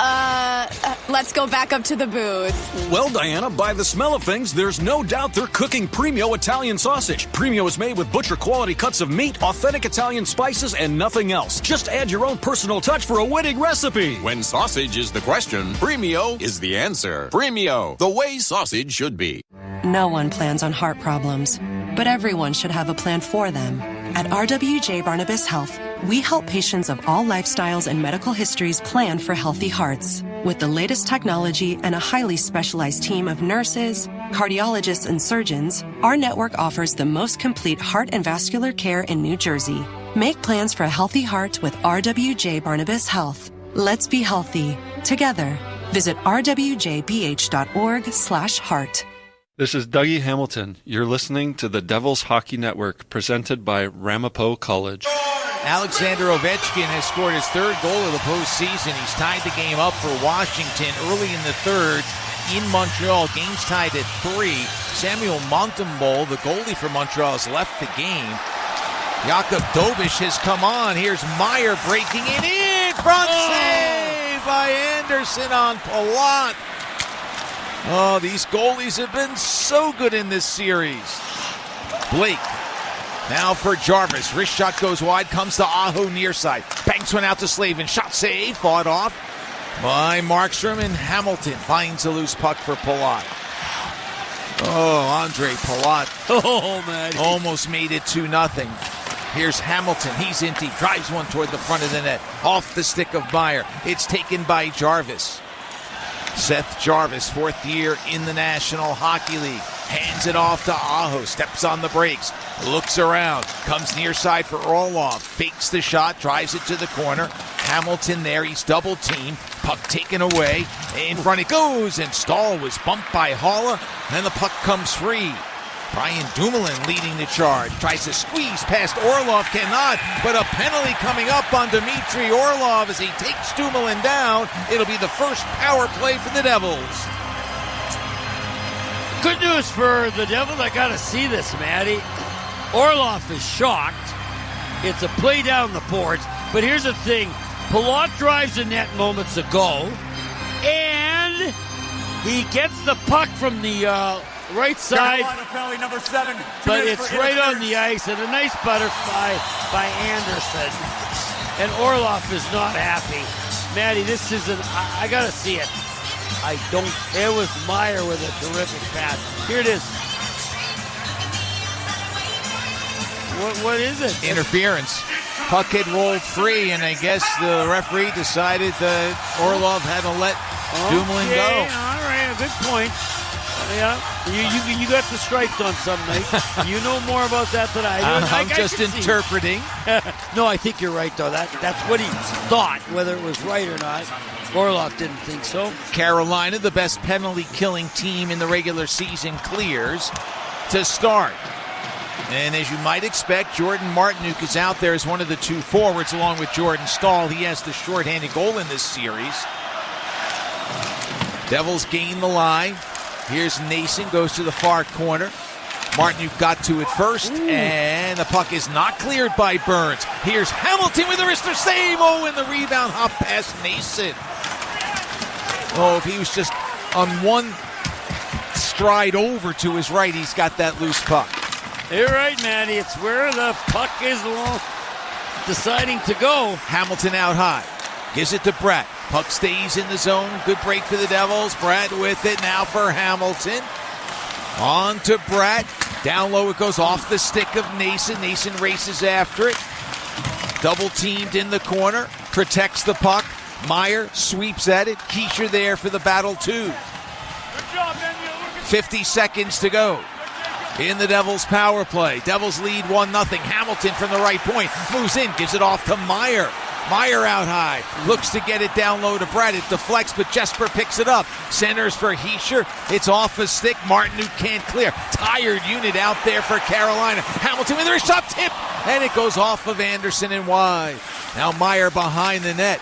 Let's go back up to the booth. Well, Diana, by the smell of things, there's no doubt they're cooking Premio Italian sausage. Premio is made with butcher-quality cuts of meat, authentic Italian spices, and nothing else. Just add your own personal touch for a winning recipe. When sausage is the question, Premio is the answer. Premio, the way sausage should be. No one plans on heart problems, but everyone should have a plan for them. At RWJ Barnabas Health, we help patients of all lifestyles and medical histories plan for healthy hearts. With the latest technology and a highly specialized team of nurses, cardiologists, and surgeons, our network offers the most complete heart and vascular care in New Jersey. Make plans for a healthy heart with RWJ Barnabas Health. Let's be healthy together. Visit rwjbh.org/heart. This is Dougie Hamilton. You're listening to the Devils Hockey Network, presented by Ramapo College. Alexander Ovechkin has scored his third goal of the postseason. He's tied the game up for Washington early in the third in Montreal. Game's tied at 3. Samuel Montembeault, the goalie for Montreal, has left the game. Jakub Dobish has come on. Here's Meyer breaking it in. Front save by Anderson on Palat. Oh, these goalies have been so good in this series. Blake, now for Jarvis. Wrist shot goes wide, comes to Aho near side. Banks one out to Slavin. Shot save, fought off by Markstrom, and Hamilton finds a loose puck for Palat. Oh, Andre Palat. Oh, man. Almost made it 2-0. Here's Hamilton. He's in deep. Drives one toward the front of the net. Off the stick of Meyer. It's taken by Jarvis. Seth Jarvis, fourth year in the National Hockey League. Hands it off to Aho. Steps on the brakes. Looks around. Comes near side for Orlov. Fakes the shot. Drives it to the corner. Hamilton there. He's double teamed. Puck taken away. In front it goes. And Stahl was bumped by Haula. And the puck comes free. Brian Dumoulin leading the charge. Tries to squeeze past Orlov. Cannot. But a penalty coming up on Dmitry Orlov as he takes Dumoulin down. It'll be the first power play for the Devils. Good news for the Devils. I got to see this, Matty. Orlov is shocked. It's a play down the boards. But here's the thing. Palat drives the net moments ago. And he gets the puck from the right side. Penalty number 7. But it's right on the ice. And a nice butterfly by Anderson. And Orlov is not happy. Matty, this isn't... I got to see it. I don't... It was Meyer with a terrific pass. Here it is. What is it? Interference. Puck had rolled free, and I guess the referee decided that Orlov had to let Dumoulin go. All right, good point. Yeah, you got the stripes on some nights. You know more about that than I do. I'm just interpreting. No, I think you're right, though. That's what he thought, whether it was right or not. Orlov didn't think so. Carolina, the best penalty-killing team in the regular season, clears to start. And as you might expect, Jordan Martinook is out there as one of the two forwards, along with Jordan Stahl. He has the shorthanded goal in this series. Devils gain the line. Here's Nason, goes to the far corner. Martinook got to it first, and the puck is not cleared by Burns. Here's Hamilton with a wrister save. Oh, and the rebound hop past Nason. Oh, if he was just on one stride over to his right, he's got that loose puck. You're right, Matty. It's where the puck is deciding to go. Hamilton out high. Gives it to Brett. Puck stays in the zone. Good break for the Devils. Brett with it now for Hamilton. On to Brett. Down low it goes off the stick of Nason. Nason races after it. Double teamed in the corner. Protects the puck. Meyer sweeps at it. Keefe there for the battle too. 50 seconds to go in the Devils power play. Devils lead 1-0. Hamilton from the right point. Moves in. Gives it off to Meyer. Meyer out high, looks to get it down low to Brett. It deflects, but Jesper picks it up. Centers for Hischier. It's off a stick. Martinook can't clear. Tired unit out there for Carolina. Hamilton with a shot tip, and it goes off of Anderson and wide. Now Meyer behind the net.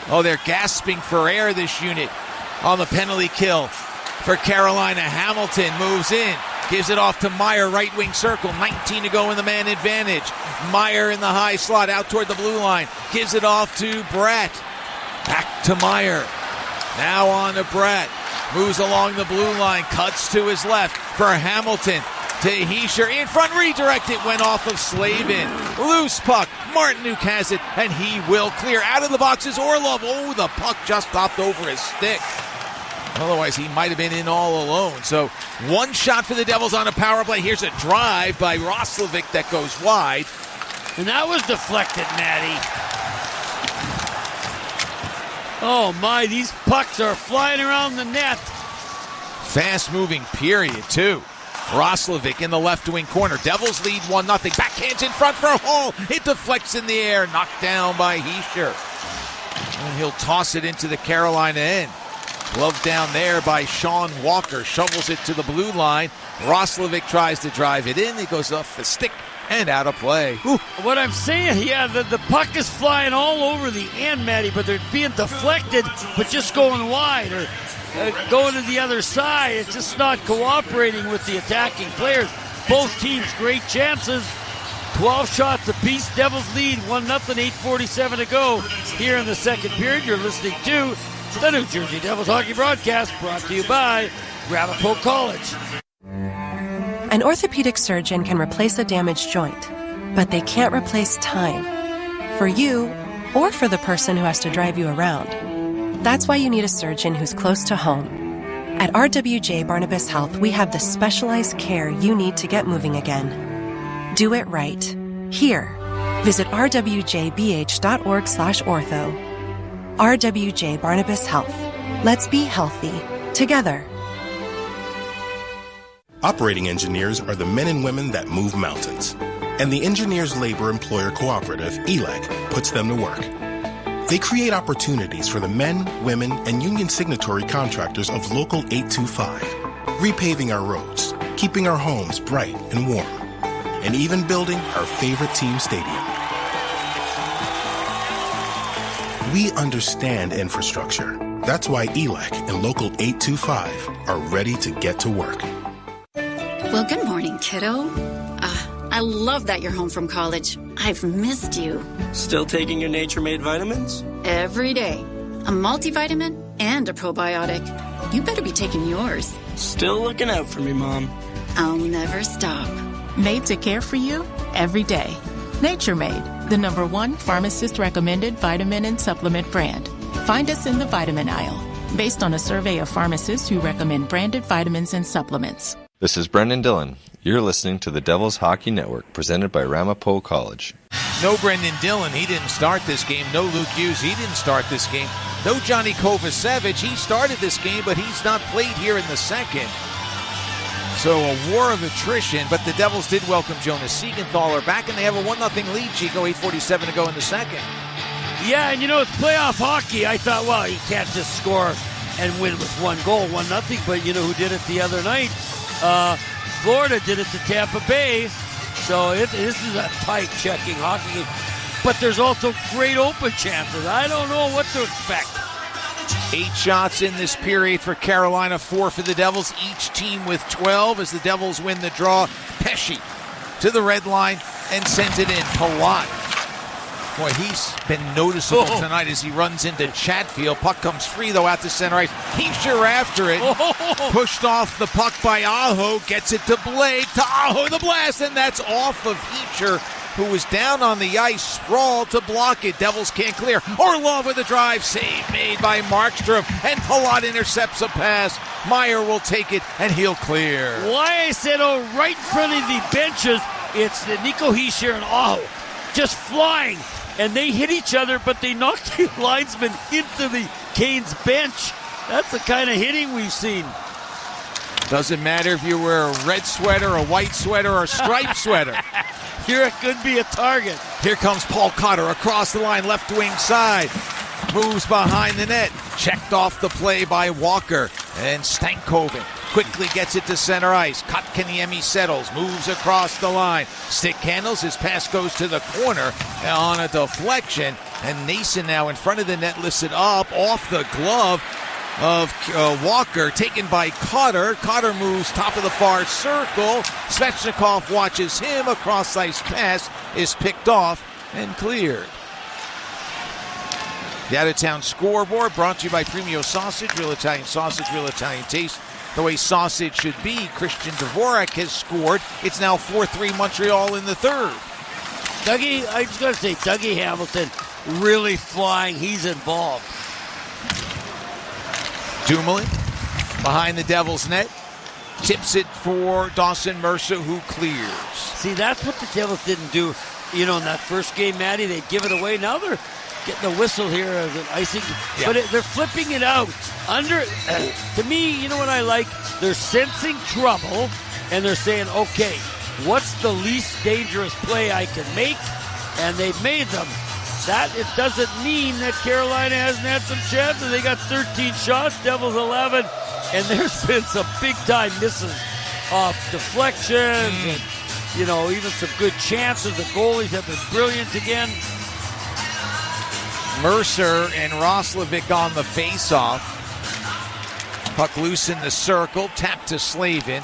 Oh, they're gasping for air, this unit, on the penalty kill for Carolina. Hamilton moves in. Gives it off to Meyer, right wing circle. 19 to go in the man advantage. Meyer in the high slot out toward the blue line. Gives it off to Brett. Back to Meyer. Now on to Brett. Moves along the blue line. Cuts to his left for Hamilton. To Hischier. In front, redirect. It went off of Slavin. Loose puck. Martinook has it, and he will clear. Out of the box is Orlov. Oh, the puck just popped over his stick. Otherwise, he might have been in all alone. So, one shot for the Devils on a power play. Here's a drive by Roslovic that goes wide. And that was deflected, Matty. Oh, my, these pucks are flying around the net. Fast-moving period, too. Roslovic in the left wing corner. Devils lead 1-0. Backhands in front for Hall. It deflects in the air. Knocked down by Hischier. And he'll toss it into the Carolina end. Glove down there by Sean Walker. Shovels it to the blue line. Roslovic tries to drive it in. It goes off the stick and out of play. Ooh. What I'm saying, the puck is flying all over the end, Matty, but they're being deflected, but just going wide or going to the other side. It's just not cooperating with the attacking players. Both teams great chances. 12 shots apiece. Devils lead 1-0, 8:47 to go here in the second period. You're listening to the New Jersey Devils hockey broadcast, brought to you by Ramapo College. An orthopedic surgeon can replace a damaged joint, but they can't replace time. For you, or for the person who has to drive you around. That's why you need a surgeon who's close to home. At RWJ Barnabas Health, we have the specialized care you need to get moving again. Do it right. Here. Visit rwjbh.org/ortho. RWJ Barnabas Health. Let's be healthy together. Operating engineers are the men and women that move mountains. And the Engineers Labor Employer Cooperative, ELEC, puts them to work. They create opportunities for the men, women, and union signatory contractors of Local 825, repaving our roads, keeping our homes bright and warm, and even building our favorite team stadium. We understand infrastructure. That's why ELEC and Local 825 are ready to get to work. Well, good morning, kiddo. I love that you're home from college. I've missed you. Still taking your Nature-Made vitamins? Every day. A multivitamin and a probiotic. You better be taking yours. Still looking out for me, Mom. I'll never stop. Made to care for you every day. Nature-Made, the #1 pharmacist-recommended vitamin and supplement brand. Find us in the vitamin aisle, based on a survey of pharmacists who recommend branded vitamins and supplements. This is Brendan Dillon. You're listening to the Devils Hockey Network, presented by Ramapo College. No Brendan Dillon, he didn't start this game. No Luke Hughes, he didn't start this game. No Johnny Kovacevic, he started this game, but he's not played here in the second. So a war of attrition, but the Devils did welcome Jonas Siegenthaler back, and they have a 1-0 lead, Chico, 8:47 to go in the second. Yeah, and it's playoff hockey. I thought, well, you can't just score and win with 1 goal, 1-0, but you know who did it the other night? Florida did it to Tampa Bay. So this is a tight checking hockey game. But there's also great open chances. I don't know what to expect. 8 shots in this period for Carolina, 4 for the Devils. Each team with 12 as the Devils win the draw. Pesce to the red line and sends it in. Palat. Boy, he's been noticeable tonight as he runs into Chatfield. Puck comes free, though, out to center ice. Heischer after it. Pushed off the puck by Aho. Gets it to Blake. To Aho, the blast. And that's off of Heischer, who was down on the ice. Sprawled to block it. Devils can't clear. Orlov with a drive. Save made by Markstrom. And Palat intercepts a pass. Meyer will take it, and he'll clear. Why I said, right in front of the benches, it's the Nico Heischer and Aho just flying. And they hit each other, but they knocked the linesman into the Canes bench. That's the kind of hitting we've seen. Doesn't matter if you wear a red sweater, a white sweater, or a striped sweater. Here it could be a target. Here comes Paul Cotter across the line, left wing side. Moves behind the net. Checked off the play by Walker. And Stankoven quickly gets it to center ice. Kotkaniemi settles, moves across the line. Stick handles, his pass goes to the corner on a deflection. And Nason now in front of the net, lifts it up off the glove of Walker, taken by Cotter. Cotter moves top of the far circle. Svechnikov watches him. A cross-ice pass is picked off and cleared. The out-of-town scoreboard brought to you by Premio Sausage, real Italian sausage, real Italian taste. The way sausage should be. Christian Dvorak has scored. It's now 4-3 Montreal in the third. Dougie, I just got to say, Dougie Hamilton really flying. He's involved. Dumoulin behind the Devils' net. Tips it for Dawson Mercer, who clears. See, that's what the Devils didn't do. In that first game, Matty, they'd give it away. Now they're getting a whistle here as an icing. Yeah. But they're flipping it out. To me, you know what I like? They're sensing trouble, and they're saying, okay, what's the least dangerous play I can make? And they've made them. That it doesn't mean that Carolina hasn't had some chances. They got 13 shots, Devils 11, and there's been some big-time misses off deflections and, even some good chances. The goalies have been brilliant again. Mercer and Roslovic on the face-off. Puck loose in the circle, tapped to Slavin,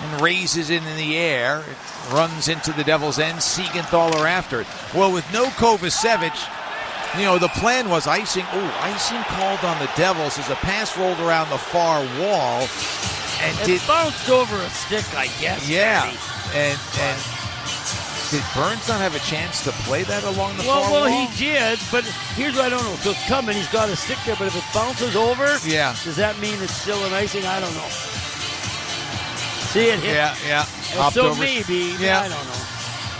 and raises it in the air. It runs into the Devils' end. Siegenthaler after it. Well, with no Kovacevic, the plan was icing. Icing called on the Devils as a pass rolled around the far wall. And it bounced over a stick, I guess. Yeah, and did Burns not have a chance to play that along the far wall? Well, he did, but here's what I don't know. So it's coming, he's got a stick there, but if it bounces over, does that mean it's still an icing? I don't know. See it hit? Yeah. So maybe, I don't know.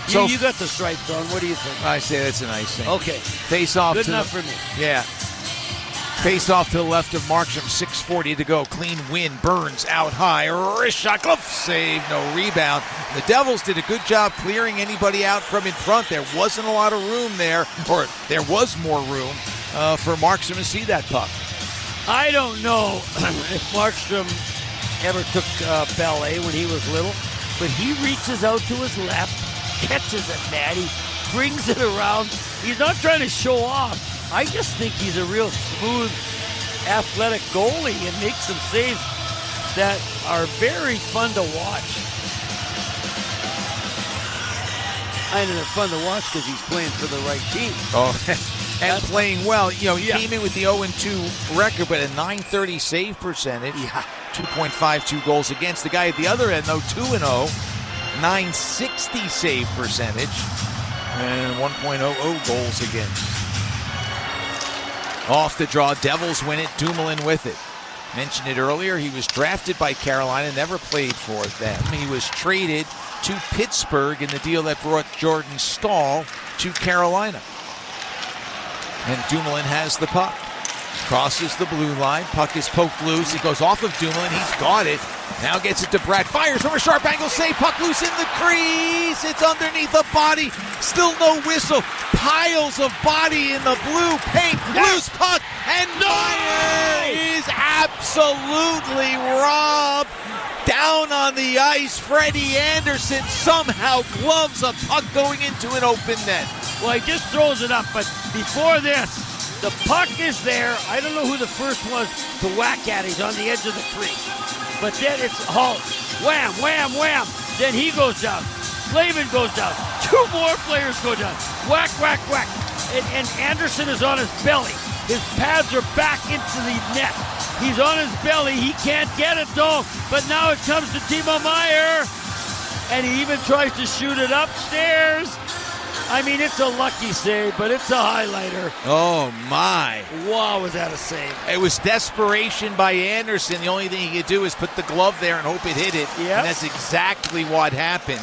So you got the stripes on. What do you think? I say that's an icing. Okay. Face off. Good enough for me. Yeah. Face off to the left of Markstrom. 6:40 to go. Clean win. Burns out high. Wrist shot. Glove save. No rebound. The Devils did a good job clearing anybody out from in front. There wasn't a lot of room there, or there was more room for Markstrom to see that puck. I don't know if Markstrom ever took ballet when he was little, but he reaches out to his left, catches it, Matty, brings it around. He's not trying to show off. I just think he's a real smooth, athletic goalie and makes some saves that are very fun to watch. And they're fun to watch because he's playing for the right team. And playing well. He came in with the 0-2 record, but a .930 save percentage. Yeah. 2.52 goals against. The guy at the other end, though, 2-0, .960 save percentage, and 1.00 goals against. Off the draw, Devils win it. Dumoulin with it. Mentioned it earlier, he was drafted by Carolina, never played for them. He was traded to Pittsburgh in the deal that brought Jordan Staal to Carolina. And Dumoulin has the puck. Crosses the blue line. Puck is poked loose. It goes off of Dumoulin. He's got it. Now gets it to Brad. Fires from a sharp angle. Save. Puck loose in the crease. It's underneath the body. Still no whistle. Piles of body in the blue paint. Loose puck. And Meyer is absolutely robbed. Down on the ice, Freddie Anderson somehow gloves a puck going into an open net. Well, he just throws it up, but before this, the puck is there. I don't know who the first was to whack at. He's on the edge of the crease. But then it's halt. Wham, wham, wham. Then he goes down. Slavin goes down. Two more players go down. Whack, whack, whack. And Anderson is on his belly. His pads are back into the net. He's on his belly. He can't get it, though. But now it comes to Timo Meier. And he even tries to shoot it upstairs. I mean, it's a lucky save, but it's a highlighter. Oh, my. Wow, was that a save. It was desperation by Anderson. The only thing he could do is put the glove there and hope it hit it. Yep. And that's exactly what happened.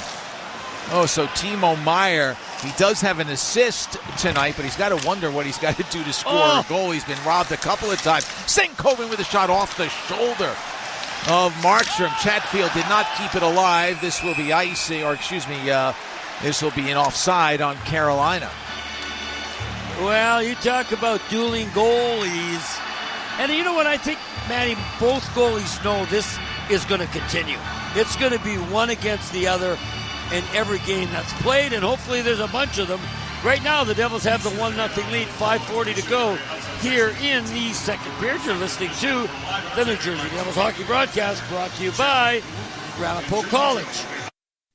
Oh, so Timo Meier, he does have an assist tonight, but he's got to wonder what he's got to do to score a goal. He's been robbed a couple of times. Senkoven with a shot off the shoulder of Markstrom. Chatfield did not keep it alive. This will be icing, or excuse me, this will be an offside on Carolina. Well, you talk about dueling goalies. And you know what? I think, Manny, both goalies know this is going to continue. It's going to be one against the other in every game that's played, and hopefully there's a bunch of them. Right now, the Devils have the 1-0 lead, 5:40 to go here in the second period. You're listening to the New Jersey Devils Hockey Broadcast, brought to you by Ramapo College.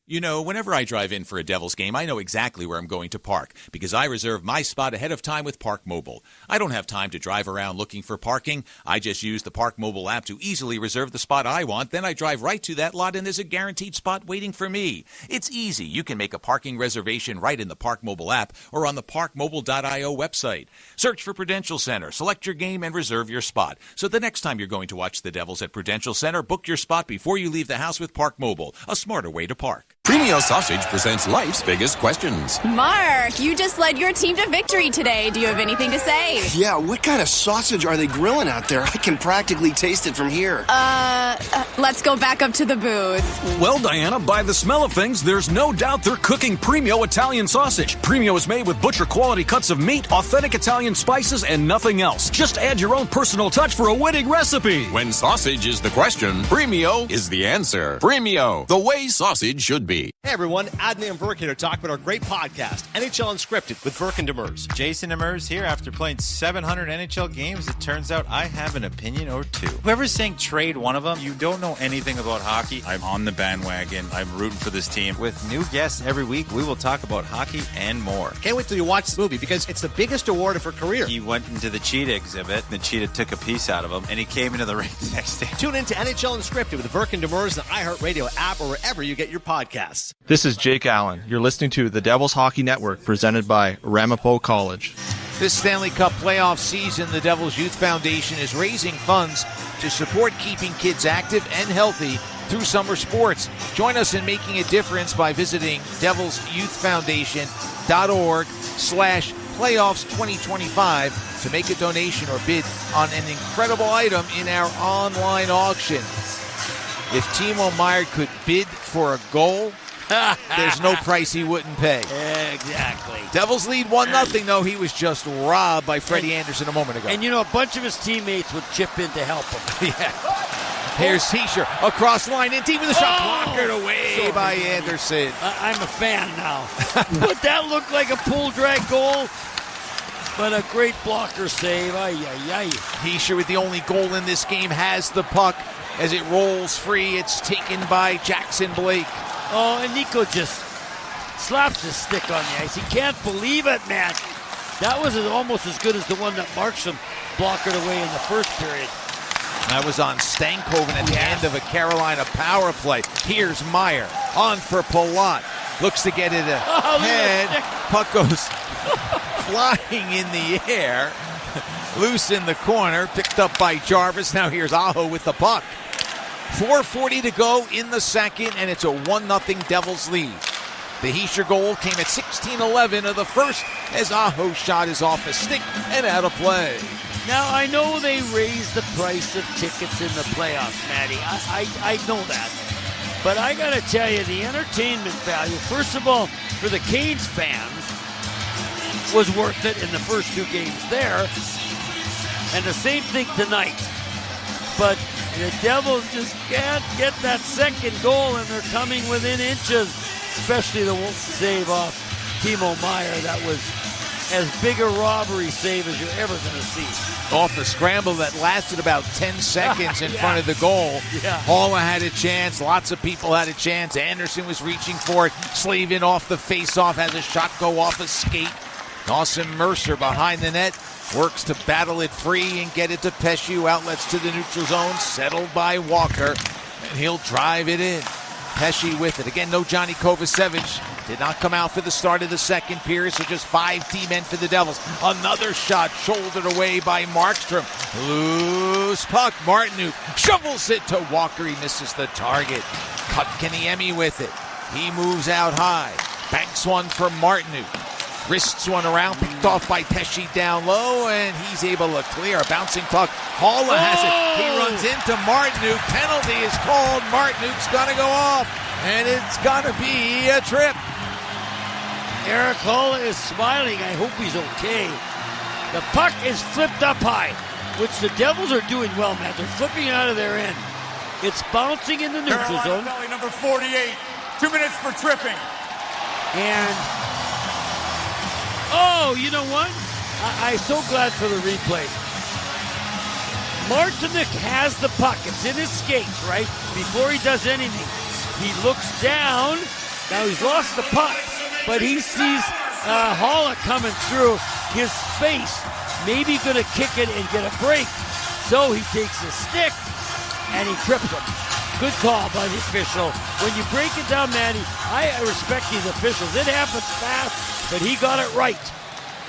You know, whenever I drive in for a Devils game, I know exactly where I'm going to park because I reserve my spot ahead of time with Park Mobile. I don't have time to drive around looking for parking. I just use the Park Mobile app to easily reserve the spot I want. Then I drive right to that lot and there's a guaranteed spot waiting for me. It's easy. You can make a parking reservation right in the Park Mobile app or on the parkmobile.io website. Search for Prudential Center, select your game, and reserve your spot. So the next time you're going to watch the Devils at Prudential Center, book your spot before you leave the house with Park Mobile, a smarter way to park. Premio Sausage presents life's biggest questions. Mark, you just led your team to victory today. Do you have anything to say? Yeah, what kind of sausage are they grilling out there? I can practically taste it from here. Let's go back up to the booth. Well, Diana, by the smell of things, there's no doubt they're cooking Premio Italian sausage. Premio is made with butcher-quality cuts of meat, authentic Italian spices, and nothing else. Just add your own personal touch for a winning recipe. When sausage is the question, Premio is the answer. Premio, the way sausage should be. Hey everyone, Adnan and Burke here to talk about our great podcast, NHL Unscripted with Burke and Demers. Jason Demers here. After playing 700 NHL games, it turns out I have an opinion or two. Whoever's saying trade one of them, you don't know anything about hockey. I'm on the bandwagon. I'm rooting for this team. With new guests every week, we will talk about hockey and more. Can't wait till you watch this movie because it's the biggest award of her career. He went into the cheetah exhibit, and the cheetah took a piece out of him, and he came into the ring the next day. Tune in to NHL Unscripted with Burke and Demers, the iHeartRadio app, or wherever you get your podcasts. This is Jake Allen. You're listening to the Devils Hockey Network, presented by Ramapo College. This Stanley Cup playoff season, the Devils Youth Foundation is raising funds to support keeping kids active and healthy through summer sports. Join us in making a difference by visiting devilsyouthfoundation.org/playoffs 2025 to make a donation or bid on an incredible item in our online auction. If Timo Meier could bid for a goal, there's no price he wouldn't pay. Exactly. Devils lead 1-0, though. He was just robbed by Freddie Anderson a moment ago. And, you know, a bunch of his teammates would chip in to help him. Yeah. Here's Heischer across line in deep with a shot blockered away by Anderson. I'm a fan now. But that looked like a pull drag goal. But a great blocker save. Heischer, with the only goal in this game, has the puck. As it rolls free, it's taken by Jackson Blake. Oh, and Nico just slaps his stick on the ice. He can't believe it, man. That was almost as good as the one that Markstrom blockered away in the first period. That was on Stankoven at the end of a Carolina power play. Here's Meier on for Palat. Looks to get it ahead. Puck goes flying in the air. Loose in the corner, picked up by Jarvis. Now here's Aho with the puck. 4:40 to go in the second, and it's a 1-0 Devils lead. The Heischer goal came at 16:11 of the first as Aho's shot is off a stick and out of play. Now, I know they raised the price of tickets in the playoffs, Matty. I know that. But I got to tell you, the entertainment value, first of all, for the Canes fans, was worth it in the first 2 games there. And the same thing tonight. But the Devils just can't get that second goal, and they're coming within inches, especially the save off Timo Meier. That was as big a robbery save as you're ever going to see. Off the scramble that lasted about 10 seconds in front of the goal. Yeah. Haula had a chance. Lots of people had a chance. Anderson was reaching for it. Slavin off the face-off, has a shot go off a skate. Dawson Mercer behind the net. Works to battle it free and get it to Pesce. Outlets to the neutral zone. Settled by Walker. And he'll drive it in. Pesce with it. Again, no Johnny Kovacevic. Did not come out for the start of the second period, so just 5 D-men for the Devils. Another shot shouldered away by Markstrom. Loose puck. Martinuk shovels it to Walker. He misses the target. Kotkaniemi with it. He moves out high. Banks one for Martinuk. Wrists one around, picked off by Pesce down low, and he's able to clear. A bouncing puck. Haula has it. He runs into Martinuk. Penalty is called. Martinuk's going to go off, and it's going to be a trip. Eric Haula is smiling. I hope he's okay. The puck is flipped up high, which the Devils are doing well, man. They're flipping out of their end. It's bouncing in the neutral zone. Belly, number 48. 2 minutes for tripping. And oh, you know what? I'm so glad for the replay. Martinuk has the puck. It's in his skates, right? Before he does anything, he looks down. Now he's lost the puck, but he sees Haula coming through his space. Maybe going to kick it and get a break. So he takes his stick and he trips him. Good call by the official. When you break it down, Manny, I respect these officials. It happens fast, but he got it right.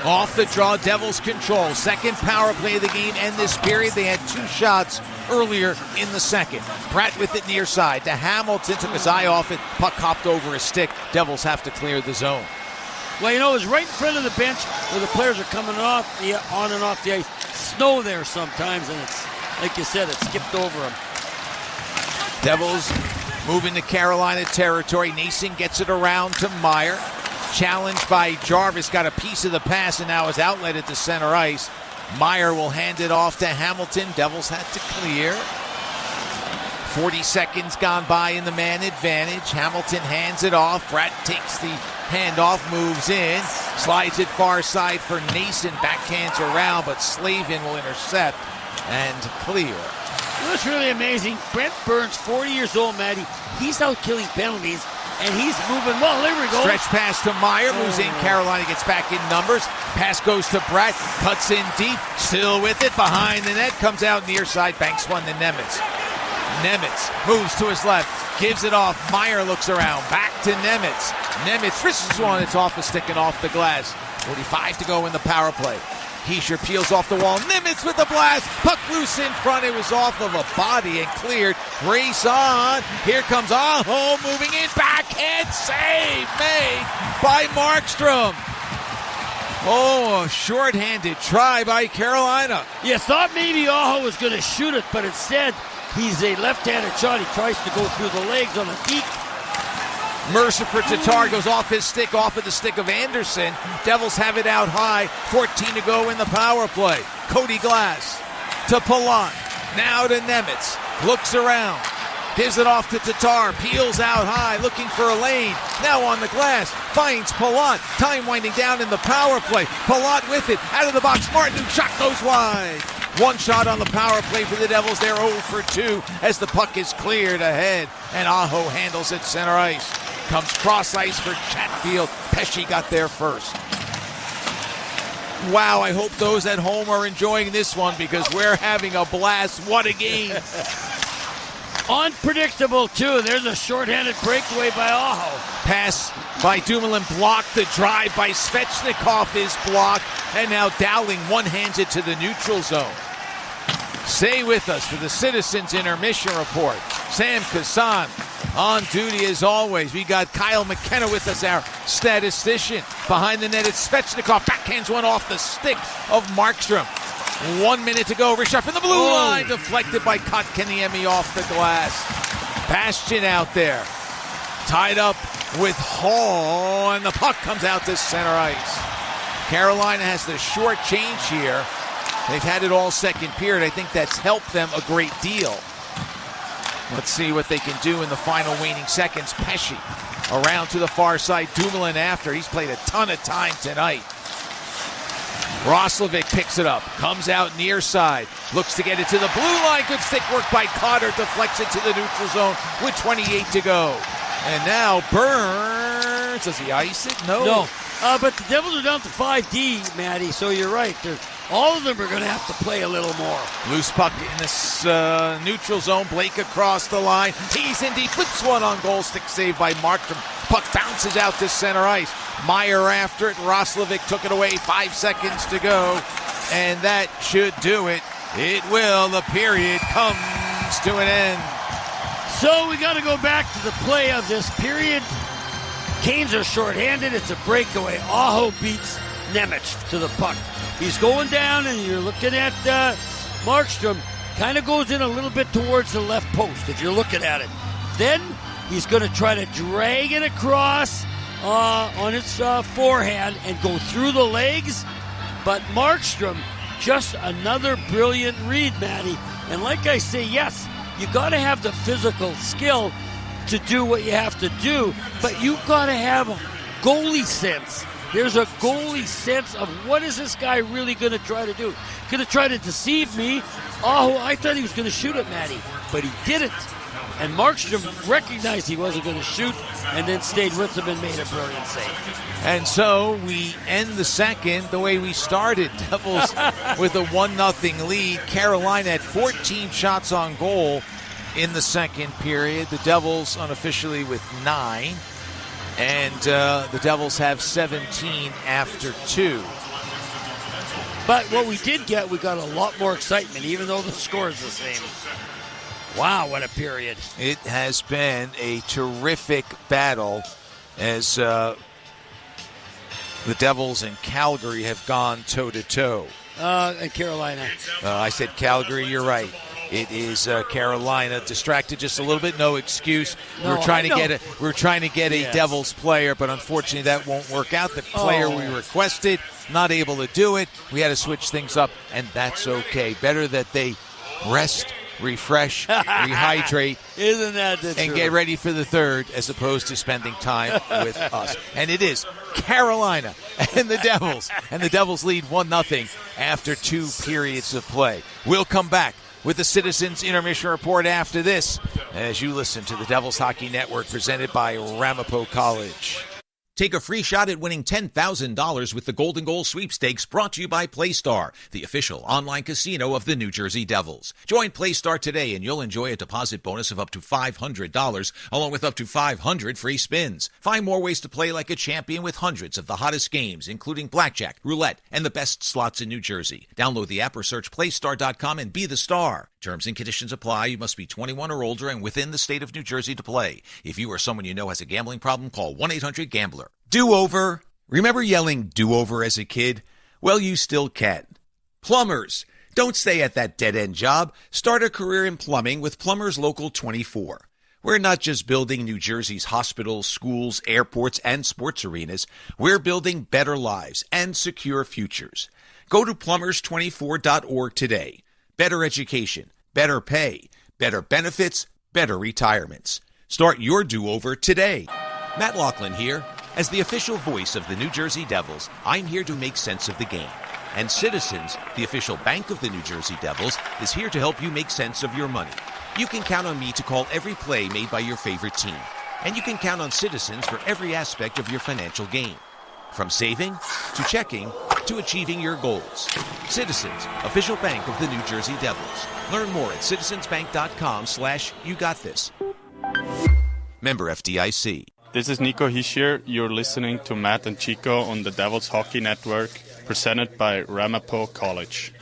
Off the draw, Devils control. Second power play of the game and this period. They had 2 shots earlier in the second. Pratt with it near side to Hamilton. Took his eye off it. Puck hopped over a stick. Devils have to clear the zone. Well, you know, it was right in front of the bench where the players are coming on and off the ice. Snow there sometimes, and it's, like you said, it skipped over them. Devils moving to Carolina territory. Nason gets it around to Meier. Challenged by Jarvis. Got a piece of the pass and now is outlet at the center ice. Meier will hand it off to Hamilton. Devils had to clear. 40 seconds gone by in the man advantage. Hamilton hands it off. Pratt takes the handoff, moves in. Slides it far side for Nason. Backhands around, but Slavin will intercept and clear. It was really amazing. Brent Burns, 40 years old, Matty. He's out killing penalties, and he's moving well. There we go. Stretch pass to Meier, moves in. Carolina gets back in numbers. Pass goes to Pratt, cuts in deep, still with it, behind the net, comes out near side, banks one to Nemec. Nemec moves to his left, gives it off. Meier looks around, back to Nemec. Nemec risks one, it's off the stick and off the glass. 45 to go in the power play. Heischer peels off the wall. Nemec with the blast. Puck loose in front. It was off of a body and cleared. Race on. Here comes Aho moving in. Backhand save made by Markstrom. Oh, a shorthanded try by Carolina. You thought maybe Aho was going to shoot it, but instead he's a left-handed shot. He tries to go through the legs on the peak. Mercer for Tatar goes off his stick, off of the stick of Anderson. Devils have it out high. 14 to go in the power play. Cody Glass to Palat. Now to Nemec. Looks around. Gives it off to Tatar. Peels out high, looking for a lane. Now on the glass. Finds Palat. Time winding down in the power play. Palat with it. Out of the box. Martin. Shot goes wide. One shot on the power play for the Devils. They're 0 for 2 as the puck is cleared ahead. And Aho handles it center ice. Comes cross ice for Chatfield. Pesce got there first. Wow, I hope those at home are enjoying this one because we're having a blast. What a game. Unpredictable, too. There's a shorthanded breakaway by Aho. Pass by Dumoulin blocked. The drive by Svechnikov is blocked. And now Dowling one-handed to the neutral zone. Stay with us for the Citizens Intermission Report. Sam Kazan on duty as always. We got Kyle McKenna with us, our statistician. Behind the net, it's Svechnikov. Backhands one off the stick of Markstrom. 1 minute to go. Richard from the blue line. Deflected by Kotkaniemi off the glass. Bastian out there. Tied up with Hall. And the puck comes out to center ice. Carolina has the short change here. They've had it all second period. I think that's helped them a great deal. Let's see what they can do in the final waning seconds. Pesci around to the far side. Dumoulin after. He's played a ton of time tonight. Roslovic picks it up. Comes out near side. Looks to get it to the blue line. Good stick work by Cotter. Deflects it to the neutral zone with 28 to go. And now Burns. Does he ice it? No. But the Devils are down to 5D, Matty, so you're right. All of them are going to have to play a little more. Loose puck in this neutral zone. Blake across the line. He's in deep. Flips one on goal. Stick saved by Markstrom. Puck bounces out to center ice. Meyer after it. Roslovic took it away. 5 seconds to go. And that should do it. It will. The period comes to an end. So we got to go back to the play of this period. Canes are shorthanded. It's a breakaway. Aho beats Nemec to the puck. He's going down, and you're looking at Markstrom. Kind of goes in a little bit towards the left post, if you're looking at it. Then he's going to try to drag it across on its forehand and go through the legs. But Markstrom, just another brilliant read, Matty. And like I say, yes, you got to have the physical skill to do what you have to do, but you've got to have goalie sense. There's a goalie sense of what is this guy really going to try to do? Going to try to deceive me? Oh, I thought he was going to shoot at Matty, but he didn't. And Markstrom recognized he wasn't going to shoot and then stayed with him and made a brilliant save. And so we end the second the way we started. Devils with a 1-0 lead. Carolina had 14 shots on goal in the second period. The Devils unofficially with 9. And the Devils have 17 after 2. But what we did get, we got a lot more excitement, even though the score is the same. Wow, what a period. It has been a terrific battle as the Devils and Calgary have gone toe-to-toe. And Carolina. I said Calgary, you're right. It is Carolina distracted just a little bit. No excuse. We were trying to get a Devils player, but unfortunately that won't work out. The player we requested, not able to do it. We had to switch things up, and that's okay. Better that they rest, refresh, rehydrate, isn't that the and truth? Get ready for the third, as opposed to spending time with us. And it is Carolina and the Devils, and the Devils lead 1-0 after 2 periods of play. We'll come back with the Citizens Intermission Report after this, as you listen to the Devils Hockey Network presented by Ramapo College. Take a free shot at winning $10,000 with the Golden Goal Sweepstakes, brought to you by PlayStar, the official online casino of the New Jersey Devils. Join PlayStar today and you'll enjoy a deposit bonus of up to $500, along with up to 500 free spins. Find more ways to play like a champion with hundreds of the hottest games, including blackjack, roulette, and the best slots in New Jersey. Download the app or search PlayStar.com and be the star. Terms and conditions apply. You must be 21 or older and within the state of New Jersey to play. If you or someone you know has a gambling problem, call 1-800-GAMBLER. Do-over. Remember yelling do-over as a kid? Well, you still can. Plumbers. Don't stay at that dead-end job. Start a career in plumbing with Plumbers Local 24. We're not just building New Jersey's hospitals, schools, airports, and sports arenas. We're building better lives and secure futures. Go to plumbers24.org today. Better education, better pay, better benefits, better retirements. Start your do-over today. Matt Laughlin here. As the official voice of the New Jersey Devils, I'm here to make sense of the game. And Citizens, the official bank of the New Jersey Devils, is here to help you make sense of your money. You can count on me to call every play made by your favorite team. And you can count on Citizens for every aspect of your financial gain. From saving, to checking, to achieving your goals. Citizens, official bank of the New Jersey Devils. Learn more at citizensbank.com/YouGotThis. Member FDIC. This is Nico Hischier. You're listening to Matt and Chico on the Devils Hockey Network, presented by Ramapo College.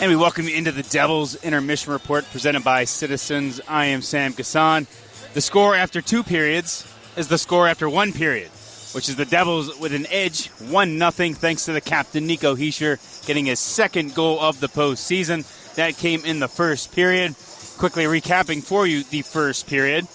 And we welcome you into the Devils Intermission Report, presented by Citizens. I am Sam Gasson. The score after 2 periods is the score after 1 period, which is the Devils with an edge, 1-0, thanks to the captain, Nico Hischier, getting his second goal of the postseason. That came in the first period. Quickly recapping for you the first period.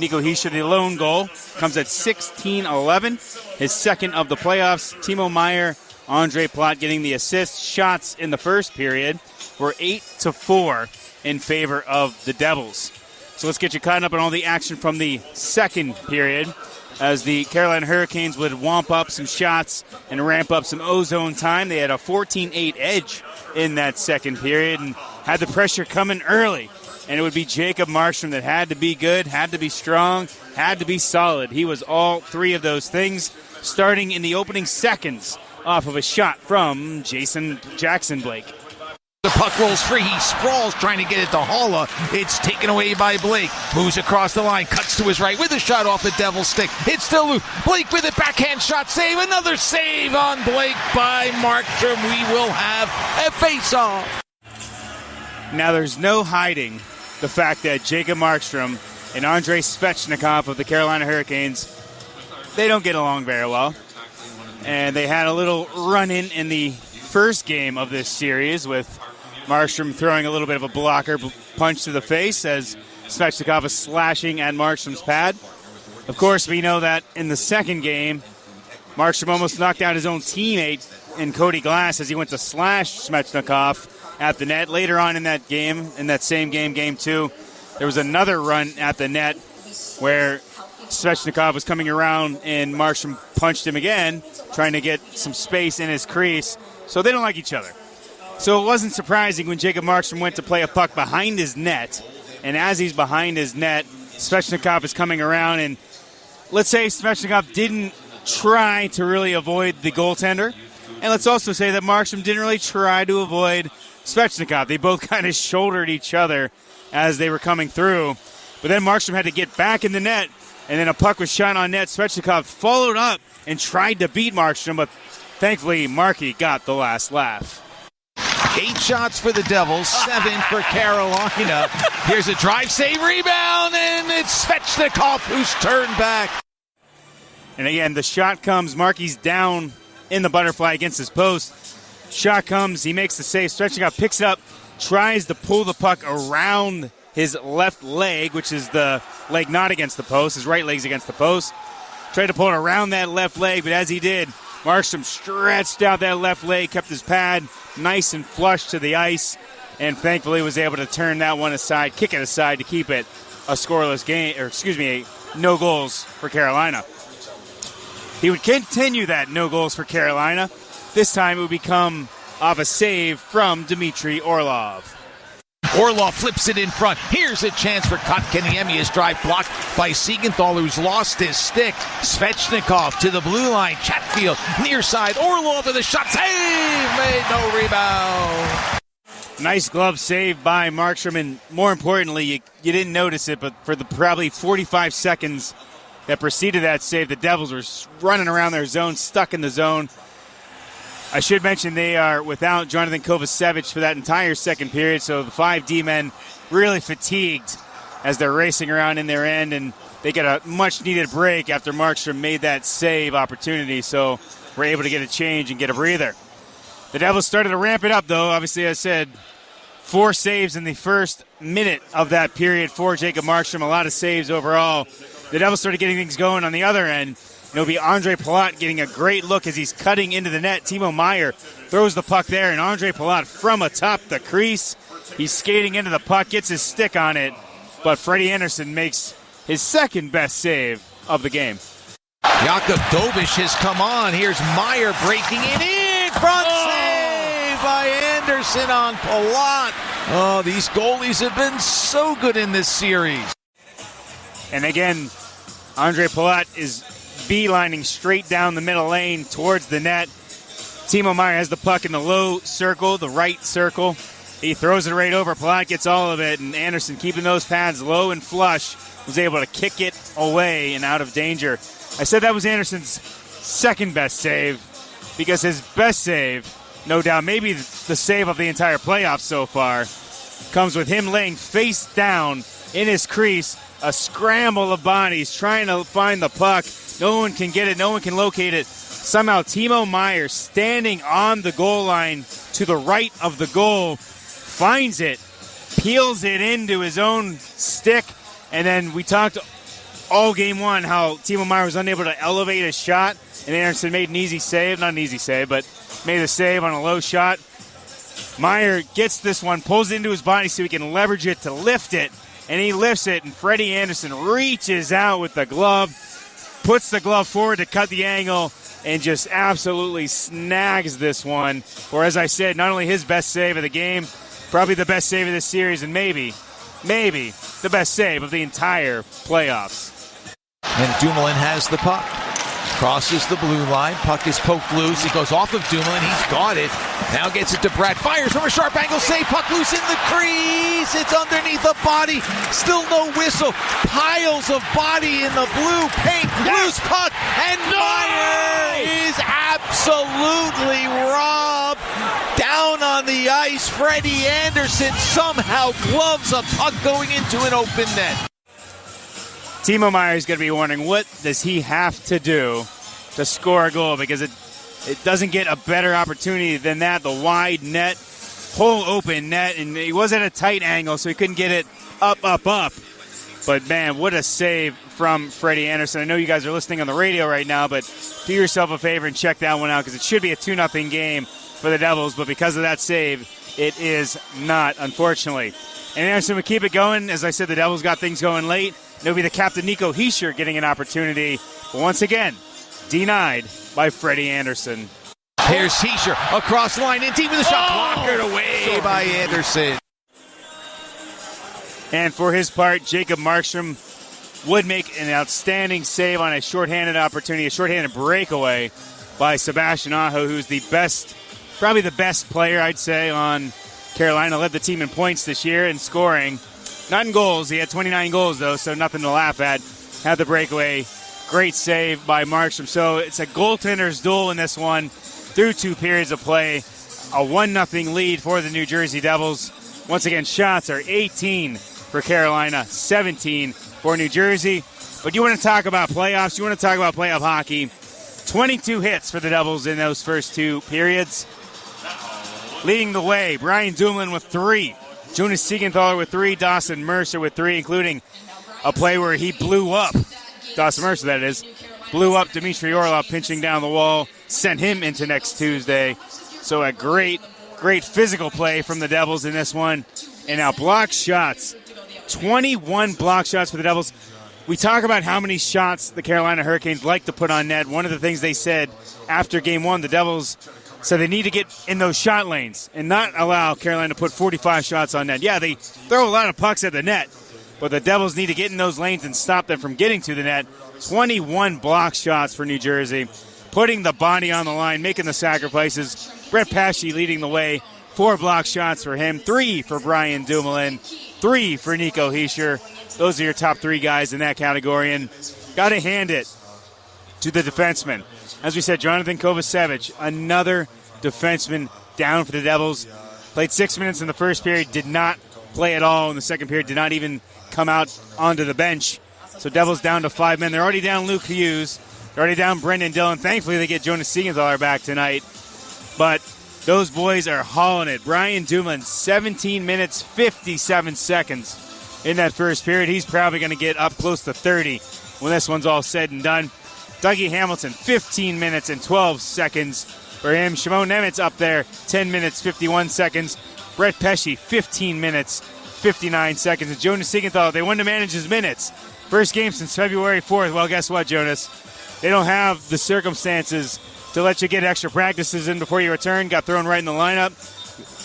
Nico Hischier, the lone goal, comes at 16-11, his second of the playoffs. Timo Meier, Andre Palat getting the assist. Shots in the first period were 8-4 in favor of the Devils. So let's get you caught up on all the action from the second period, as the Carolina Hurricanes would womp up some shots and ramp up some ozone time. They had a 14-8 edge in that second period and had the pressure coming early. And it would be Jacob Markstrom that had to be good, had to be strong, had to be solid. He was all 3 of those things, starting in the opening seconds off of a shot from Jackson Blake. The puck rolls free. He sprawls trying to get it to Haula. It's taken away by Blake. Moves across the line. Cuts to his right with a shot off the Devil's stick. It's still loose. Blake with a backhand shot. Save. Another save on Blake by Markstrom. We will have a face-off. Now there's no hiding the fact that Jacob Markstrom and Andrei Svechnikov of the Carolina Hurricanes, they don't get along very well. And they had a little run-in in the first game of this series with Markstrom throwing a little bit of a blocker punch to the face as Svechnikov is slashing at Markstrom's pad. Of course, we know that in the second game, Markstrom almost knocked out his own teammate in Cody Glass as he went to slash Svechnikov at the net. Later on in that game, in that same game, Game 2, there was another run at the net where Svechnikov was coming around and Markstrom punched him again, trying to get some space in his crease. So they don't like each other. So it wasn't surprising when Jacob Markstrom went to play a puck behind his net, and as he's behind his net, Svechnikov is coming around, and let's say Svechnikov didn't try to really avoid the goaltender, and let's also say that Markstrom didn't really try to avoid Svechnikov. They both kind of shouldered each other as they were coming through. But then Markstrom had to get back in the net, and then a puck was shot on net. Svechnikov followed up and tried to beat Markstrom, but thankfully Markey got the last laugh. 8 shots for the Devils, 7 for Carolina. Here's a drive, save, rebound, and it's Svechnikov who's turned back. And again, the shot comes. Markey's down in the butterfly against his post. Shot comes, he makes the save. Svechnikov picks it up, tries to pull the puck around his left leg, which is the leg not against the post. His right leg's against the post. Tried to pull it around that left leg, but as he did, Markstrom stretched out that left leg, kept his pad nice and flush to the ice, and thankfully was able to turn that one aside, kick it aside to keep it a scoreless game, no goals for Carolina. He would continue that no goals for Carolina. This time it would become off a save from Dmitry Orlov. Orlov flips it in front. Here's a chance for Kotkaniemi. His drive blocked by Siegenthaler, who's lost his stick. Svechnikov to the blue line. Chatfield near side. Orlov with a shot. Save! Made no rebound. Nice glove save by Markstrom, and more importantly, you didn't notice it, but for the probably 45 seconds that preceded that save, the Devils were running around their zone, stuck in the zone. I should mention they are without Jonathan Kovacevic for that entire second period, so the 5 D-men really fatigued as they're racing around in their end, and they get a much-needed break after Markstrom made that save opportunity, so we're able to get a change and get a breather. The Devils started to ramp it up, though. Obviously, as I said, 4 saves in the first minute of that period for Jacob Markstrom, a lot of saves overall. The Devils started getting things going on the other end. It'll be Andre Palat getting a great look as he's cutting into the net. Timo Meier throws the puck there, and Andre Palat from atop the crease. He's skating into the puck, gets his stick on it, but Freddie Anderson makes his second best save of the game. Jakub Dobish has come on. Here's Meier breaking it in. Front save by Anderson on Palat. Oh, these goalies have been so good in this series. And again, Andre Palat is beelining straight down the middle lane towards the net. Timo Meier has the puck in the low circle, the right circle. He throws it right over. Plaque gets all of it, and Anderson, keeping those pads low and flush, was able to kick it away and out of danger. I said that was Anderson's second best save because his best save, no doubt, maybe the save of the entire playoffs so far, comes with him laying face down in his crease, a scramble of bodies trying to find the puck. No one can get it. No one can locate it. Somehow Timo Meier, standing on the goal line to the right of the goal, finds it, peels it into his own stick, and then we talked all game one how Timo Meier was unable to elevate his shot, and Anderson made an easy save. Not an easy save, but made a save on a low shot. Meier gets this one, pulls it into his body so he can leverage it to lift it, and he lifts it, and Freddie Anderson reaches out with the glove, puts the glove forward to cut the angle, and just absolutely snags this one. Or as I said, not only his best save of the game, probably the best save of this series, and maybe the best save of the entire playoffs. And Dumoulin has the puck. Crosses the blue line. Puck is poked loose. It goes off of Dumoulin. He's got it. Now gets it to Brett. Fires from a sharp angle. Save. Puck loose in the crease. It's underneath the body. Still no whistle. Piles of body in the blue paint. Loose puck. And Meier is absolutely robbed. Down on the ice, Freddie Anderson somehow gloves a puck going into an open net. Timo Meier is going to be wondering, what does he have to do to score a goal? Because it doesn't get a better opportunity than that. The wide net, whole open net, and he was at a tight angle, so he couldn't get it up. But, man, what a save from Freddie Anderson. I know you guys are listening on the radio right now, but do yourself a favor and check that one out because it should be a 2-0 game for the Devils, but because of that save, it is not, unfortunately. And Anderson would keep it going. As I said, the Devils got things going late. It'll be the captain, Nico Hischier, getting an opportunity. But once again, denied by Freddie Anderson. Here's Hischier across the line in deep with the shot. Blockered away by Anderson. And for his part, Jacob Markstrom would make an outstanding save on a shorthanded opportunity, a shorthanded breakaway by Sebastian Aho, who's the best, probably the best player, I'd say, on Carolina. Led the team in points this year in scoring. Not in goals. He had 29 goals, though, so nothing to laugh at. Had the breakaway. Great save by Markstrom. So it's a goaltender's duel in this one through 2 periods of play. A 1-0 lead for the New Jersey Devils. Once again, shots are 18 for Carolina, 17 for New Jersey. But you want to talk about playoffs, you want to talk about playoff hockey. 22 hits for the Devils in those first 2 periods. Leading the way, Brian Dumoulin with 3. Jonas Siegenthaler with 3, Dawson Mercer with 3, including a play where he blew up, Dawson Mercer that is, blew up Dmitry Orlov pinching down the wall, sent him into next Tuesday. So a great physical play from the Devils in this one. And now block shots, 21 block shots for the Devils. We talk about how many shots the Carolina Hurricanes like to put on net. One of the things they said after Game 1, the Devils so they need to get in those shot lanes and not allow Carolina to put 45 shots on net. Yeah, they throw a lot of pucks at the net, but the Devils need to get in those lanes and stop them from getting to the net. 21 block shots for New Jersey, putting the body on the line, making the sacrifices. Brett Pesce leading the way. 4 block shots for him, 3 for Brian Dumoulin, 3 for Nico Hischier. Those are your top 3 guys in that category, and got to hand it to the defenseman. As we said, Jonathan Kovacevic, another defenseman down for the Devils. Played 6 minutes in the first period, did not play at all in the second period, did not even come out onto the bench. So Devils down to 5 men. They're already down Luke Hughes. They're already down Brendan Dillon. Thankfully, they get Jonas Siegenthaler back tonight. But those boys are hauling it. Brian Dumoulin, 17 minutes, 57 seconds in that first period. He's probably going to get up close to 30 when this one's all said and done. Dougie Hamilton, 15 minutes and 12 seconds for him. Shimon Nemec up there, 10 minutes, 51 seconds. Brett Pesce, 15 minutes, 59 seconds. And Jonas Siegenthaler, they wanted to manage his minutes. First game since February 4th. Well, guess what, Jonas? They don't have the circumstances to let you get extra practices in before you return. Got thrown right in the lineup.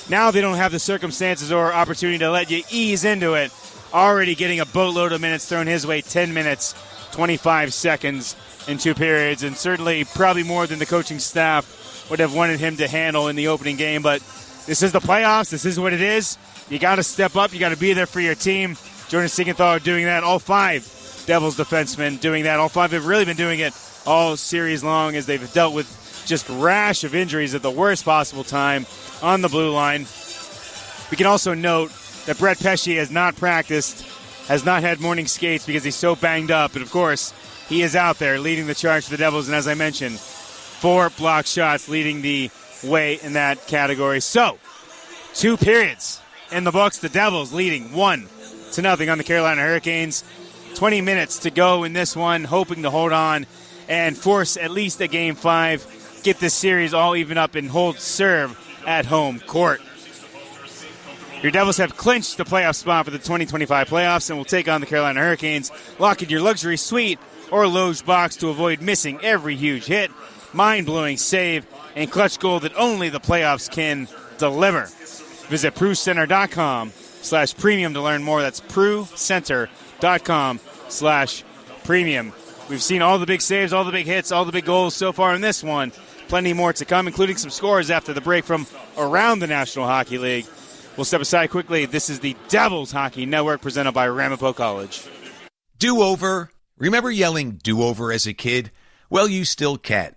Now they don't have the circumstances or opportunity to let you ease into it. Already getting a boatload of minutes thrown his way, 10 minutes, 25 seconds in 2 periods, and certainly probably more than the coaching staff would have wanted him to handle in the opening game. But This is the playoffs. This is what it is. You got to step up. You got to be there for your team. Jonas Siegenthaler doing that. All 5 Devils defensemen doing that. All 5 have really been doing it all series long as they've dealt with just rash of injuries at the worst possible time on the blue line. We can also note that Brett Pesce has not practiced, has not had morning skates because he's so banged up. And, of course, he is out there leading the charge for the Devils. And as I mentioned, 4 block shots leading the way in that category. So, 2 periods in the books. The Devils leading 1-0 on the Carolina Hurricanes. 20 minutes to go in this one, hoping to hold on and force at least a Game 5, get this series all even up and hold serve at home court. Your Devils have clinched the playoff spot for the 2025 playoffs and will take on the Carolina Hurricanes. Lock in your luxury suite or loge box to avoid missing every huge hit, mind-blowing save, and clutch goal that only the playoffs can deliver. Visit PruCenter.com/premium to learn more. That's PruCenter.com/premium. We've seen all the big saves, all the big hits, all the big goals so far in this one. Plenty more to come, including some scores after the break from around the National Hockey League. We'll step aside quickly. This is the Devils Hockey Network presented by Ramapo College. Do-over. Remember yelling do-over as a kid? Well, you still can.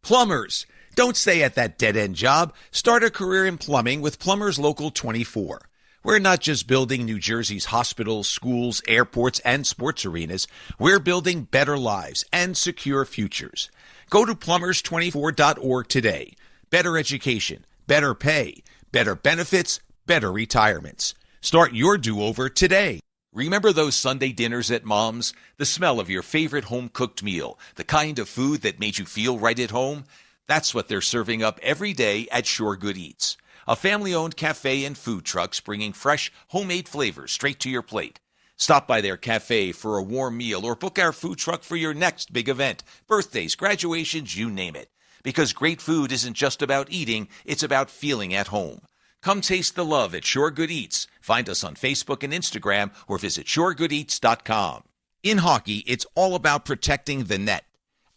Plumbers. Don't stay at that dead-end job. Start a career in plumbing with Plumbers Local 24. We're not just building New Jersey's hospitals, schools, airports, and sports arenas. We're building better lives and secure futures. Go to plumbers24.org today. Better education, better pay, better benefits, better retirements. Start your do-over today. Remember those Sunday dinners at Mom's? The smell of your favorite home-cooked meal, the kind of food that made you feel right at home? That's what they're serving up every day at Sure Good Eats, a family-owned cafe and food trucks bringing fresh, homemade flavors straight to your plate. Stop by their cafe for a warm meal or book our food truck for your next big event, birthdays, graduations, you name it. Because great food isn't just about eating, it's about feeling at home. Come taste the love at Sure Good Eats. Find us on Facebook and Instagram or visit SureGoodEats.com. In hockey, it's all about protecting the net.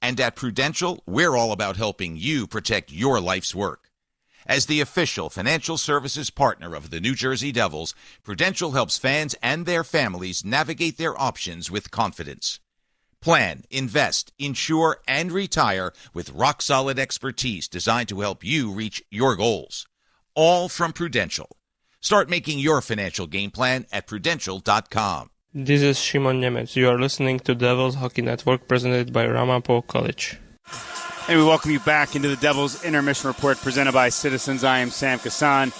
And at Prudential, we're all about helping you protect your life's work. As the official financial services partner of the New Jersey Devils, Prudential helps fans and their families navigate their options with confidence. Plan, invest, insure, and retire with rock-solid expertise designed to help you reach your goals. All from Prudential. Start making your financial game plan at Prudential.com. This is Shimon Nemec. You are listening to Devils Hockey Network presented by Ramapo College. And we welcome you back into the Devils Intermission Report presented by Citizens. I am Sam Kassan.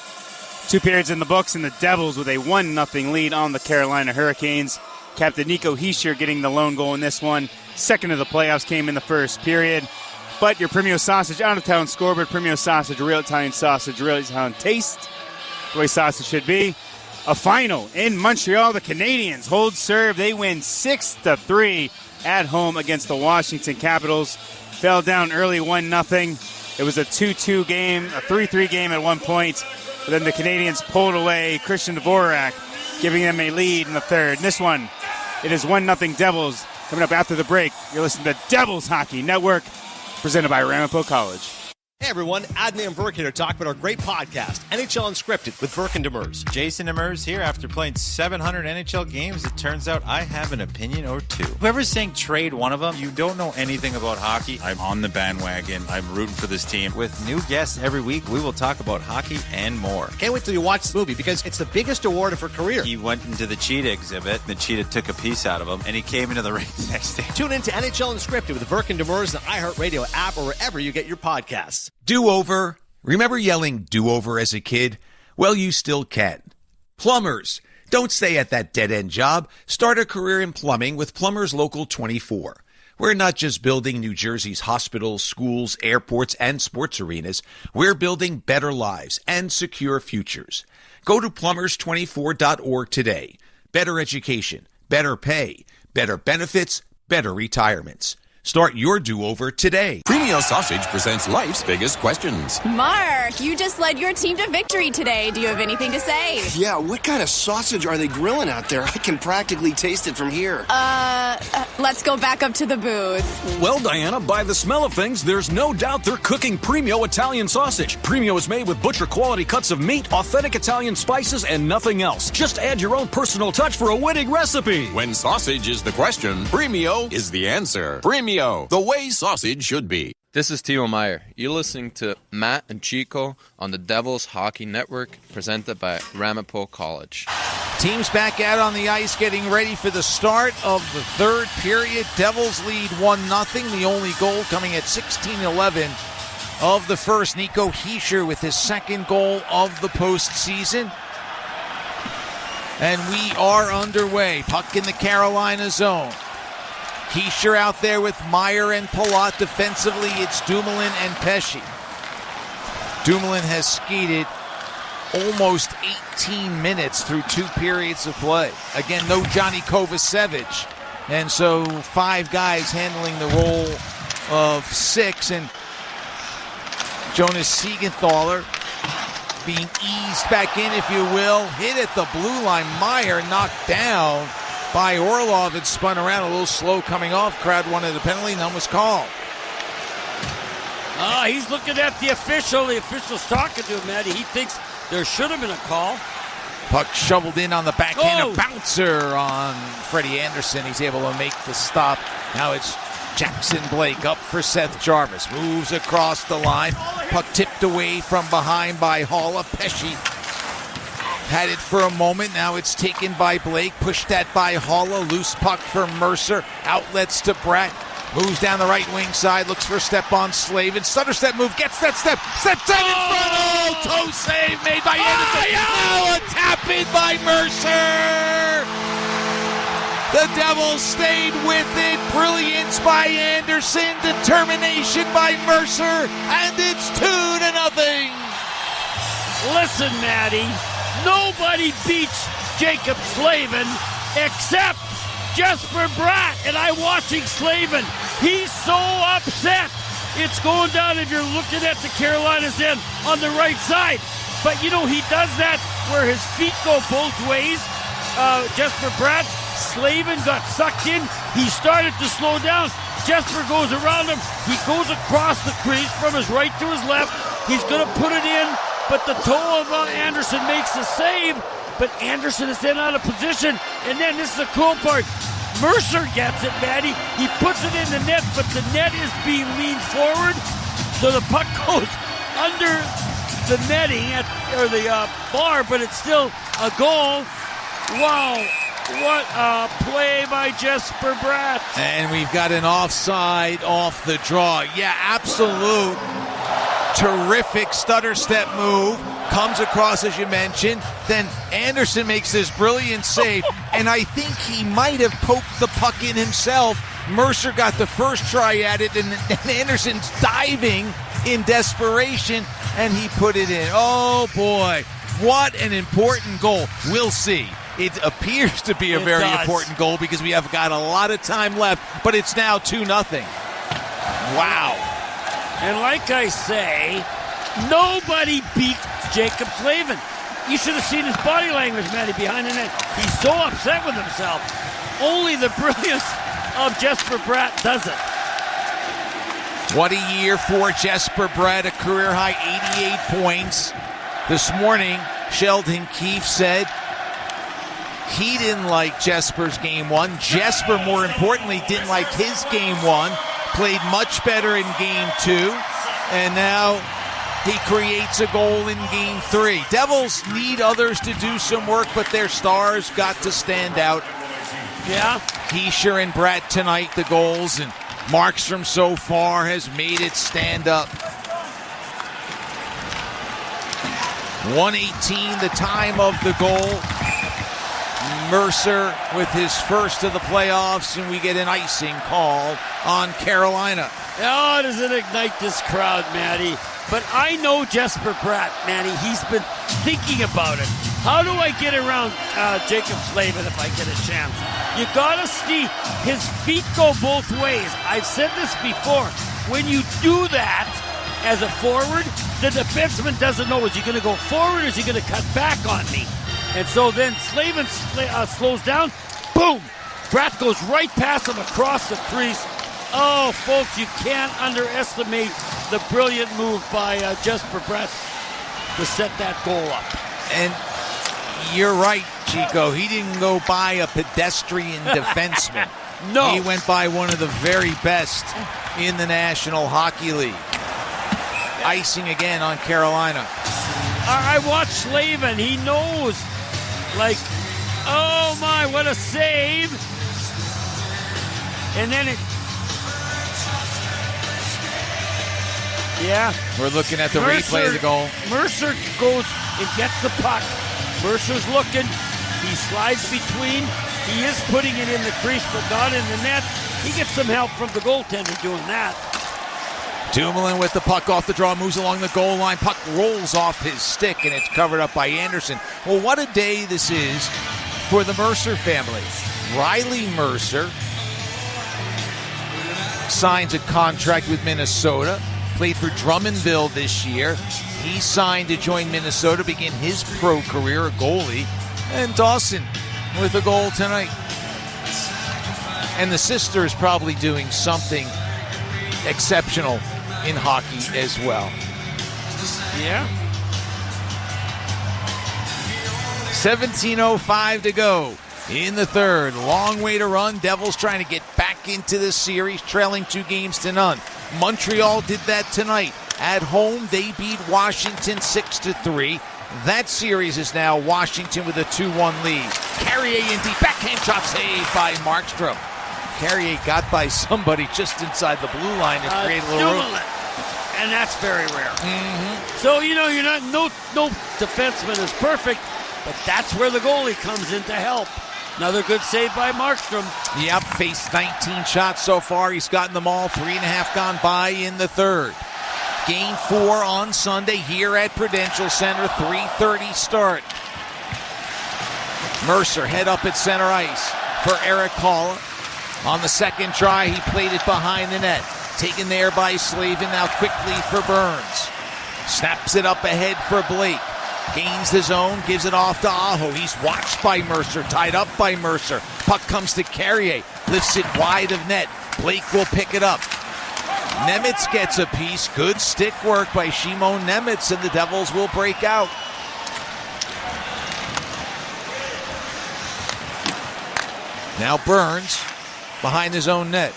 2 periods in the books, and the Devils with a 1-0 lead on the Carolina Hurricanes. Captain Nico Hischier getting the lone goal in this one. Second of the playoffs came in the first period. But your Premio Sausage out-of-town scoreboard, Premio Sausage, real Italian sausage, real Italian taste, the way sausage should be. A final in Montreal. The Canadiens hold serve. They win 6-3 at home against the Washington Capitals. Fell down early 1-0. It was a 2-2 game, a 3-3 game at one point. But then the Canadiens pulled away. Christian Dvorak giving them a lead in the third. In this one, it is 1-0 Devils. Coming up after the break, you're listening to the Devils Hockey Network, presented by Ramapo College. Hey everyone, Adnan and Burke here to talk about our great podcast, NHL Unscripted with Burke and Demers. Jason Demers here. After playing 700 NHL games, it turns out I have an opinion or two. Whoever's saying trade one of them, you don't know anything about hockey. I'm on the bandwagon. I'm rooting for this team. With new guests every week, we will talk about hockey and more. Can't wait till you watch this movie because it's the biggest award of her career. He went into the cheetah exhibit. The cheetah took a piece out of him, and he came into the ring the next day. Tune in to NHL Unscripted with Burke and Demers, the iHeartRadio app, or wherever you get your podcasts. Do-over. Remember yelling do-over as a kid? Well, you still can. Plumbers. Don't stay at that dead-end job. Start a career in plumbing with Plumbers Local 24. We're not just building New Jersey's hospitals, schools, airports, and sports arenas. We're building better lives and secure futures. Go to plumbers24.org today. Better education, better pay, better benefits, better retirements. Start your do-over today. Premio Sausage presents life's biggest questions. Mark, you just led your team to victory today. Do you have anything to say? Yeah, what kind of sausage are they grilling out there? I can practically taste it from here. Let's go back up to the booth. Well, Diana, by the smell of things, there's no doubt they're cooking Premio Italian sausage. Premio is made with butcher-quality cuts of meat, authentic Italian spices, and nothing else. Just add your own personal touch for a winning recipe. When sausage is the question, Premio is the answer. Premio, the way sausage should be. This is Timo Meyer. You're listening to Matt and Chico on the Devils Hockey Network, presented by Ramapo College. Teams back out on the ice getting ready for the start of the third period. Devils lead 1-0. The only goal coming at 16:11 of the first. Nico Hischier with his second goal of the postseason. And we are underway. Puck in the Carolina zone. Hischier out there with Meyer and Palat. Defensively, it's Dumoulin and Pesce. Dumoulin has skated almost 18 minutes through 2 periods of play. Again, no Johnny Kovacevic. And so 5 guys handling the role of 6. And Jonas Siegenthaler being eased back in, if you will. Hit at the blue line. Meyer knocked down by Orlov. It spun around a little slow coming off. Crowd wanted a penalty. None was called. He's looking at the official. The official's talking to him, Maddie. He thinks there should have been a call. Puck shoveled in on the backhand. A bouncer on Freddie Anderson. He's able to make the stop. Now it's Jackson Blake up for Seth Jarvis. Moves across the line. Puck tipped away from behind by Haula. Pesce had it for a moment. Now it's taken by Blake. Pushed that by Haula. Loose puck for Mercer. Outlets to Bratt. Moves down the right wing side. Looks for a step on Slavin. Stutter step move. Gets that step. Steps out in front. Oh, toe save made by Anderson. Now a tap in by Mercer. The Devils stayed with it. Brilliance by Anderson. Determination by Mercer. And it's 2-0. Listen, Maddie. Nobody beats Jacob Slavin except Jesper Bratt. And I'm watching Slavin. He's so upset. It's going down if you're looking at the Carolinas end on the right side. But, you know, he does that where his feet go both ways. Jesper Bratt, Slavin got sucked in. He started to slow down. Jesper goes around him. He goes across the crease from his right to his left. He's going to put it in. But the toe of Anderson makes the save, but Anderson is then out of position. And then this is the cool part. Mercer gets it, Maddie. He puts it in the net, but the net is being leaned forward. So the puck goes under the netting or the bar, but it's still a goal. Wow. What a play by Jesper Bratt. And we've got an offside off the draw. Yeah, absolute. Terrific stutter step move. Comes across, as you mentioned. Then Anderson makes this brilliant save. And I think he might have poked the puck in himself. Mercer got the first try at it. And Anderson's diving in desperation. And he put it in. Oh, boy. What an important goal. We'll see. It appears to be a very important goal because we have got a lot of time left. But it's now 2-0. Wow. And like I say, nobody beats Jacob Slavin. You should have seen his body language, Matty, behind the net. He's so upset with himself. Only the brilliance of Jesper Bratt does it. What a year for Jesper Bratt, a career-high 88 points. This morning, Sheldon Keefe said he didn't like Jesper's game one. Jesper, more importantly, didn't like his game one. Played much better in game two, and now he creates a goal in game 3. Devils need others to do some work, but their stars got to stand out. Yeah. Hischier and Bratt tonight, the goals, and Markstrom so far has made it stand up. 1:18, the time of the goal. Mercer with his first of the playoffs, and we get an icing call on Carolina. Oh, does it ignite this crowd, Matty? But I know Jesper Bratt, Matty. He's been thinking about it. How do I get around Jacob Slavin if I get a chance? You got to see his feet go both ways. I've said this before. When you do that as a forward, the defenseman doesn't know, is he going to go forward or is he going to cut back on me? And so then Slavin slows down. Boom! Bratt goes right past him across the crease. Oh, folks, you can't underestimate the brilliant move by Jesper Bratt to set that goal up. And you're right, Chico. He didn't go by a pedestrian defenseman. No. He went by one of the very best in the National Hockey League. Icing again on Carolina. I watched Slavin. He knows. Like, oh my, what a save. And then it... Yeah. We're looking at the replay of the goal. Mercer goes and gets the puck. Mercer's looking. He slides between. He is putting it in the crease, but not in the net. He gets some help from the goaltender doing that. Dumoulin with the puck off the draw, moves along the goal line. Puck rolls off his stick, and it's covered up by Anderson. Well, what a day this is for the Mercer family. Riley Mercer signs a contract with Minnesota. Played for Drummondville this year. He signed to join Minnesota, begin his pro career, a goalie. And Dawson with a goal tonight. And the sister is probably doing something exceptional in hockey as well. Yeah. 17:05 to go in the third. Long way to run. Devils trying to get back into this series, trailing 2-0. Montreal did that tonight. At home, they beat Washington 6-3. That series is now Washington with a 2-1 lead. Carrier in deep, backhand shot saved by Markstrom. Carrier got by somebody just inside the blue line to create a little room. And that's very rare. So, you're not, no defenseman is perfect, but that's where the goalie comes in to help. Another good save by Markstrom. Yep, faced 19 shots so far. He's gotten them all. 3.5 gone by in the third. Game 4 on Sunday here at Prudential Center. 3:30 start. Mercer head up at center ice for Eric Hall. On the second try, he played it behind the net. Taken there by Slavin, now quickly for Burns. Snaps it up ahead for Blake. Gains the zone, gives it off to Aho. He's watched by Mercer, tied up by Mercer. Puck comes to Carrier, lifts it wide of net. Blake will pick it up. Nemec gets a piece. Good stick work by Shimon Nemec, and the Devils will break out. Now Burns behind his own net.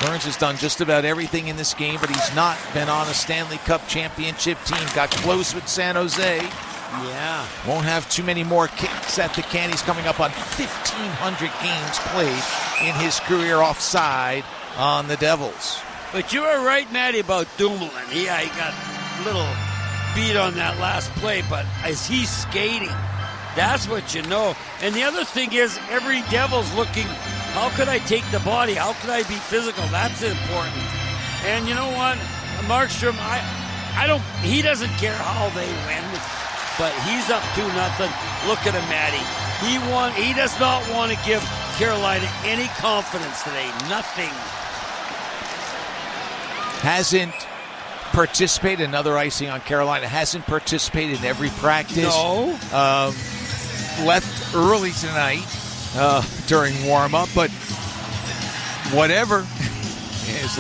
Burns has done just about everything in this game, but he's not been on a Stanley Cup championship team. Got close with San Jose. Yeah. Won't have too many more kicks at the can. He's coming up on 1,500 games played in his career offside on the Devils. But you were right, Matty, about Dumoulin. Yeah, he got a little beat on that last play, but as he's skating, that's what you know. And the other thing is, every Devil's looking, how could I take the body? How could I be physical? That's important. And you know what? Markstrom, he doesn't care how they win, but he's up 2-0. Look at him, Matty. He does not want to give Carolina any confidence today. Nothing. Hasn't participated, another icing on Carolina, hasn't participated in every practice. No. Left early tonight during warm-up, but whatever. As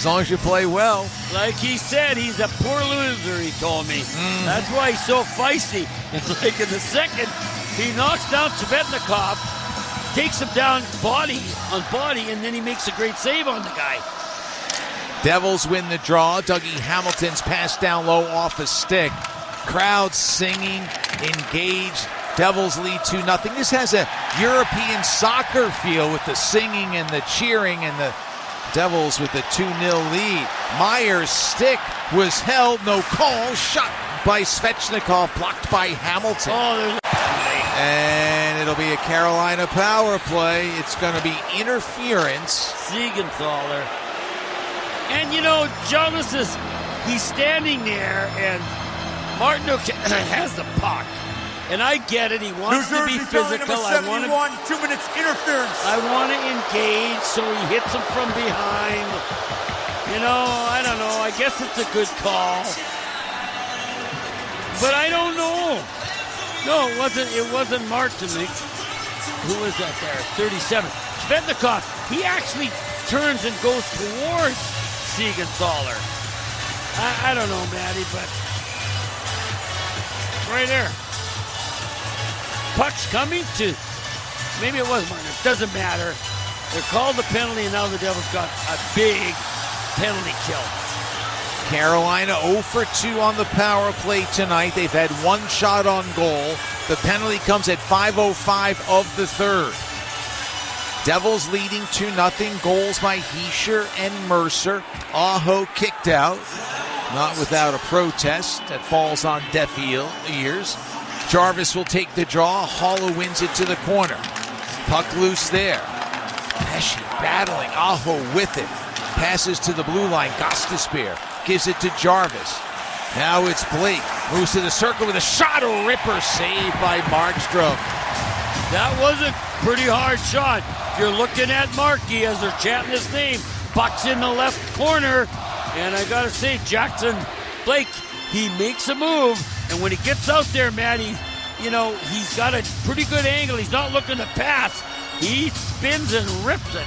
long as you play well. Like he said, he's a poor loser, he told me. That's why he's so feisty. Like in the second, he knocks down Chevetnikov, takes him down body on body, and then he makes a great save on the guy. Devils win the draw. Dougie Hamilton's pass down low off a stick. Crowd singing, engaged. Devils lead 2-0. This has a European soccer feel with the singing and the cheering, and the Devils with a 2-0 lead. Meyer's stick was held, no call. Shot by Svechnikov, blocked by Hamilton. And it'll be a Carolina power play. It's going to be interference. Siegenthaler. And Jonas he's standing there, and Martin has the puck. And I get it. He wants to be physical. I want 2 minutes interference. I want to engage, so he hits him from behind. You know, I don't know. I guess it's a good call. But I don't know. No, it wasn't Martin. Who was that there? 37. Svetnikov. He actually turns and goes towards Siegenthaler. I don't know, Matty, but right there. Puck's coming to, maybe it was Martin. It doesn't matter. They called the penalty, and now the Devils got a big penalty kill. Carolina 0 for 2 on the power play tonight. They've had one shot on goal. The penalty comes at 5:05 of the third. Devils leading 2-0. Goals by Hischier and Mercer. Aho kicked out. Not without a protest that falls on deaf ears. Jarvis will take the draw. Haula wins it to the corner. Puck loose there. Pesce battling. Aho with it. Passes to the blue line. Gostisbehere gives it to Jarvis. Now it's Blake. Moves to the circle with a shot. A ripper saved by Markstrom. That was a pretty hard shot. You're looking at Markey as they're chanting his name. Puck's in the left corner. And I got to say, Jackson Blake, he makes a move. And when he gets out there, man, he's got a pretty good angle. He's not looking to pass. He spins and rips it.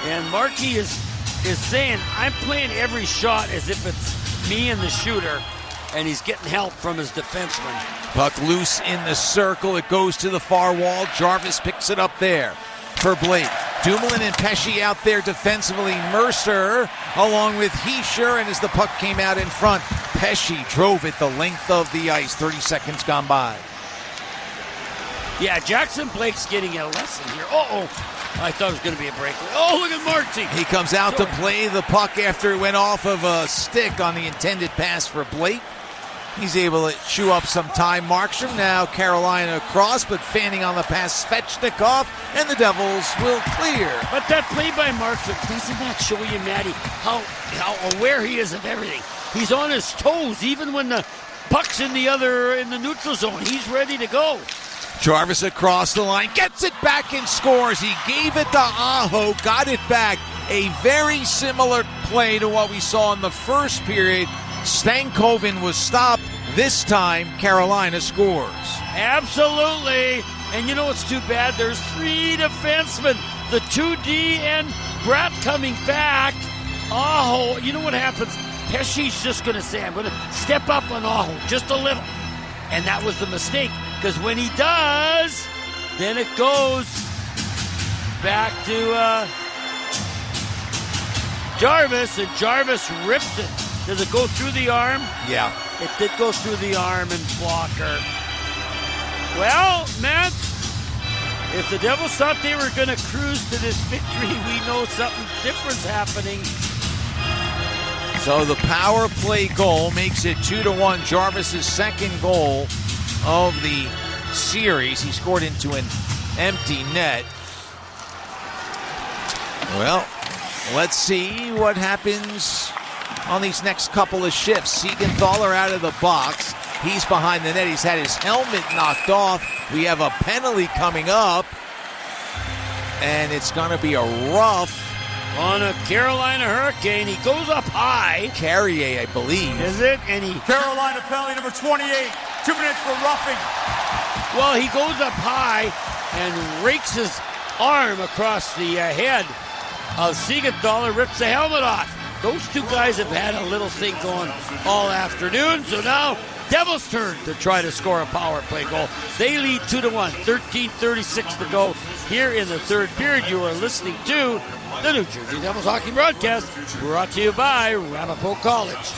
And Markey is saying, I'm playing every shot as if it's me and the shooter. And he's getting help from his defenseman. Puck loose in the circle. It goes to the far wall. Jarvis picks it up there for Blake. Dumoulin and Pesce out there defensively. Mercer along with Hischier, and as the puck came out in front, Pesce drove it the length of the ice. 30 seconds gone by. Yeah, Jackson Blake's getting a lesson here. I thought it was going to be a breakaway. Oh, look at Marty. He comes out to play the puck after it went off of a stick on the intended pass for Blake. He's able to chew up some time. Markstrom now Carolina across, but fanning on the pass, Svechnikov, and the Devils will clear. But that play by Markstrom, doesn't that show you, Matty, how aware he is of everything? He's on his toes, even when the puck's in the neutral zone. He's ready to go. Jarvis across the line, gets it back and scores. He gave it to Aho, got it back. A very similar play to what we saw in the first period. Stankoven was stopped. This time, Carolina scores. Absolutely. And you know what's too bad? There's 3 defensemen. The 2D and Bratt coming back. Aho, you know what happens? Pesce's just going to say, I'm going to step up on Aho just a little. And that was the mistake. Because when he does, then it goes back to Jarvis. And Jarvis rips it. Does it go through the arm? Yeah. It did go through the arm and blocker. Well, Matt, if the Devils thought they were going to cruise to this victory, we know something different's happening. So the power play goal makes it 2-1. Jarvis' second goal of the series. He scored into an empty net. Well, let's see what happens on these next couple of shifts. Siegenthaler out of the box. He's behind the net. He's had his helmet knocked off. We have a penalty coming up. And it's going to be a rough on a Carolina Hurricane. He goes up high. Carrier, I believe. Is it? And Carolina penalty number 28. 2 minutes for roughing. Well, he goes up high and rakes his arm across the head of Siegenthaler, rips the helmet off. Those two guys have had a little thing going all afternoon, so now Devils' turn to try to score a power play goal. They lead 2-1, 13:36 to go here in the third period. You are listening to the New Jersey Devils Hockey Broadcast, brought to you by Ramapo College.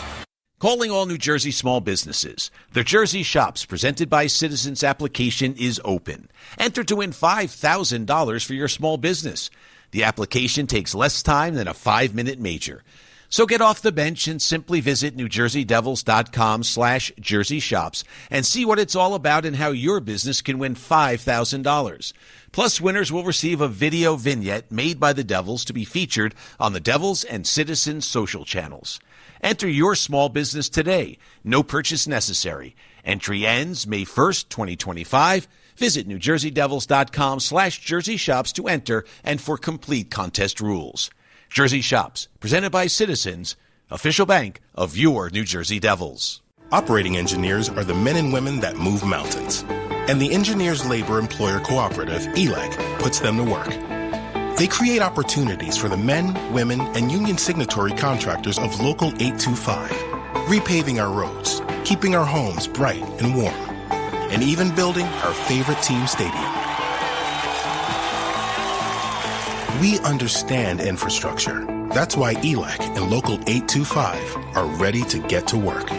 Calling all New Jersey small businesses. The Jersey Shops, presented by Citizens application, is open. Enter to win $5,000 for your small business. The application takes less time than a 5-minute major. So get off the bench and simply visit NewJerseyDevils.com/Jersey Shops and see what it's all about and how your business can win $5,000. Plus, winners will receive a video vignette made by the Devils to be featured on the Devils and Citizens social channels. Enter your small business today. No purchase necessary. Entry ends May 1st, 2025. Visit NewJerseyDevils.com/Jersey Shops to enter and for complete contest rules. Jersey Shops, presented by Citizens, official bank of your New Jersey Devils. Operating engineers are the men and women that move mountains. And the Engineers Labor Employer Cooperative, ELEC, puts them to work. They create opportunities for the men, women, and union signatory contractors of Local 825, repaving our roads, keeping our homes bright and warm, and even building our favorite team stadium. We understand infrastructure. That's why ELEC and Local 825 are ready to get to work.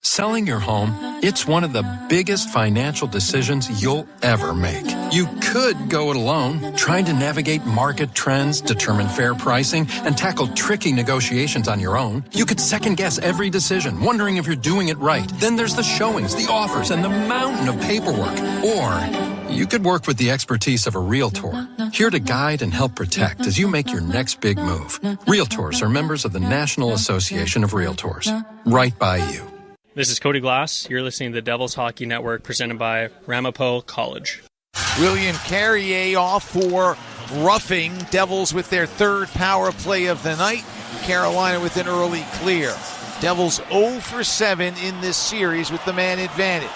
Selling your home, it's one of the biggest financial decisions you'll ever make. You could go it alone, trying to navigate market trends, determine fair pricing, and tackle tricky negotiations on your own. You could second-guess every decision, wondering if you're doing it right. Then there's the showings, the offers, and the mountain of paperwork. Or you could work with the expertise of a realtor, here to guide and help protect as you make your next big move. Realtors are members of the National Association of Realtors. Right by you. This is Cody Glass. You're listening to the Devils Hockey Network presented by Ramapo College. William Carrier off for roughing. Devils with their third power play of the night. Carolina with an early clear. Devils 0 for 7 in this series with the man advantage.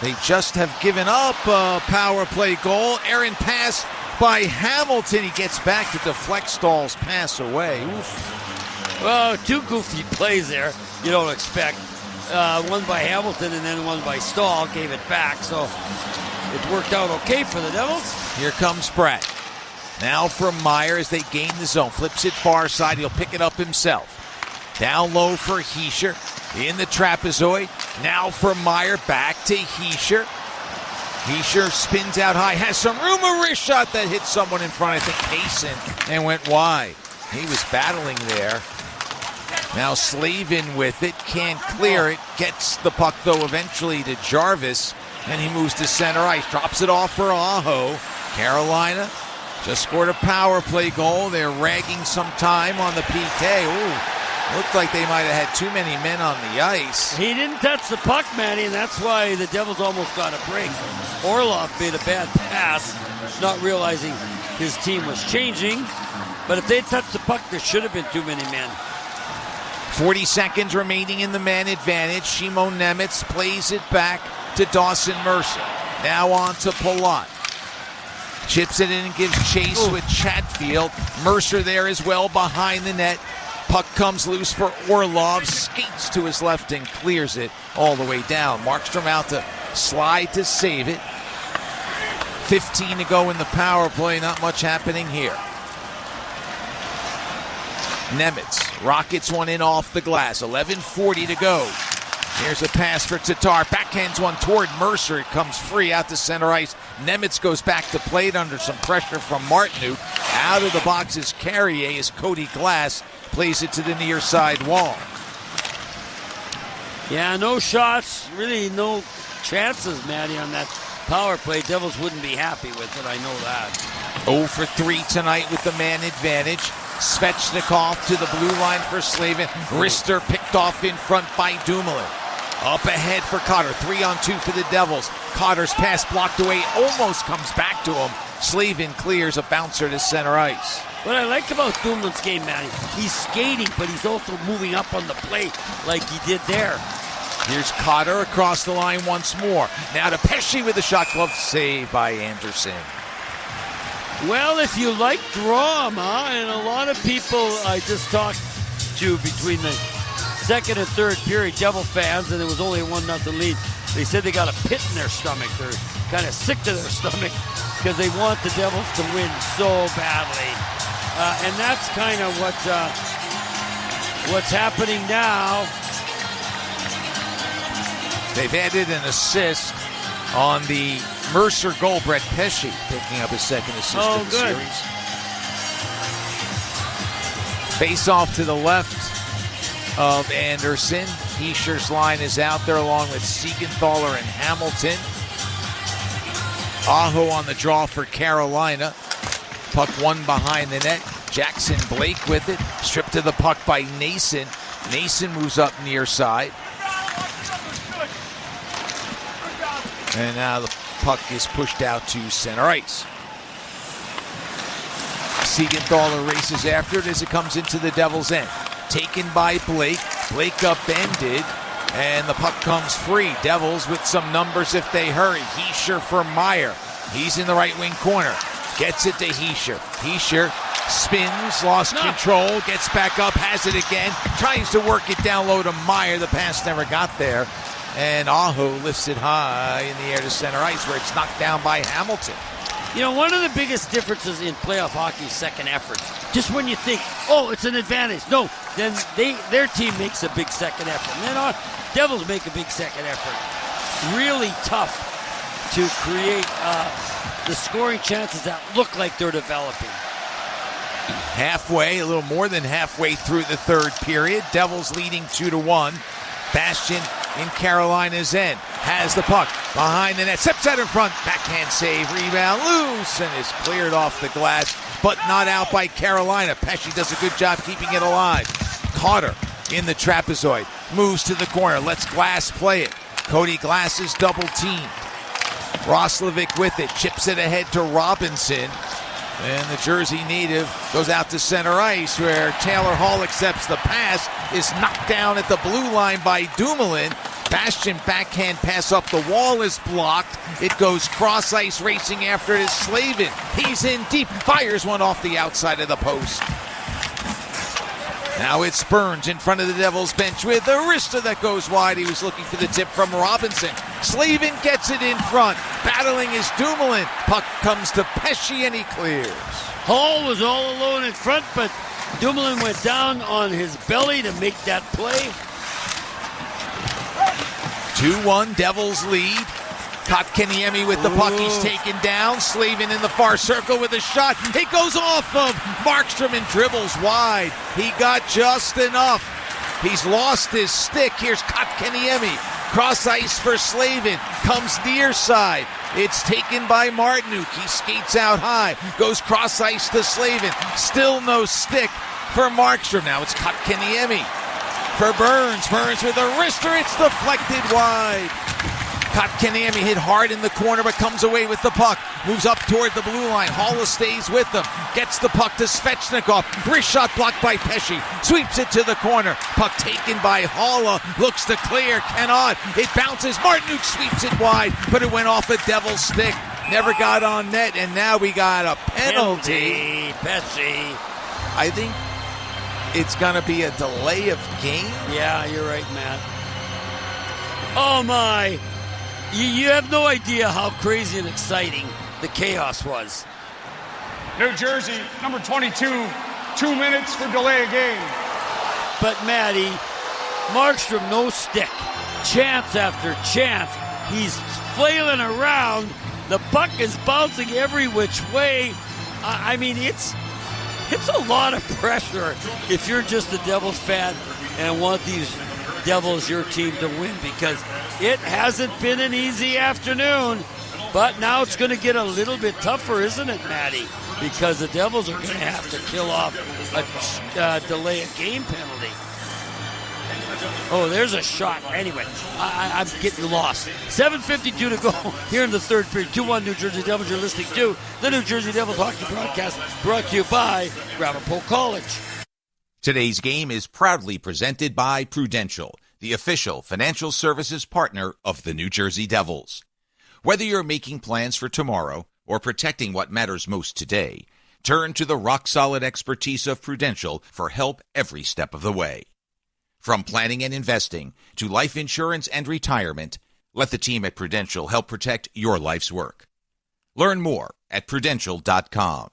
They just have given up a power play goal. Aaron pass by Hamilton. He gets back to deflect Stahl's pass away. Oof. Well, two goofy plays there you don't expect. One by Hamilton and then one by Stahl gave it back, so it worked out okay for the Devils. Here comes Pratt. Now from Meyer as they gain the zone. Flips it far side. He'll pick it up himself. Down low for Heischer. In the trapezoid. Now for Meyer. Back to Heischer. Heischer spins out high. Has some room. A wrist shot that hit someone in front. I think Kaysen and went wide. He was battling there. Now Slavin with it, can't clear it, gets the puck though eventually to Jarvis, and he moves to center ice, drops it off for Aho. Carolina just scored a power play goal. They're ragging some time on the PK. Ooh, looked like they might have had too many men on the ice. He didn't touch the puck, Manny, and that's why the Devils almost got a break. Orlov made a bad pass, not realizing his team was changing, but if they touched the puck, there should have been too many men. 40 seconds remaining in the man advantage. Shimon Nemec plays it back to Dawson Mercer. Now on to Palat. Chips it in and gives chase with Chatfield. Mercer there as well behind the net. Puck comes loose for Orlov. Skates to his left and clears it all the way down. Markstrom out to slide to save it. 15 to go in the power play. Not much happening here. Nemec rockets one in off the glass. 11:40 to go. Here's a pass for Tatar. Backhands one toward Mercer. It comes free out to center ice. Nemec goes back to plate under some pressure from Martinuk. Out of the box is Carrier as Cody Glass plays it to the near side wall. Yeah, no shots. Really no chances, Matty, on that power play. Devils wouldn't be happy with it. I know that. 0 for 3 tonight with the man advantage. Svechnikov to the blue line for Slavin. Rister picked off in front by Dumoulin. Up ahead for Cotter. 3-on-2 for the Devils. Cotter's pass blocked away. Almost comes back to him. Slavin clears a bouncer to center ice. What I like about Dumoulin's game, Matty, he's skating, but he's also moving up on the plate like he did there. Here's Cotter across the line once more. Now to Pesce with a shot glove save by Anderson. Well, if you like drama, and a lot of people I just talked to between the second and third period, Devil fans, and it was only a 1-0 lead, they said they got a pit in their stomach. They're kind of sick to their stomach because they want the Devils to win so badly. And that's kind of what's happening now. They've added an assist on the Mercer goal. Brett Pesce picking up his second assist in the series. Face off to the left of Anderson. Heischer's line is out there along with Siegenthaler and Hamilton. Aho on the draw for Carolina. Puck one behind the net. Jackson Blake with it. Stripped to the puck by Nason. Nason moves up near side. And now the puck is pushed out to center ice. Siegenthaler races after it as it comes into the Devils' end. Taken by Blake. Blake upended, and the puck comes free. Devils with some numbers if they hurry. Hischier for Meyer. He's in the right wing corner. Gets it to Hischier. Hischier spins, lost control, gets back up, has it again. Tries to work it down low to Meyer. The pass never got there. And Aho lifts it high in the air to center ice where it's knocked down by Hamilton. You know, one of the biggest differences in playoff hockey is second efforts. Just when you think, oh, it's an advantage. No, then their team makes a big second effort. And then our Devils make a big second effort. Really tough to create the scoring chances that look like they're developing. Halfway, a little more than halfway through the third period. Devils leading 2-1. Bastian in Carolina's end. Has the puck behind the net. Steps out in front. Backhand save. Rebound loose and is cleared off the glass, but not out by Carolina. Pesce does a good job keeping it alive. Carter in the trapezoid. Moves to the corner. Lets Glass play it. Cody Glass is double teamed. Roslovic with it. Chips it ahead to Robinson. And the Jersey native goes out to center ice where Taylor Hall accepts the pass, is knocked down at the blue line by Dumoulin. Bastian backhand pass up the wall is blocked. It goes cross ice racing after it is Slavin. He's in deep, fires one off the outside of the post. Now it's Burns in front of the Devils bench with the wrister that goes wide. He was looking for the tip from Robinson. Slavin gets it in front. Battling is Dumoulin. Puck comes to Pesce and he clears. Hall was all alone in front, but Dumoulin went down on his belly to make that play. 2-1 Devils lead. Kotkaniemi with the puck. He's taken down. Slavin in the far circle with a shot. It goes off of Markstrom and dribbles wide. He got just enough. He's lost his stick. Here's Kotkaniemi. Cross ice for Slavin. Comes near side. It's taken by Martinuk. He skates out high. Goes cross ice to Slavin. Still no stick for Markstrom. Now it's Kotkaniemi for Burns. Burns with a wrister. It's deflected wide. Kotkaniemi hit hard in the corner but comes away with the puck. Moves up toward the blue line. Haula stays with them. Gets the puck to Svechnikov. Wrist shot blocked by Pesce. Sweeps it to the corner. Puck taken by Haula. Looks to clear. Cannot. It bounces. Martinuk sweeps it wide, but it went off a Devil's stick. Never got on net, and now we got a penalty. Pesce. I think it's going to be a delay of game. Yeah, you're right, Matt. Oh, my. You have no idea how crazy and exciting the chaos was. New Jersey, number 22, 2 minutes for delay of game. But, Matty, Markstrom, no stick. Chance after chance. He's flailing around. The puck is bouncing every which way. I mean, it's a lot of pressure if you're just a Devils fan and want these Devils, your team, to win, because it hasn't been an easy afternoon. But now it's going to get a little bit tougher, isn't it, Matty? Because the Devils are going to have to kill off a delay of game penalty. Oh, there's a shot. Anyway, I'm getting lost. 7:52 to go here in the third period. 2-1 New Jersey Devils. You're listening to the New Jersey Devils Hockey Broadcast, brought to you by Ramapo College. Today's game is proudly presented by Prudential, the official financial services partner of the New Jersey Devils. Whether you're making plans for tomorrow or protecting what matters most today, turn to the rock-solid expertise of Prudential for help every step of the way. From planning and investing to life insurance and retirement, let the team at Prudential help protect your life's work. Learn more at Prudential.com.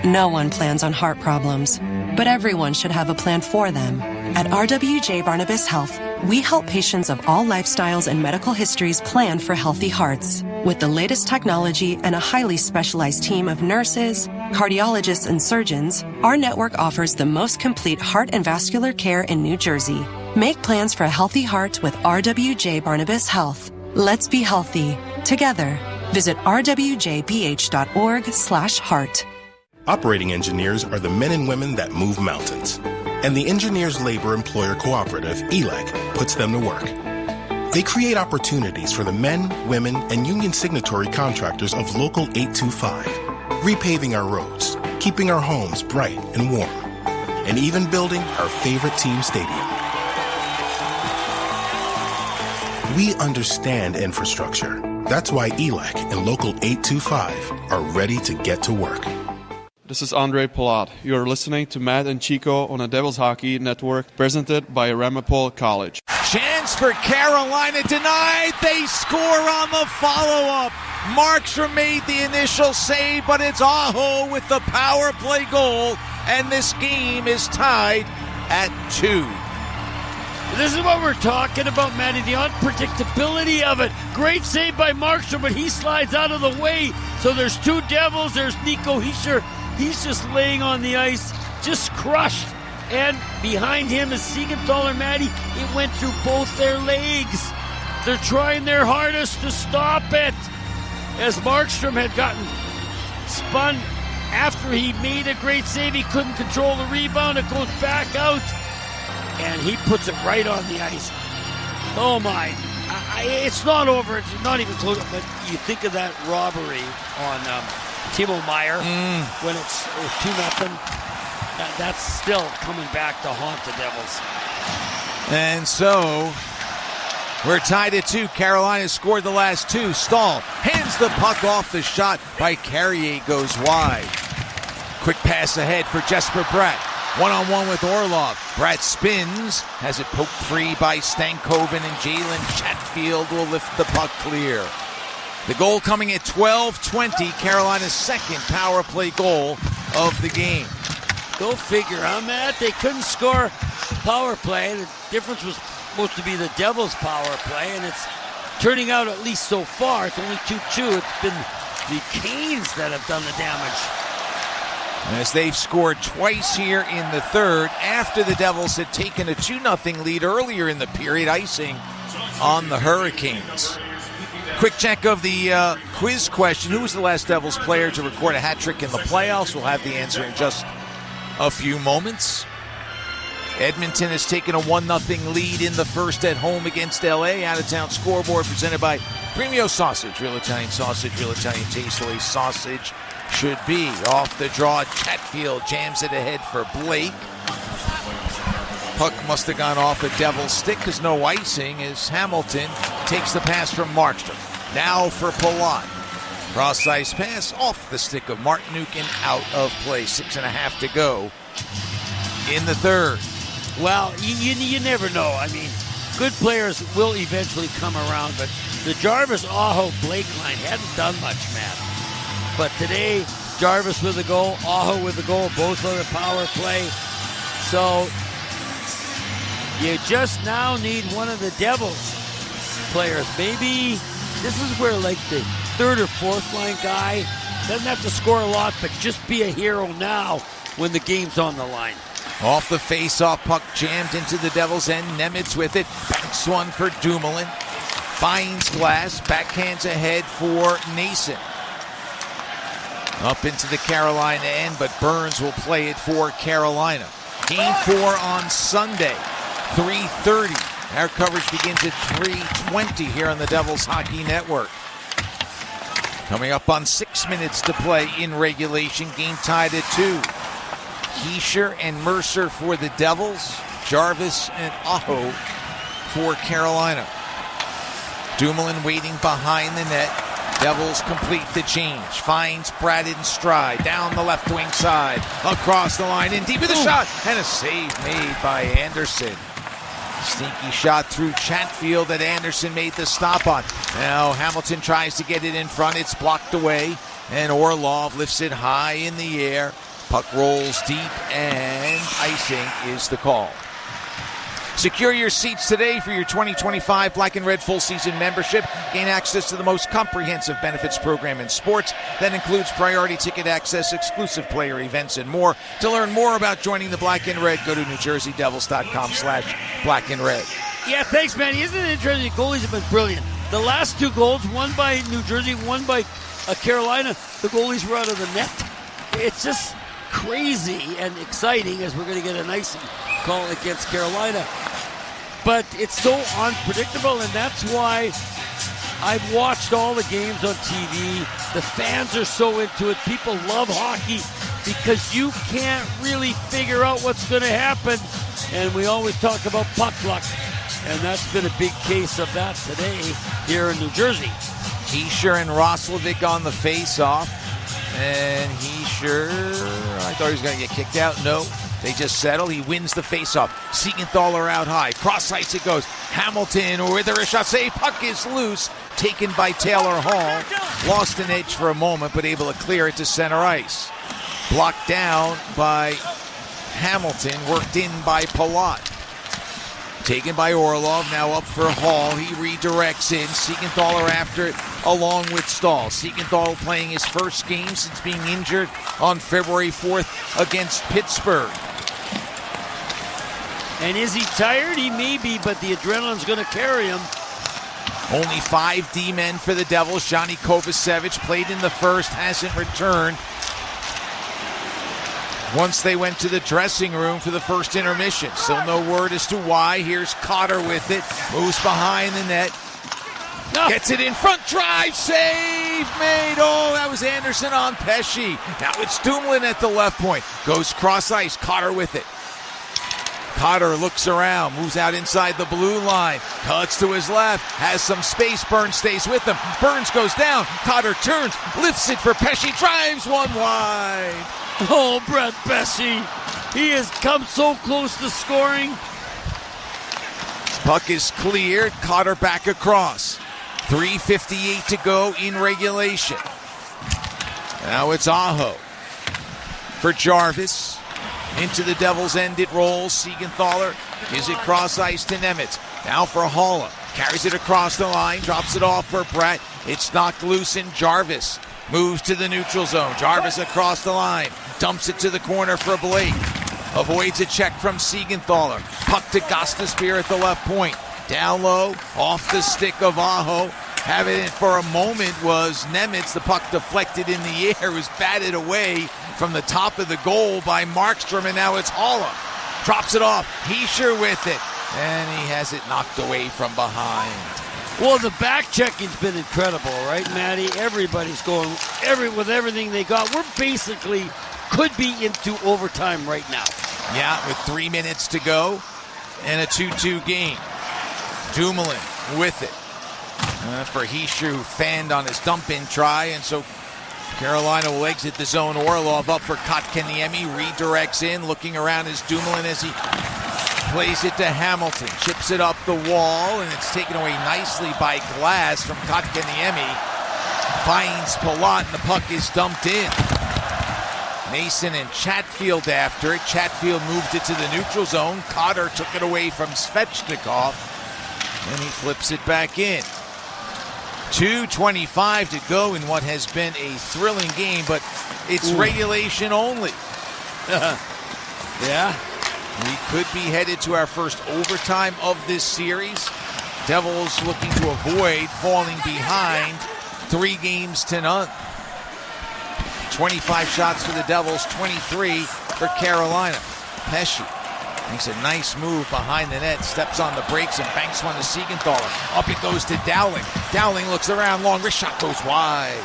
No one plans on heart problems, but everyone should have a plan for them. At RWJ Barnabas Health, we help patients of all lifestyles and medical histories plan for healthy hearts. With the latest technology and a highly specialized team of nurses, cardiologists, and surgeons, our network offers the most complete heart and vascular care in New Jersey. Make plans for a healthy heart with RWJ Barnabas Health. Let's be healthy together. Visit rwjbh.org/heart. Operating engineers are the men and women that move mountains. And the Engineers Labor Employer Cooperative, ELEC, puts them to work. They create opportunities for the men, women, and union signatory contractors of Local 825, repaving our roads, keeping our homes bright and warm, and even building our favorite team stadium. We understand infrastructure. That's why ELAC and Local 825 are ready to get to work. This is Andre Palat. You're listening to Matt and Chico on the Devils Hockey Network, presented by Ramapo College. Chance for Carolina, denied. They score on the follow-up. Markstrom made the initial save, but it's Aho with the power play goal, and this game is tied at 2. This is what we're talking about, Matty, the unpredictability of it. Great save by Markstrom, but he slides out of the way. So there's 2 Devils. There's Nico Hischier. He's just laying on the ice, just crushed. And behind him is Siegenthaler, Matty. It went through both their legs. They're trying their hardest to stop it. As Markstrom had gotten spun after he made a great save, he couldn't control the rebound. It goes back out. And he puts it right on the ice. Oh, my. It's not over. It's not even close. But you think of that robbery on Timo Meier when it's 2-0. That's still coming back to haunt the Devils. And so we're tied at 2. Carolina scored the last 2. Stahl hands the puck off. The shot by Carrier goes wide. Quick pass ahead for Jesper Bratt. One-on-one with Orlov. Bratt spins, has it poked free by Stankoven, and Jalen Chatfield will lift the puck clear. The goal coming at 12:20, Carolina's second power play goal of the game. Go figure, huh, Matt? They couldn't score power play. The difference was supposed to be the Devils' power play, and it's turning out, at least so far, it's only 2-2. It's been the Canes that have done the damage. As they've scored twice here in the third, after the Devils had taken a 2-0 lead earlier in the period, icing on the Hurricanes. Quick check of the quiz question. Who was the last Devils player to record a hat trick in the playoffs? We'll have the answer in just a few moments. Edmonton has taken a 1-0 lead in the first at home against LA. Out-of-town scoreboard presented by Premio Sausage. Real Italian sausage, real Italian taste, the way sausage should be. Off the draw, Chatfield jams it ahead for Blake. Puck must have gone off a Devil's stick because no icing as Hamilton takes the pass from Markstrom. Now for Palat. Cross-ice pass off the stick of Martinuk and out of play. 6.5 to go in the third. Well, you never know. I mean, good players will eventually come around, but the Jarvis-Aho-Blake line hadn't done much, Matt. But today, Jarvis with a goal, Aho with a goal, both on the power play. So you just now need one of the Devils players. Maybe this is where like the third or fourth line guy doesn't have to score a lot, but just be a hero now when the game's on the line. Off the face-off, puck jammed into the Devils' end. Nemec with it. Banks one for Dumoulin. Finds glass. Backhands ahead for Nason. Up into the Carolina end, but Burns will play it for Carolina. Game 4 on Sunday, 3:30. Our coverage begins at 3:20 here on the Devils Hockey Network. Coming up on 6 minutes to play in regulation. Game tied at 2. Hischier and Mercer for the Devils. Jarvis and Aho for Carolina. Dumoulin waiting behind the net. Devils complete the change. Finds Brad in stride. Down the left wing side. Across the line. In deep with a shot. And a save made by Anderson. Sneaky shot through Chatfield that Anderson made the stop on. Now Hamilton tries to get it in front. It's blocked away. And Orlov lifts it high in the air. Puck rolls deep, and icing is the call. Secure your seats today for your 2025 Black and Red full season membership. Gain access to the most comprehensive benefits program in sports. That includes priority ticket access, exclusive player events, and more. To learn more about joining the Black and Red, go to NewJerseyDevils.com/Black and Red. Yeah, thanks, man. Isn't it interesting? The goalies have been brilliant. The last 2 goals, one by New Jersey, one by Carolina, the goalies were out of the net. It's just crazy and exciting as we're going to get an icing call against Carolina. But it's so unpredictable, and that's why I've watched all the games on TV. The fans are so into it. People love hockey because you can't really figure out what's going to happen. And we always talk about puck luck, and that's been a big case of that today here in New Jersey. Heischer and Roslovic on the face-off. And Heischer, I thought he was going to get kicked out. No, they just settle. He wins the face-off. Siegenthaler out high. Cross ice it goes. Hamilton with a wrist shot save. Puck is loose. Taken by Taylor Hall. Lost an edge for a moment, but able to clear it to center ice. Blocked down by Hamilton. Worked in by Palat. Taken by Orlov, now up for Hall. He redirects in. Siegenthaler after it, along with Stahl. Siegenthaler playing his first game since being injured on February 4th against Pittsburgh. And is he tired? He may be, but the adrenaline's going to carry him. Only 5 D-men for the Devils. Johnny Kovacevic played in the first, hasn't returned. Once they went to the dressing room for the first intermission. Still no word as to why. Here's Cotter with it. Moves behind the net. Gets it in front. Drive. Save made. Oh, that was Anderson on Pesce. Now it's Dumoulin at the left point. Goes cross ice. Cotter with it. Cotter looks around. Moves out inside the blue line. Cuts to his left. Has some space. Burns stays with him. Burns goes down. Cotter turns. Lifts it for Pesce. Drives one wide. Oh, Brett Pesce. He has come so close to scoring. Puck is cleared. Cotter back across. 3:58 to go in regulation. Now it's Aho for Jarvis. Into the Devils' end it rolls. Siegenthaler gives it cross ice to Nemec. Now for Haula. Carries it across the line. Drops it off for Pratt. It's knocked loose in Jarvis. Moves to the neutral zone. Jarvis across the line. Dumps it to the corner for Blake. Avoids a check from Siegenthaler. Puck to Gostisbehere at the left point. Down low. Off the stick of Aho. Having it for a moment was Nemec. The puck deflected in the air. Was batted away from the top of the goal by Markstrom. And now it's Haula. Drops it off. Heischer with it. And he has it knocked away from behind. Well, the back checking's been incredible, right, Matty? Everybody's going with everything they got. We're basically could be into overtime right now. Yeah, with 3 minutes to go and a 2-2 game. Dumoulin with it. For Heischer, who fanned on his dump-in try, and so Carolina will exit the zone. Orlov up for Kotkaniemi, redirects in, looking around as Dumoulin as he plays it to Hamilton, chips it up the wall, and it's taken away nicely by Glass from Kotkaniemi. Finds Palat, and the puck is dumped in. Mason and Chatfield after it. Chatfield moved it to the neutral zone. Cotter took it away from Svechnikov, and he flips it back in. 2:25 to go in what has been a thrilling game, but it's regulation only. Yeah. We could be headed to our first overtime of this series. Devils looking to avoid falling behind 3-0. 25 shots for the Devils, 23 for Carolina. Pesce makes a nice move behind the net, steps on the brakes and banks one to Siegenthaler. Up it goes to Dowling. Dowling looks around, long wrist shot goes wide.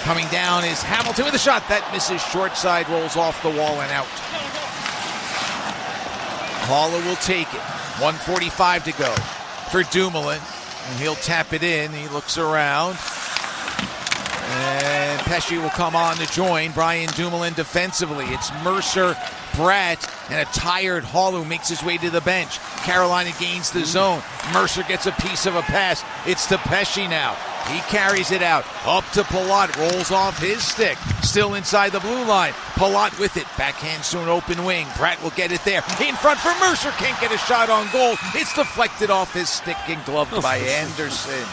Coming down is Hamilton with a shot that misses short side, rolls off the wall and out. Haula will take it. 1:45 to go for Dumoulin. And he'll tap it in. He looks around. And Pesce will come on to join Brian Dumoulin defensively. It's Mercer, Bratt, and a tired Hall who makes his way to the bench. Carolina gains the zone. Mercer gets a piece of a pass. It's to Pesce now. He carries it out. Up to Palat. Rolls off his stick. Still inside the blue line. Palat with it. Backhands to an open wing. Bratt will get it there. In front for Mercer. Can't get a shot on goal. It's deflected off his stick and gloved by Anderson.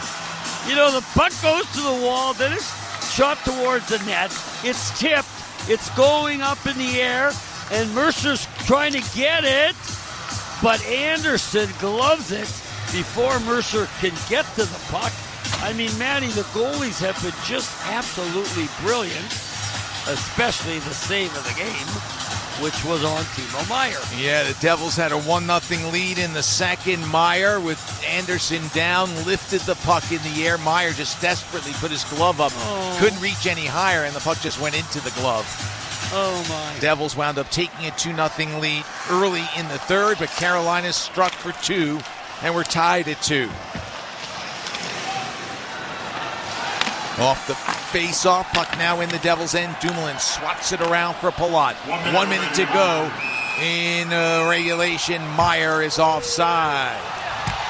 You know, the puck goes to the wall. Then it's shot towards the net. It's tipped. It's going up in the air. And Mercer's trying to get it. But Anderson gloves it before Mercer can get to the puck. I mean, Matty, the goalies have been just absolutely brilliant, especially the save of the game. which was on Timo Meier. Yeah, the Devils had a 1-0 lead in the second. Meier, with Anderson down, lifted the puck in the air. Meier just desperately put his glove up. Couldn't reach any higher, and the puck just went into the glove. Oh, my. Devils wound up taking a 2-0 lead early in the third, but Carolina struck for 2, and we're tied at 2. Off the face-off, puck now in the Devils' end. Dumoulin swats it around for Palat. 1 minute to go in regulation. Meier is offside.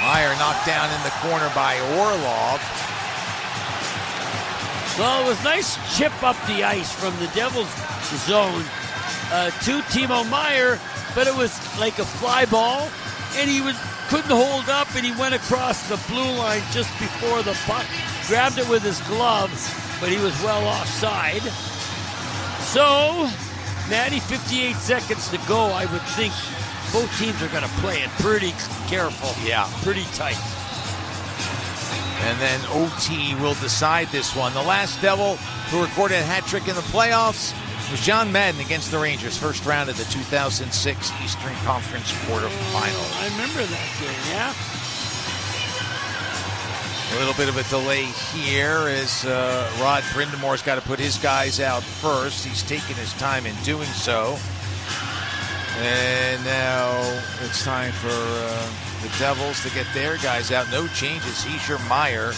Meier knocked down in the corner by Orlov. Well, it was nice chip up the ice from the Devils' zone to Timo Meier, but it was like a fly ball, and he couldn't hold up, and he went across the blue line just before the puck. Grabbed it with his glove, but he was well offside. So, Matty, 58 seconds to go. I would think both teams are going to play it pretty careful. Yeah. Pretty tight. And then OT will decide this one. The last Devil who recorded a hat trick in the playoffs was John Madden against the Rangers, first round of the 2006 Eastern Conference quarterfinal. I remember that game, yeah. A little bit of a delay here as Rod Brindamore's got to put his guys out first. He's taking his time in doing so. And now it's time for the Devils to get their guys out. No changes. Hischier, Meier,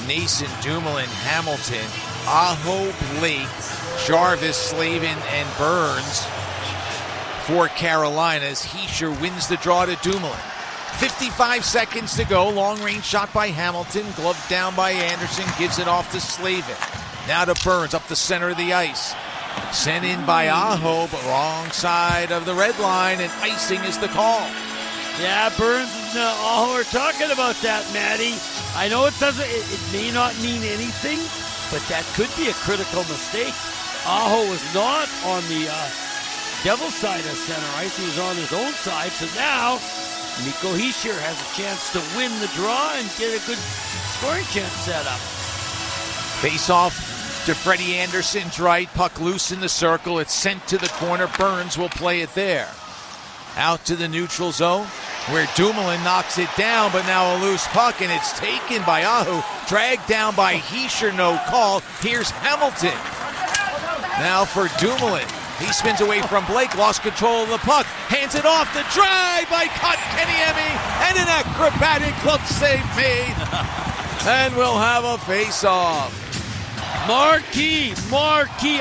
Nason, Dumoulin, Hamilton, Aho, Blake, Jarvis, Slavin, and Burns for Carolina as Hischier wins the draw to Dumoulin. 55 seconds to go. Long-range shot by Hamilton. Gloved down by Anderson. Gives it off to Slavin. Now to Burns up the center of the ice. Sent in by Aho, but wrong side of the red line, and icing is the call. Yeah, Burns and Aho are talking about that, Matty. I know it may not mean anything, but that could be a critical mistake. Aho was not on the Devils side of center ice. He was on his own side, so now Mikko Hischier has a chance to win the draw and get a good scoring chance set up. Face-off to Freddie Anderson's right. Puck loose in the circle. It's sent to the corner. Burns will play it there. Out to the neutral zone where Dumoulin knocks it down, but now a loose puck, and it's taken by Aho. Dragged down by Hischier, no call. Here's Hamilton. Now for Dumoulin. He spins away from Blake, lost control of the puck, hands it off, the drive by Kotkaniemi, and an acrobatic glove save made. And we'll have a face-off. Marquee,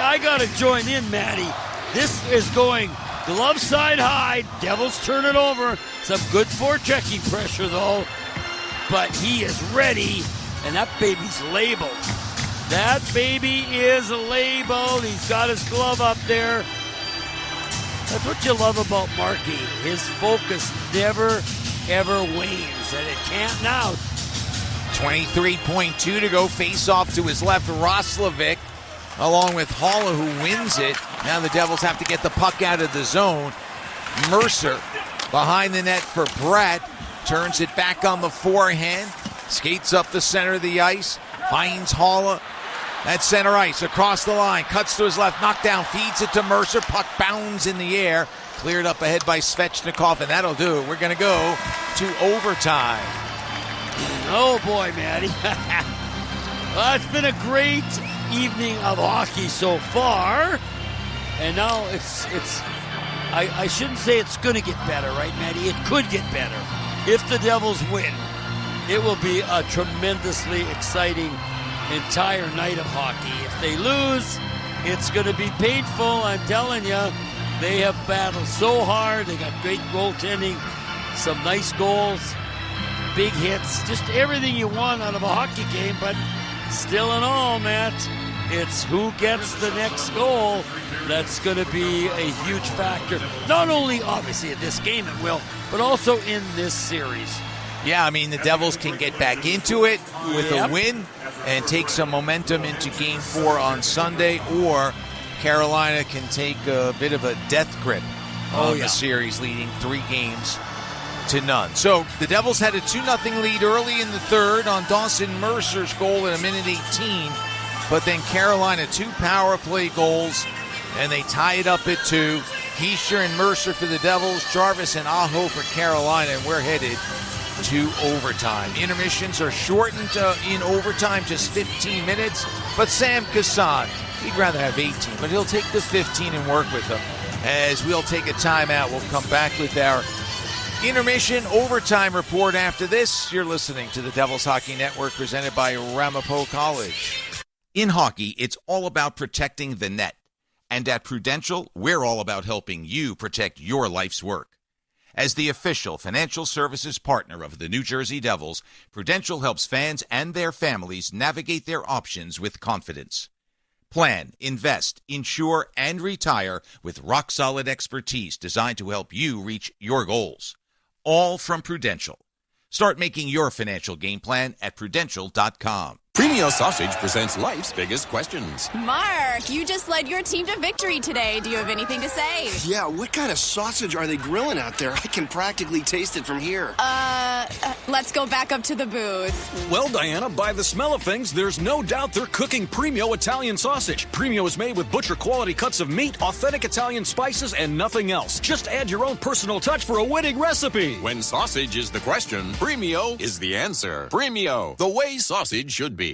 I got to join in, Matty. This is going glove side high. Devils turn it over. Some good forechecking pressure, though. But he is ready, and that baby's labeled. That baby is labeled. He's got his glove up there. That's what you love about Markey. His focus never, ever wanes, and it can't now. 23.2 to go. Face off to his left. Roslovic, along with Haula, who wins it. Now the Devils have to get the puck out of the zone. Mercer behind the net for Brett. Turns it back on the forehand. Skates up the center of the ice. Finds Haula at center ice, across the line, cuts to his left, knocked down, feeds it to Mercer, puck bounds in the air, cleared up ahead by Svechnikov, and that'll do it. We're going to go to overtime. Oh boy, Matty. Well, it's been a great evening of hockey so far, and now I shouldn't say it's going to get better, right, Matty? It could get better. If the Devils win, it will be a tremendously exciting entire night of hockey. If they lose, it's going to be painful. I'm telling you, they have battled so hard. They got great goaltending, some nice goals, big hits, just everything you want out of a hockey game. But still in all, Matt, it's who gets the next goal that's going to be a huge factor. Not only, obviously, in this game it will, but also in this series. Yeah, I mean, the Devils can get back into it with a win and take some momentum into Game 4 on Sunday, or Carolina can take a bit of a death grip on the series, leading 3-0. So the Devils had a 2-0 lead early in the third on Dawson Mercer's goal at 1:18, but then Carolina 2 power play goals, and they tie it up at 2. Keefe and Mercer for the Devils, Jarvis and Aho for Carolina, and we're headed to overtime. Intermissions are shortened in overtime, just 15 minutes, but Sam Kassan, he'd rather have 18, but he'll take the 15 and work with them. As we'll take a timeout, we'll come back with our intermission overtime report after this. You're listening to the Devils Hockey Network, presented by Ramapo College. In hockey, it's all about protecting the net. And at Prudential, we're all about helping you protect your life's work. As the official financial services partner of the New Jersey Devils, Prudential helps fans and their families navigate their options with confidence. Plan, invest, insure, and retire with rock-solid expertise designed to help you reach your goals. All from Prudential. Start making your financial game plan at Prudential.com. Premio Sausage presents life's biggest questions. Mark, you just led your team to victory today. Do you have anything to say? Yeah, what kind of sausage are they grilling out there? I can practically taste it from here. Let's go back up to the booth. Well, Diana, by the smell of things, there's no doubt they're cooking Premio Italian sausage. Premio is made with butcher-quality cuts of meat, authentic Italian spices, and nothing else. Just add your own personal touch for a winning recipe. When sausage is the question, Premio is the answer. Premio, the way sausage should be.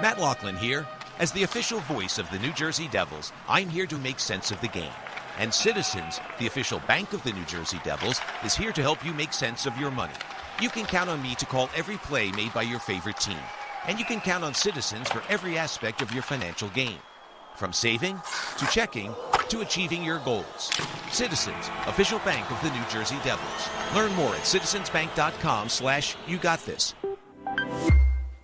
Matt Laughlin here. As the official voice of the New Jersey Devils, I'm here to make sense of the game. And Citizens, the official bank of the New Jersey Devils, is here to help you make sense of your money. You can count on me to call every play made by your favorite team. And you can count on Citizens for every aspect of your financial game. From saving, to checking, to achieving your goals. Citizens, official bank of the New Jersey Devils. Learn more at citizensbank.com/YouGotThis.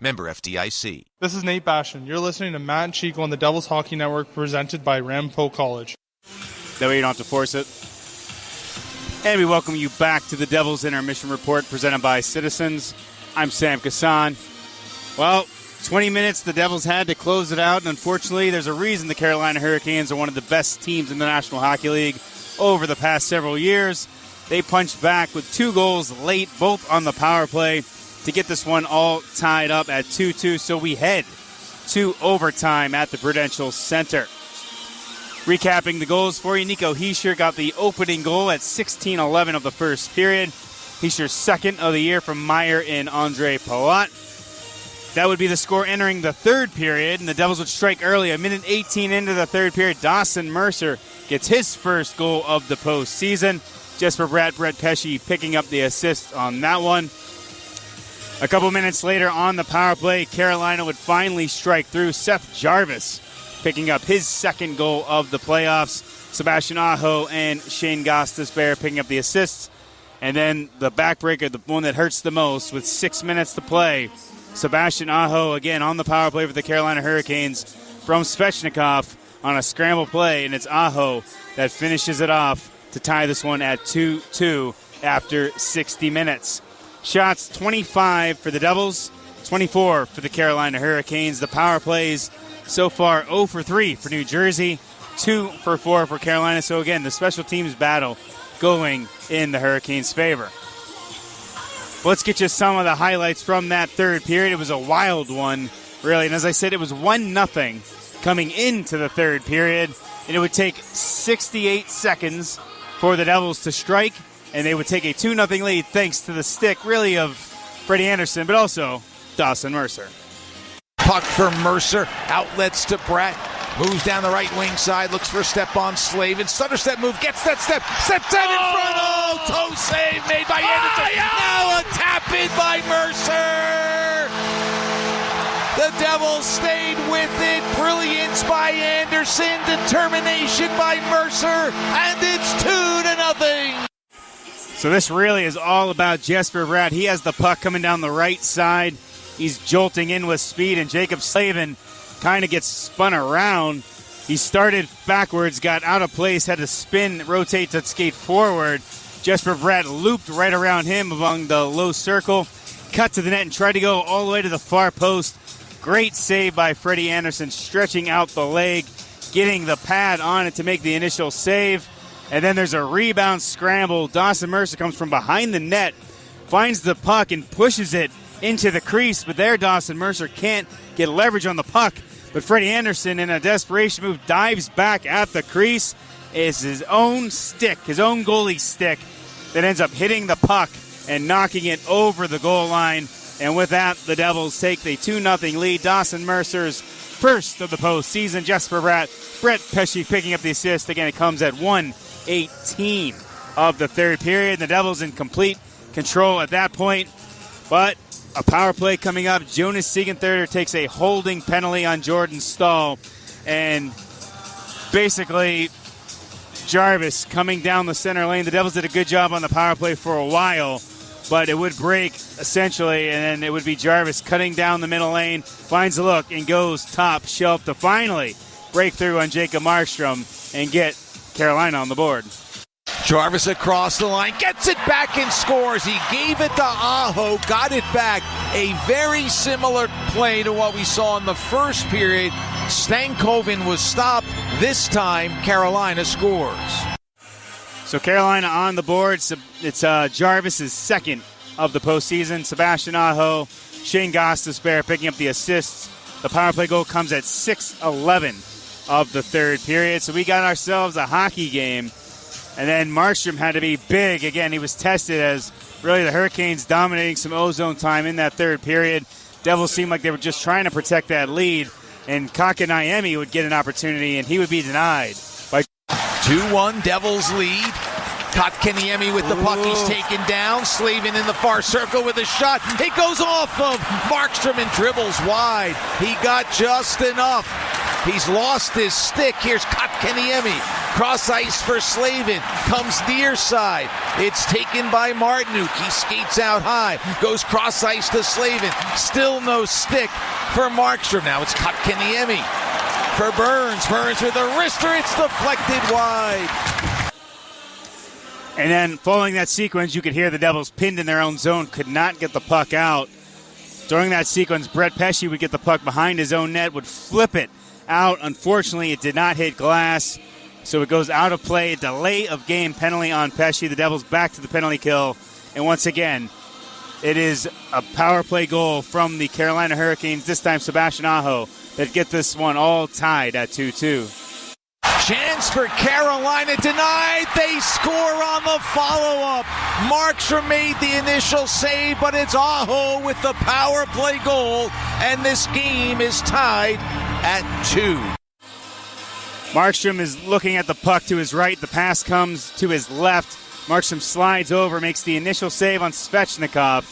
Member FDIC. This is Nate Bashan. You're listening to Matt and Chico on the Devils Hockey Network, presented by Ramapo College. That way you don't have to force it. And we welcome you back to the Devils Intermission Report, presented by Citizens. I'm Sam Kassan. Well, 20 minutes the Devils had to close it out, and unfortunately there's a reason the Carolina Hurricanes are one of the best teams in the National Hockey League over the past several years. They punched back with 2 goals late, both on the power play, to get this one all tied up at 2-2, so we head to overtime at the Prudential Center. Recapping the goals for you, Nico Hischier got the opening goal at 16:11 of the first period. Hischier's second of the year from Meyer and Andre Palat. That would be the score entering the third period, and the Devils would strike early. A minute 18 into the third period, Dawson Mercer gets his first goal of the postseason. Jesper Brett Pesce picking up the assist on that one. A couple minutes later on the power play, Carolina would finally strike through. Seth Jarvis picking up his second goal of the playoffs. Sebastian Aho and Shane Gostisbehere picking up the assists. And then the backbreaker, the one that hurts the most, with 6 minutes to play. Sebastian Aho again on the power play for the Carolina Hurricanes from Svechnikov on a scramble play, and it's Aho that finishes it off to tie this one at 2-2 after 60 minutes. Shots 25 for the Devils, 24 for the Carolina Hurricanes. The power plays so far 0 for 3 for New Jersey, 2 for 4 for Carolina. So again, the special teams battle going in the Hurricanes' favor. Let's get you some of the highlights from that third period. It was a wild one, really. And as I said, it was 1-0 coming into the third period. And it would take 68 seconds for the Devils to strike, and they would take a 2-0 lead thanks to the stick, really, of Freddie Anderson, but also Dawson Mercer. Puck for Mercer, outlets to Bratt, moves down the right wing side, looks for a step on Slavin, stutter step move, gets that step, steps out in front, toe save made by Anderson, now a tap in by Mercer! The Devils stayed with it, brilliance by Anderson, determination by Mercer, and it's 2-0. So this really is all about Jesper Bratt. He has the puck coming down the right side. He's jolting in with speed, and Jacob Slavin kind of gets spun around. He started backwards, got out of place, had to spin, rotate to skate forward. Jesper Bratt looped right around him along the low circle, cut to the net, and tried to go all the way to the far post. Great save by Freddie Anderson, stretching out the leg, getting the pad on it to make the initial save. And then there's a rebound scramble. Dawson Mercer comes from behind the net, finds the puck and pushes it into the crease. But there, Dawson Mercer can't get leverage on the puck. But Freddie Anderson, in a desperation move, dives back at the crease is his own stick, his own goalie stick, that ends up hitting the puck and knocking it over the goal line. And with that, the Devils take the 2-0 lead. Dawson Mercer's first of the postseason. Just for Brett Pesce picking up the assist. Again, it comes at 1:18 of the third period. The Devils in complete control at that point. But a power play coming up. Jonas Siegenthaler takes a holding penalty on Jordan Stahl. And basically, Jarvis coming down the center lane. The Devils did a good job on the power play for a while, but it would break essentially, and then it would be Jarvis cutting down the middle lane, finds a look, and goes top shelf to finally break through on Jacob Markstrom and get Carolina on the board. Jarvis across the line, gets it back and scores. He gave it to Aho, got it back. A very similar play to what we saw in the first period. Stankoven was stopped. This time, Carolina scores. So Carolina on the board. It's Jarvis' second of the postseason. Sebastian Aho, Shane Gostisbehere picking up the assists. The power play goal comes at 6:11 of the third period. So we got ourselves a hockey game. And then Markstrom had to be big. Again, he was tested as really the Hurricanes dominating some ozone time in that third period. Devils seemed like they were just trying to protect that lead. And Kakaniemi would get an opportunity, and he would be denied. 2-1 Devils lead. Kotkaniemi with the puck. He's taken down. Slavin in the far circle with a shot. It goes off of Markstrom and dribbles wide. He got just enough. He's lost his stick. Here's Kotkaniemi. Cross ice for Slavin. Comes near side. It's taken by Martinuk. He skates out high. Goes cross ice to Slavin. Still no stick for Markstrom. Now it's Kotkaniemi for Burns. Burns with a wrister. It's deflected wide. And then following that sequence, you could hear the Devils pinned in their own zone, could not get the puck out. During that sequence, Brett Pesce would get the puck behind his own net, would flip it out. Unfortunately, it did not hit glass, so it goes out of play. A delay of game penalty on Pesce. The Devils back to the penalty kill. And once again, it is a power play goal from the Carolina Hurricanes, this time Sebastian Aho, that get this one all tied at 2-2. Chance for Carolina denied. They score on the follow-up. Markstrom made the initial save, but it's Aho with the power play goal, and this game is tied at 2. Markstrom is looking at the puck to his right. The pass comes to his left. Markstrom slides over, makes the initial save on Svechnikov.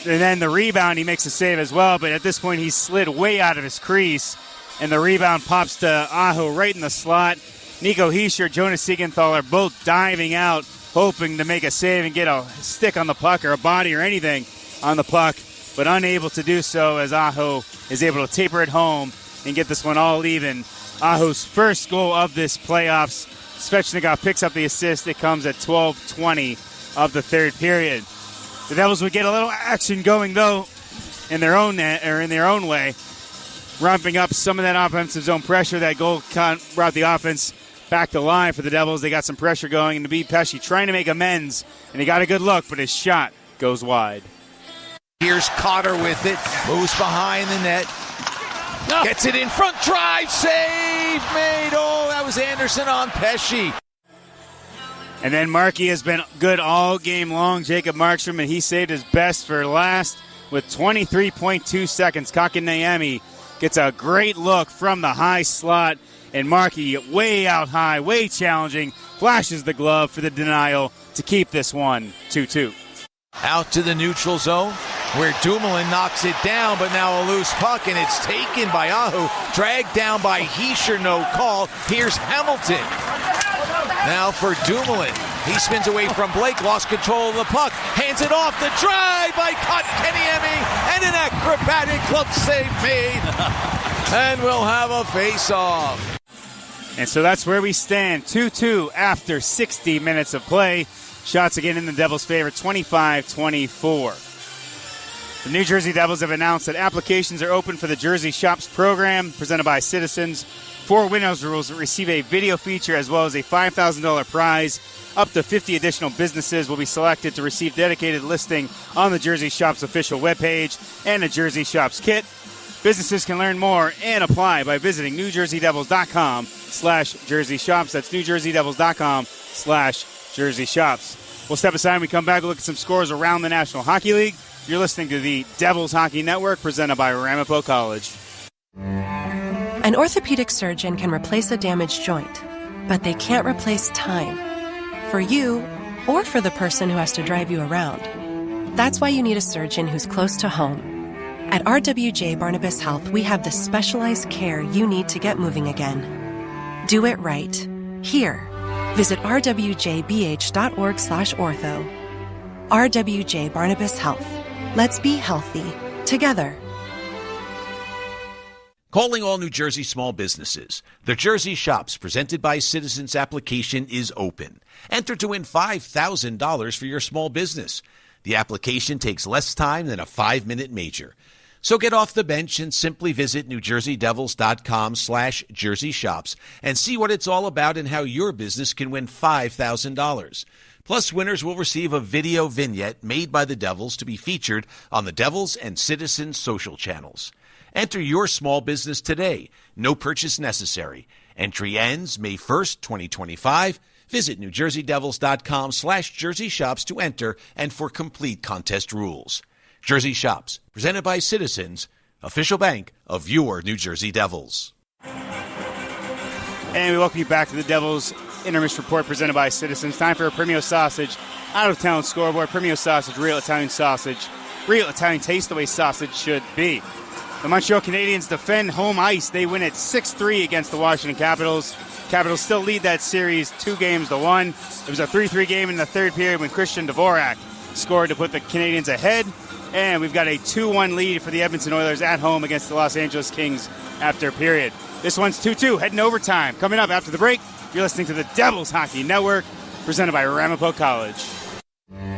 And then the rebound, he makes a save as well, but at this point he slid way out of his crease. And the rebound pops to Aho right in the slot. Nico Hischier, Jonas Siegenthaler both diving out, hoping to make a save and get a stick on the puck or a body or anything on the puck, but unable to do so as Aho is able to taper it home and get this one all even. Aho's first goal of this playoffs. Svechnikov picks up the assist. It comes at 12:20 of the third period. The Devils would get a little action going, though, in their own net, or in their own way, ramping up some of that offensive zone pressure. That goal brought the offense back to life for the Devils. They got some pressure going, and to be Pesce trying to make amends, and he got a good look, but his shot goes wide. Here's Cotter with it, moves behind the net, gets it in front, drive, save, made. Oh, that was Anderson on Pesce. And then Markey has been good all game long, Jacob Markstrom, and he saved his best for last with 23.2 seconds. Kakaniemi gets a great look from the high slot, and Markey way out high, way challenging, flashes the glove for the denial to keep this one 2-2. Out to the neutral zone where Dumoulin knocks it down, but now a loose puck, and it's taken by Aho, dragged down by Hischier, no call. Here's Hamilton. Now for Dumoulin. He spins away from Blake, lost control of the puck, hands it off, the drive by Kotkaniemi, and an acrobatic glove save made. And we'll have a face-off. And so that's where we stand, 2-2 after 60 minutes of play. Shots again in the Devils' favor, 25-24. The New Jersey Devils have announced that applications are open for the Jersey Shops program presented by Citizens. 4 winners will receive a video feature as well as a $5,000 prize. Up to 50 additional businesses will be selected to receive dedicated listing on the Jersey Shops official webpage and a Jersey Shops kit. Businesses can learn more and apply by visiting NewJerseyDevils.com/Jersey Shops. That's NewJerseyDevils.com/Jersey Shops. We'll step aside when we come back and look at some scores around the National Hockey League. You're listening to the Devils Hockey Network, presented by Ramapo College. An orthopedic surgeon can replace a damaged joint, but they can't replace time. For you, or for the person who has to drive you around. That's why you need a surgeon who's close to home. At RWJ Barnabas Health, we have the specialized care you need to get moving again. Do it right. Here. Visit rwjbh.org/ortho. RWJ Barnabas Health. Let's be healthy together. Calling all New Jersey small businesses. The Jersey Shops, presented by Citizens application, is open. Enter to win $5,000 for your small business. The application takes less time than a 5-minute major. So get off the bench and simply visit NewJerseyDevils.com/Jersey Shops and see what it's all about and how your business can win $5,000. Plus, winners will receive a video vignette made by the Devils to be featured on the Devils and Citizens social channels. Enter your small business today. No purchase necessary. Entry ends May 1st, 2025. Visit NewJerseyDevils.com/Jersey Shops to enter and for complete contest rules. Jersey Shops, presented by Citizens, official bank of your New Jersey Devils. And we welcome you back to the Devils Intermission Report, presented by Citizens. Time for a Premio Sausage out-of-town scoreboard. Premio Sausage, real Italian sausage. Real Italian taste the way sausage should be. The Montreal Canadiens defend home ice. They win at 6-3 against the Washington Capitals. Capitals still lead that series 2-1. It was a 3-3 game in the third period when Christian Dvorak scored to put the Canadiens ahead. And we've got a 2-1 lead for the Edmonton Oilers at home against the Los Angeles Kings after a period. This one's 2-2, heading overtime. Coming up after the break, you're listening to the Devils Hockey Network, presented by Ramapo College.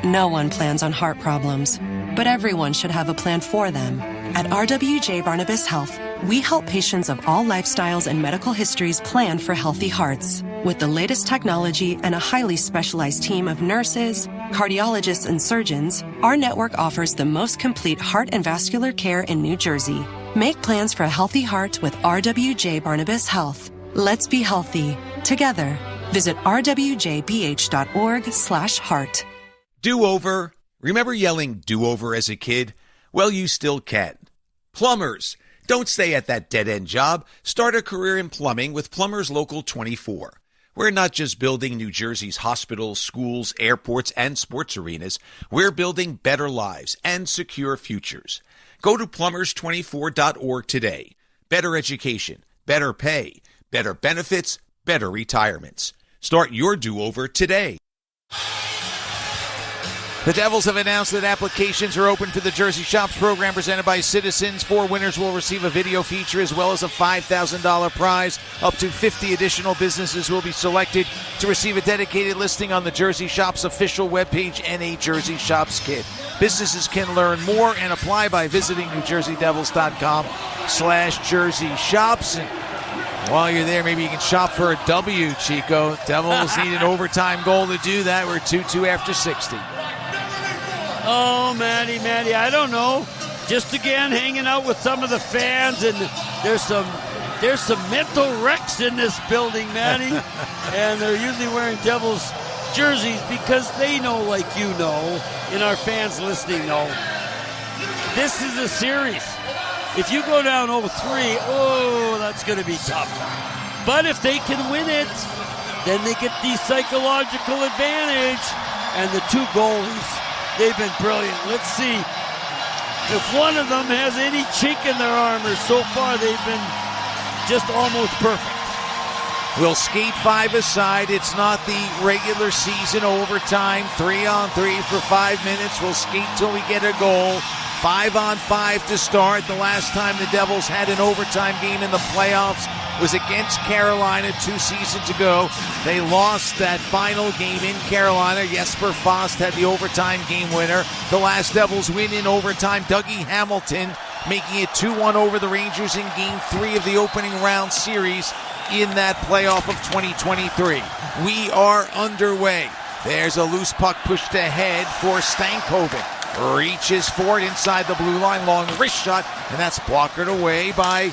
No one plans on heart problems, but everyone should have a plan for them. At RWJ Barnabas Health, we help patients of all lifestyles and medical histories plan for healthy hearts. With the latest technology and a highly specialized team of nurses, cardiologists, and surgeons, our network offers the most complete heart and vascular care in New Jersey. Make plans for a healthy heart with RWJ Barnabas Health. Let's be healthy together. Visit rwjbh.org/heart. Do-over. Remember yelling do-over as a kid? Well, you still can. Plumbers. Don't stay at that dead-end job. Start a career in plumbing with Plumbers Local 24. We're not just building New Jersey's hospitals, schools, airports, and sports arenas. We're building better lives and secure futures. Go to plumbers24.org today. Better education, better pay, better benefits, better retirements. Start your do-over today. The Devils have announced that applications are open for the Jersey Shops program presented by Citizens. 4 winners will receive a video feature as well as a $5,000 prize. Up to 50 additional businesses will be selected to receive a dedicated listing on the Jersey Shops official webpage and a Jersey Shops kit. Businesses can learn more and apply by visiting NewJerseyDevils.com/Jersey Shops. And while you're there, maybe you can shop for a W, Chico. Devils need an overtime goal to do that. We're 2-2 after 60. Oh, Matty, I don't know. Just again hanging out with some of the fans, and there's some mental wrecks in this building, Matty. And they're usually wearing Devils jerseys because they know, like you know, and our fans listening know, this is a series. If you go down 0-3, that's going to be tough. But if they can win it, then they get the psychological advantage. And the 2 goalies, they've been brilliant. Let's see if one of them has any chink in their armor. So far, they've been just almost perfect. We'll skate 5-a-side. It's not the regular season overtime. 3-on-3 for 5 minutes. We'll skate till we get a goal. 5-on-5 to start. The last time the Devils had an overtime game in the playoffs was against Carolina 2 seasons ago. They lost that final game in Carolina. Jesper Fast had the overtime game winner. The last Devils win in overtime, Dougie Hamilton making it 2-1 over the Rangers in Game 3 of the opening round series in that playoff of 2023. We are underway. There's a loose puck pushed ahead for Stankoven. reaches for it inside the blue line, long wrist shot, and that's blockered away by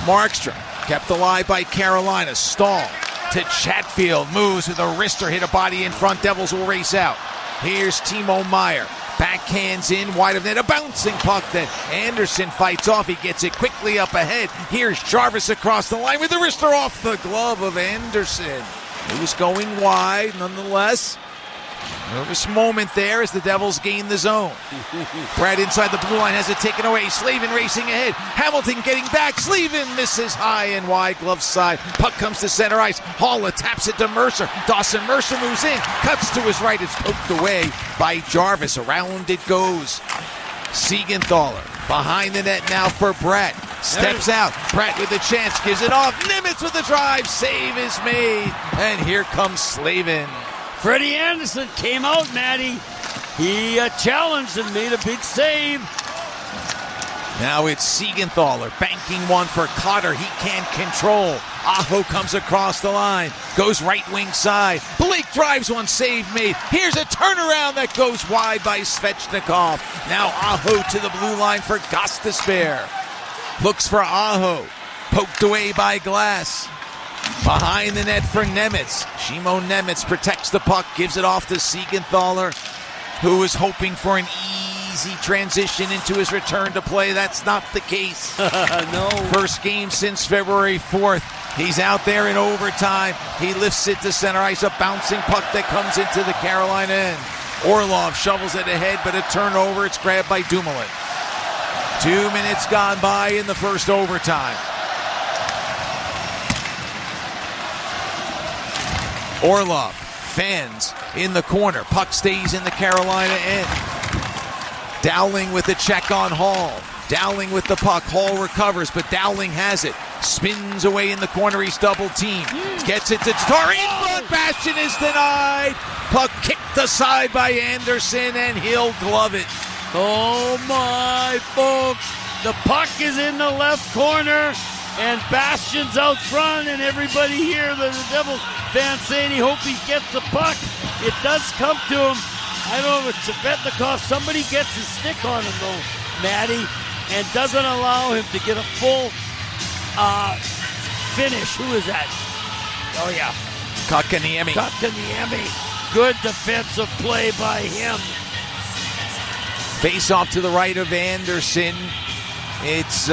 Markstrom. Kept alive by Carolina. Stahl to Chatfield, moves with a wrister, hit a body in front. Devils will race out. Here's Timo Meier. Backhands in, wide of net, a bouncing puck that Anderson fights off. He gets it quickly up ahead. Here's Jarvis across the line with the wrister off the glove of Anderson. It was going wide, nonetheless. Nervous moment there as the Devils gain the zone. Brad inside the blue line has it taken away. Slavin racing ahead. Hamilton getting back. Slavin misses high and wide, glove side. Puck comes to center ice. Haula taps it to Mercer. Dawson Mercer moves in. Cuts to his right. It's poked away by Jarvis. Around it goes. Siegenthaler behind the net now for Brett. Steps out. Brett with the chance. Gives it off. Nemec with the drive. Save is made. And here comes Slavin. Freddie Anderson came out, Matty. He challenged and made a big save. Now it's Siegenthaler banking one for Cotter. He can't control. Aho comes across the line. Goes right wing side. Blake drives one, save made. Here's a turnaround that goes wide by Svechnikov. Now Aho to the blue line for Gostisbehere. Looks for Aho. Poked away by Glass. Behind the net for Nemec. Shimo Nemec protects the puck, gives it off to Siegenthaler, who is hoping for an easy transition into his return to play. That's not the case. No. First game since February 4th. He's out there in overtime. He lifts it to center ice, a bouncing puck that comes into the Carolina end. Orlov shovels it ahead, but a turnover. It's grabbed by Dumoulin. 2 minutes gone by in the first overtime. Orlov fans in the corner. Puck stays in the Carolina end. Dowling with the check on Hall. Dowling with the puck. Hall recovers, but Dowling has it. Spins away in the corner. He's double teamed. Gets it to Tatar. In front. Bastian is denied. Puck kicked aside by Anderson, and he'll glove it. Oh my folks. The puck is in the left corner. And Bastian's out front, and everybody here, the Devils fans saying he hopes he gets the puck. It does come to him. I don't know if it's Svechnikov. Somebody gets his stick on him, though, Matty, and doesn't allow him to get a full finish. Who is that? Oh, yeah. Kotkaniemi. Good defensive play by him. Face off to the right of Anderson. It's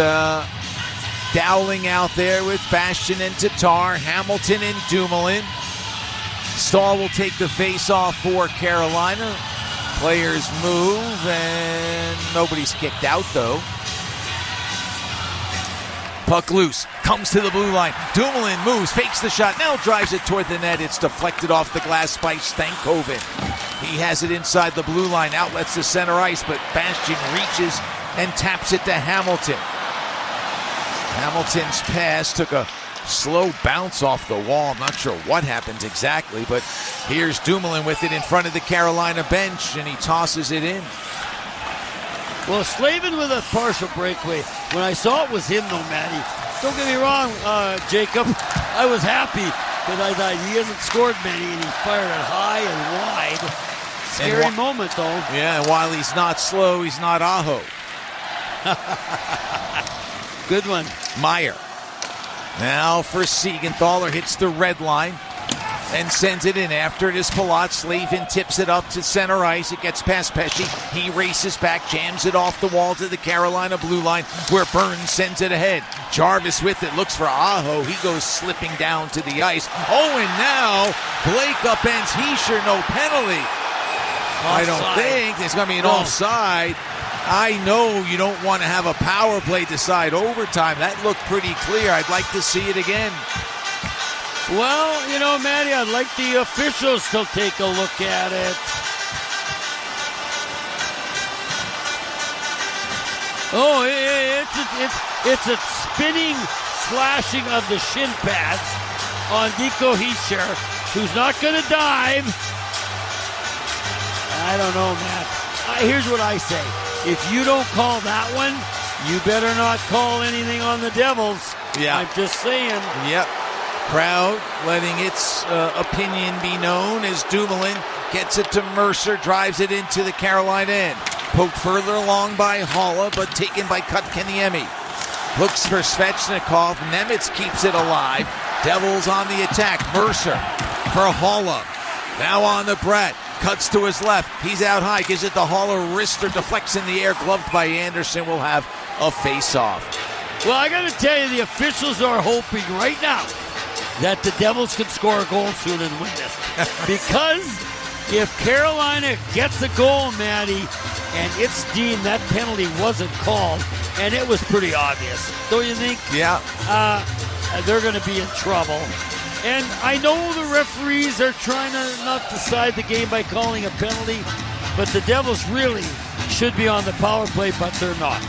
Dowling out there with Bastian and Tatar, Hamilton and Dumoulin. Stahl will take the face-off for Carolina. Players move, and nobody's kicked out, though. Puck loose, comes to the blue line. Dumoulin moves, fakes the shot, now drives it toward the net. It's deflected off the glass by Stankoven. He has it inside the blue line, outlets to center ice, but Bastian reaches and taps it to Hamilton. Hamilton's pass took a slow bounce off the wall. I'm not sure what happened exactly, but here's Dumoulin with it in front of the Carolina bench, and he tosses it in. Well, Slavin with a partial breakaway. When I saw it was him, though, Matty. Don't get me wrong, Jacob. I was happy because I thought he hasn't scored many, and he fired it high and wide. Scary moment, though. Yeah, and while he's not slow, he's not Aho. Good one. Meier. Now for Siegenthaler, hits the red line and sends it in. After it is Palat. Slavin tips it up to center ice. It gets past Pesci. He races back, jams it off the wall to the Carolina blue line, where Burns sends it ahead. Jarvis with it, looks for Aho. He goes slipping down to the ice. Oh, and now Blake upends Hischier. No penalty. Offside. I don't think there's going to be an offside. I know you don't want to have a power play decide overtime. That looked pretty clear. I'd like to see it again. Well, you know, Matty, I'd like the officials to take a look at it. Oh, it's a spinning slashing of the shin pads on Nico Hischier, who's not going to dive. I don't know, Matt. Here's what I say. If you don't call that one, you better not call anything on the Devils. Yeah. I'm just saying. Yep. Crowd letting its opinion be known as Dumoulin gets it to Mercer, drives it into the Carolina end. Poked further along by Haula, but taken by Kotkaniemi. Looks for Svechnikov. Nemec keeps it alive. Devils on the attack. Mercer for Haula. Now on to Brett. Cuts to his left. He's out high. Gives it to Haula. Wrister deflects in the air. Gloved by Anderson. Will have a face-off. Well, I got to tell you, the officials are hoping right now that the Devils can score a goal soon and win this. Because if Carolina gets a goal, Maddie, and it's deemed that penalty wasn't called, and it was pretty obvious, don't you think? Yeah. They're going to be in trouble. And I know the referees are trying to not decide the game by calling a penalty, but the Devils really should be on the power play, but they're not.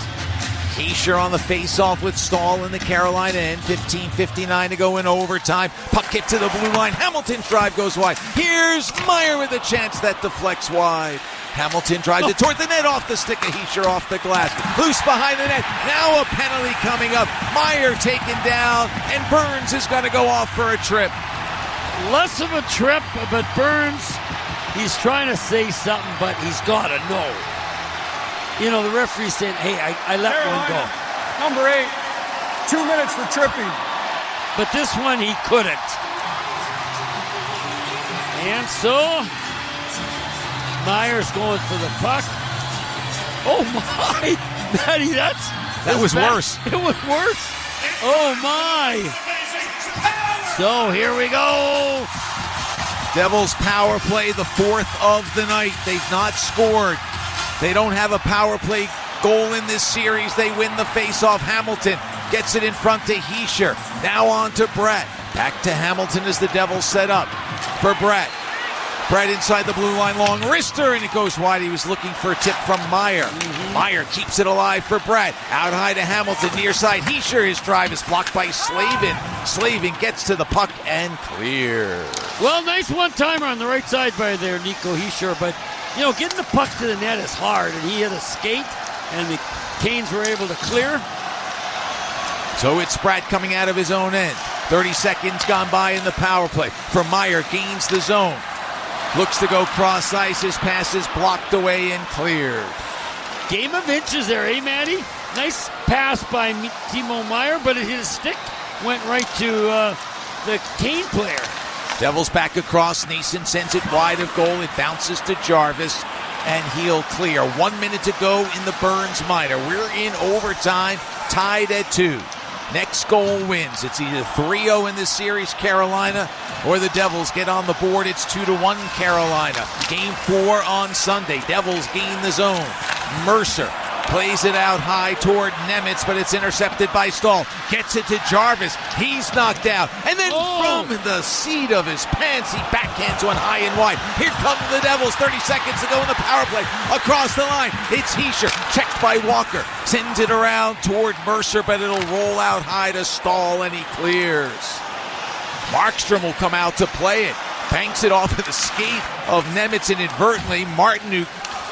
Keefe on the face-off with Stahl in the Carolina end. 15:59 to go in overtime. Puck hit to the blue line. Hamilton's drive goes wide. Here's Meyer with a chance that deflects wide. Hamilton drives it toward the net off the stick of Heischer off the glass. Loose behind the net. Now a penalty coming up. Meyer taken down, and Burns is going to go off for a trip. Less of a trip, but Burns, he's trying to say something, but he's got to know. You know, the referee's saying, hey, I let one go. Number 8, 2 minutes for tripping. But this one he couldn't. And so, Meyer's going for the puck. Oh my, Maddie, that was bad. Worse. It was worse. Oh my. So here we go. Devils power play, the 4th of the night. They've not scored. They don't have a power play goal in this series. They win the faceoff. Hamilton gets it in front to Heischer. Now on to Brett. Back to Hamilton as the Devils set up for Brett. Brett inside the blue line, long wrister, and it goes wide. He was looking for a tip from Meyer. Meyer keeps it alive for Brett. Out high to Hamilton, near side. Heischer, his drive is blocked by Slavin. Slavin gets to the puck and clears. Well, nice one-timer on the right side by there, Nico Heischer, but you know, getting the puck to the net is hard, and he hit a skate, and the Canes were able to clear. So it's Pratt coming out of his own end. 30 seconds gone by in the power play. For Meyer, gains the zone. Looks to go cross ice. His pass is blocked away and cleared. Game of inches there, eh, Maddie? Nice pass by Timo Meyer, but his stick went right to the Kane player. Devils back across. Neeson sends it wide of goal. It bounces to Jarvis, and he'll clear. 1 minute to go in the Burns minor. We're in overtime, tied at 2. Next goal wins. It's either 3-0 in this series, Carolina, or the Devils get on the board. It's 2-1 Carolina. Game 4 on Sunday. Devils gain the zone. Mercer plays it out high toward Nemec, but it's intercepted by Stahl. Gets it to Jarvis. He's knocked out. And then from the seat of his pants, he backhands one high and wide. Here come the Devils. 30 seconds to go in the power play. Across the line, it's Heischer. Checked by Walker. Sends it around toward Mercer, but it'll roll out high to Stahl, and he clears. Markstrom will come out to play it. Banks it off of the skate of Nemec inadvertently. Martinuk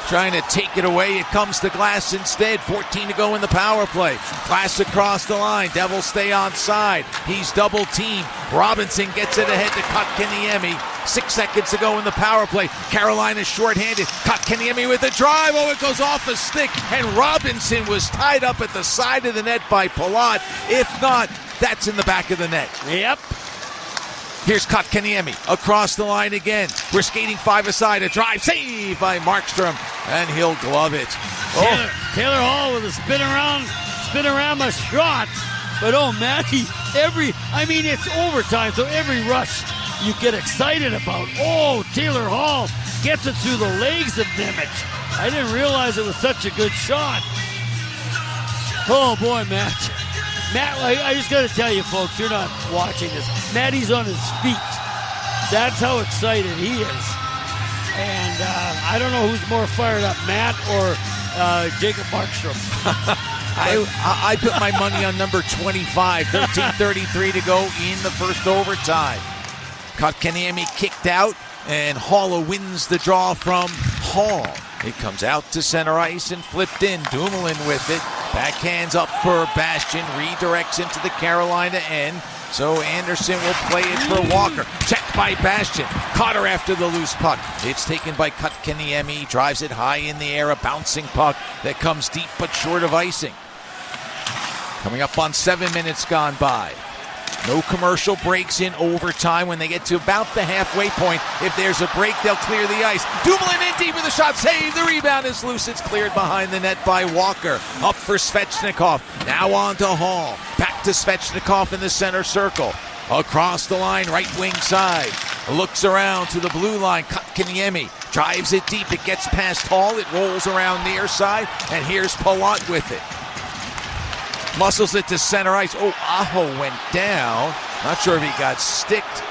trying to take it away. It comes to Glass instead. 14 to go in the power play. Glass across the line. Devils stay on side. He's double teamed. Robinson gets it ahead to Kotkaniemi. 6 seconds to go in the power play. Carolina's shorthanded. Kotkaniemi with a drive. Oh, it goes off a stick. And Robinson was tied up at the side of the net by Palat. If not, that's in the back of the net. Yep. Here's Kotkaniemi across the line again. We're skating 5 aside. A drive save by Markstrom, and he'll glove it. Taylor Hall with a spin-a-rama shot. But oh, Matty, it's overtime, so every rush you get excited about. Oh, Taylor Hall gets it through the legs of Nemec. I didn't realize it was such a good shot. Oh boy, Matt, I just got to tell you, folks, you're not watching this. Matty's on his feet. That's how excited he is. And I don't know who's more fired up, Matt or Jacob Markstrom. I put my money on number 25. 13:33 to go in the first overtime. Kotkaniemi kicked out, and Hall wins the draw from Hall. It comes out to center ice and flipped in. Dumoulin with it. Backhands up for Bastian. Redirects into the Carolina end. So Anderson will play it for Walker. Checked by Bastian. Caught her after the loose puck. It's taken by Kotkaniemi. Drives it high in the air. A bouncing puck that comes deep but short of icing. Coming up on 7 minutes gone by. No commercial breaks in overtime. When they get to about the halfway point, if there's a break, they'll clear the ice. Dumoulin in deep with a shot. Save. The rebound is loose. It's cleared behind the net by Walker. Up for Svechnikov. Now on to Hall. Back to Svechnikov in the center circle. Across the line, right wing side. Looks around to the blue line. Kotkaniemi drives it deep. It gets past Hall. It rolls around near side. And here's Palat with it. Muscles it to center ice. Oh, Aho went down. Not sure if he got sticked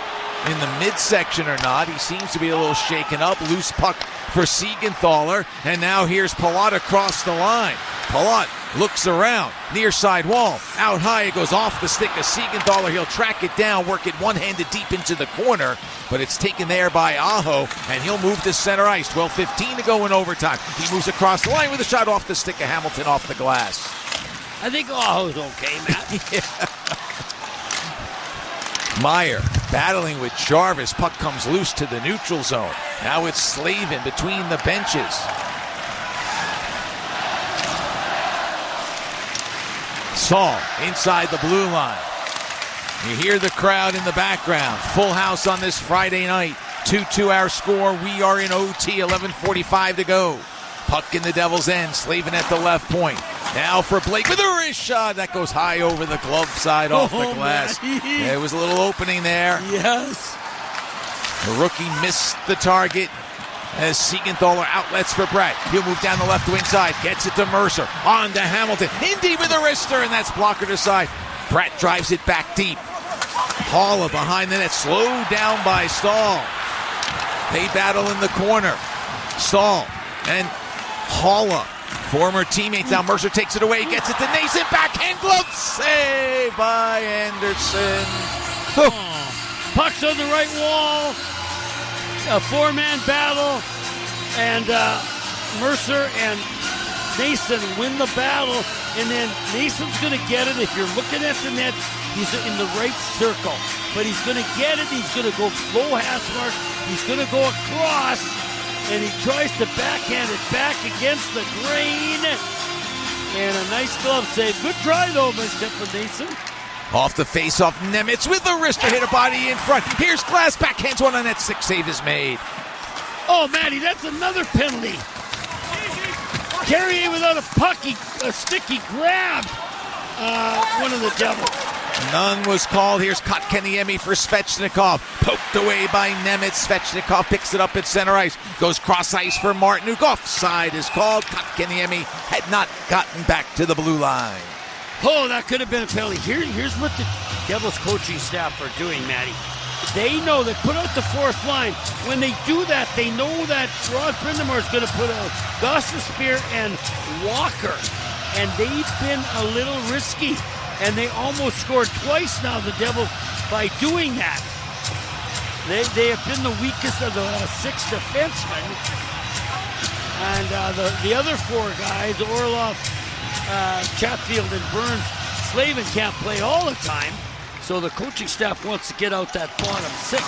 in the midsection or not. He seems to be a little shaken up. Loose puck for Siegenthaler. And now here's Palat across the line. Palat looks around. Near side wall. Out high. It goes off the stick of Siegenthaler. He'll track it down. Work it one-handed deep into the corner. But it's taken there by Aho. And he'll move to center ice. 12:15 to go in overtime. He moves across the line with a shot off the stick of Hamilton off the glass. I think Aho's okay, Matt. Yeah. Meyer battling with Jarvis. Puck comes loose to the neutral zone. Now it's Slavin between the benches. Saul inside the blue line. You hear the crowd in the background. Full house on this Friday night. 2-2 our score. We are in OT. 11:45 to go. Puck in the Devil's end. Slavin at the left point. Now for Blake with a wrist shot. That goes high over the glove side off the glass. There was a little opening there. Yes. The rookie missed the target as Siegenthaler outlets for Brett. He'll move down the left wing side. Gets it to Mercer. On to Hamilton. In deep with a wrister, and that's blocker to side. Brett drives it back deep. Haula behind the net. Slowed down by Stahl. They battle in the corner. Stahl and Haula. Former teammates. Now Mercer takes it away. Gets it to Nason. Backhand glove save by Anderson. Puck's on the right wall. A four-man battle. And Mercer and Nason win the battle. And then Nason's going to get it. If you're looking at the net, he's in the right circle. But he's going to get it. He's going to go low hash mark. He's going to go across. And he tries to backhand it back against the grain. And a nice glove save. Good try, though, by Stefan Nason. Off the face-off, Nemec with the wrister. Hit a body in front. Here's Glass. Backhands one on net. Stick save is made. Oh, Matty, that's another penalty. Carrier without a puck. A stick he grabbed one of the Devils. None was called. Here's Kotkaniemi for Svechnikov. Poked away by Nemec. Svechnikov picks it up at center ice. Goes cross ice for Martinuk. Offside is called. Kotkaniemi had not gotten back to the blue line. Oh, that could have been a penalty. Here's what the Devils coaching staff are doing, Matty. They know they put out the fourth line. When they do that, they know that Rod Brindamore is going to put out Gostisbehere and Walker. And they've been a little risky. And they almost scored twice now, the Devils, by doing that. They have been the weakest of the six defensemen. And the other four guys, Orlov, Chatfield, and Burns, Slavin can't play all the time. So the coaching staff wants to get out that bottom six.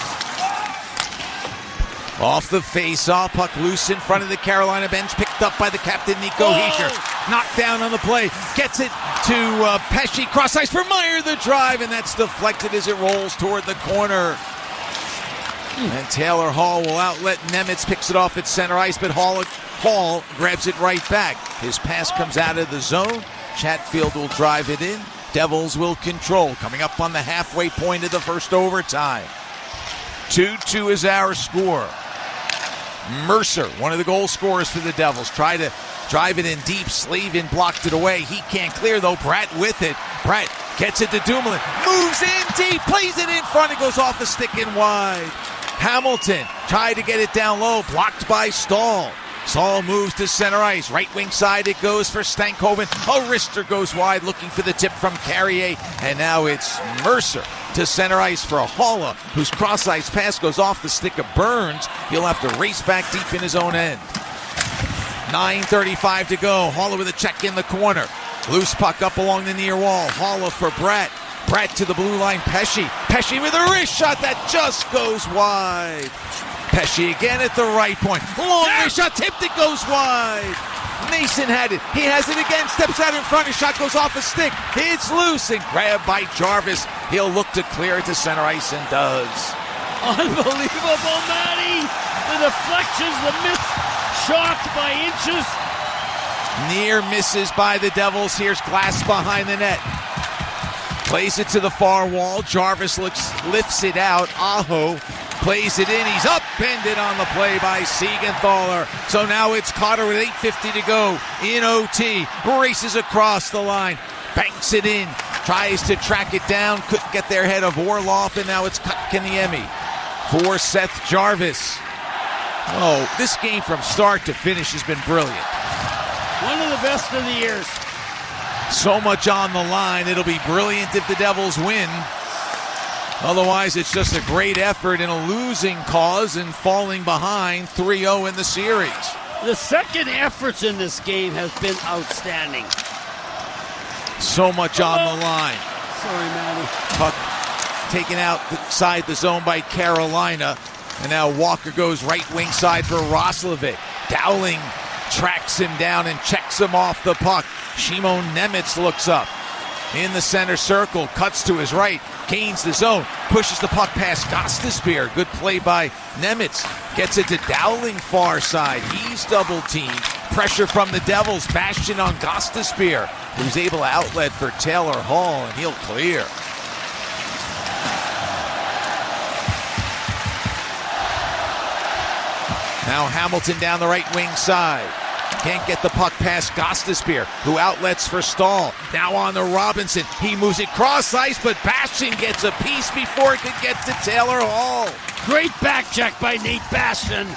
Off the face-off, puck loose in front of the Carolina bench, picked up by the captain, Nico Hischier. Knocked down on the play, gets it to Pesce, cross ice for Meyer, the drive, and that's deflected as it rolls toward the corner. And Taylor Hall will outlet Nemec, picks it off at center ice, but Hall grabs it right back. His pass comes out of the zone. Chatfield will drive it in. Devils will control, coming up on the halfway point of the first overtime. 2-2 is our score. Mercer, one of the goal scorers for the Devils, try to drive it in deep. Slavin blocked it away. He can't clear, though. Bratt with it. Bratt gets it to Dumoulin. Moves in deep. Plays it in front. It goes off the stick and wide. Hamilton tried to get it down low. Blocked by Stahl. Stahl moves to center ice. Right wing side it goes for Stankoven. A wrister goes wide looking for the tip from Carrier. And now it's Mercer to center ice for Haula, whose cross ice pass goes off the stick of Burns. He'll have to race back deep in his own end. 9:35 to go. Haula with a check in the corner. Loose puck up along the near wall. Haula for Bratt. Brett to the blue line, Pesce. Pesce with a wrist shot that just goes wide. Pesce again at the right point. Long wrist shot, tipped, it goes wide. Nason had it. He has it again, steps out in front. His shot goes off a stick. It's loose and grabbed by Jarvis. He'll look to clear it to center ice and does. Unbelievable, Matty. The deflections, the miss shots by inches. Near misses by the Devils. Here's Glass behind the net. Plays it to the far wall. Jarvis lifts it out. Aho plays it in. He's upended on the play by Siegenthaler. So now it's Cotter with 8:50 to go in OT. Races across the line. Banks it in. Tries to track it down. Couldn't get there ahead of Orloff. And now it's Kotkaniemi for Seth Jarvis. Oh, this game from start to finish has been brilliant. One of the best of the years. So much on the line. It'll be brilliant if the Devils win. Otherwise, it's just a great effort in a losing cause and falling behind 3-0 in the series. The second efforts in this game has been outstanding. So much on the line. Sorry, Matty. Puck taken outside the zone by Carolina. And now Walker goes right wing side for Roslovic. Dowling tracks him down and checks him off the puck. Shimon Nemec looks up in the center circle, cuts to his right, gains the zone, pushes the puck past Gostisbehere. Good play by Nemec. Gets it to Dowling far side. He's double teamed. Pressure from the Devils. Bastian on Gostisbehere, who's able to outlet for Taylor Hall, and he'll clear. Now Hamilton down the right wing side. Can't get the puck past Gostisbehere, who outlets for Stahl. Now on to Robinson. He moves it cross ice, but Bastian gets a piece before it could get to Taylor Hall. Great back check by Nate Bastian.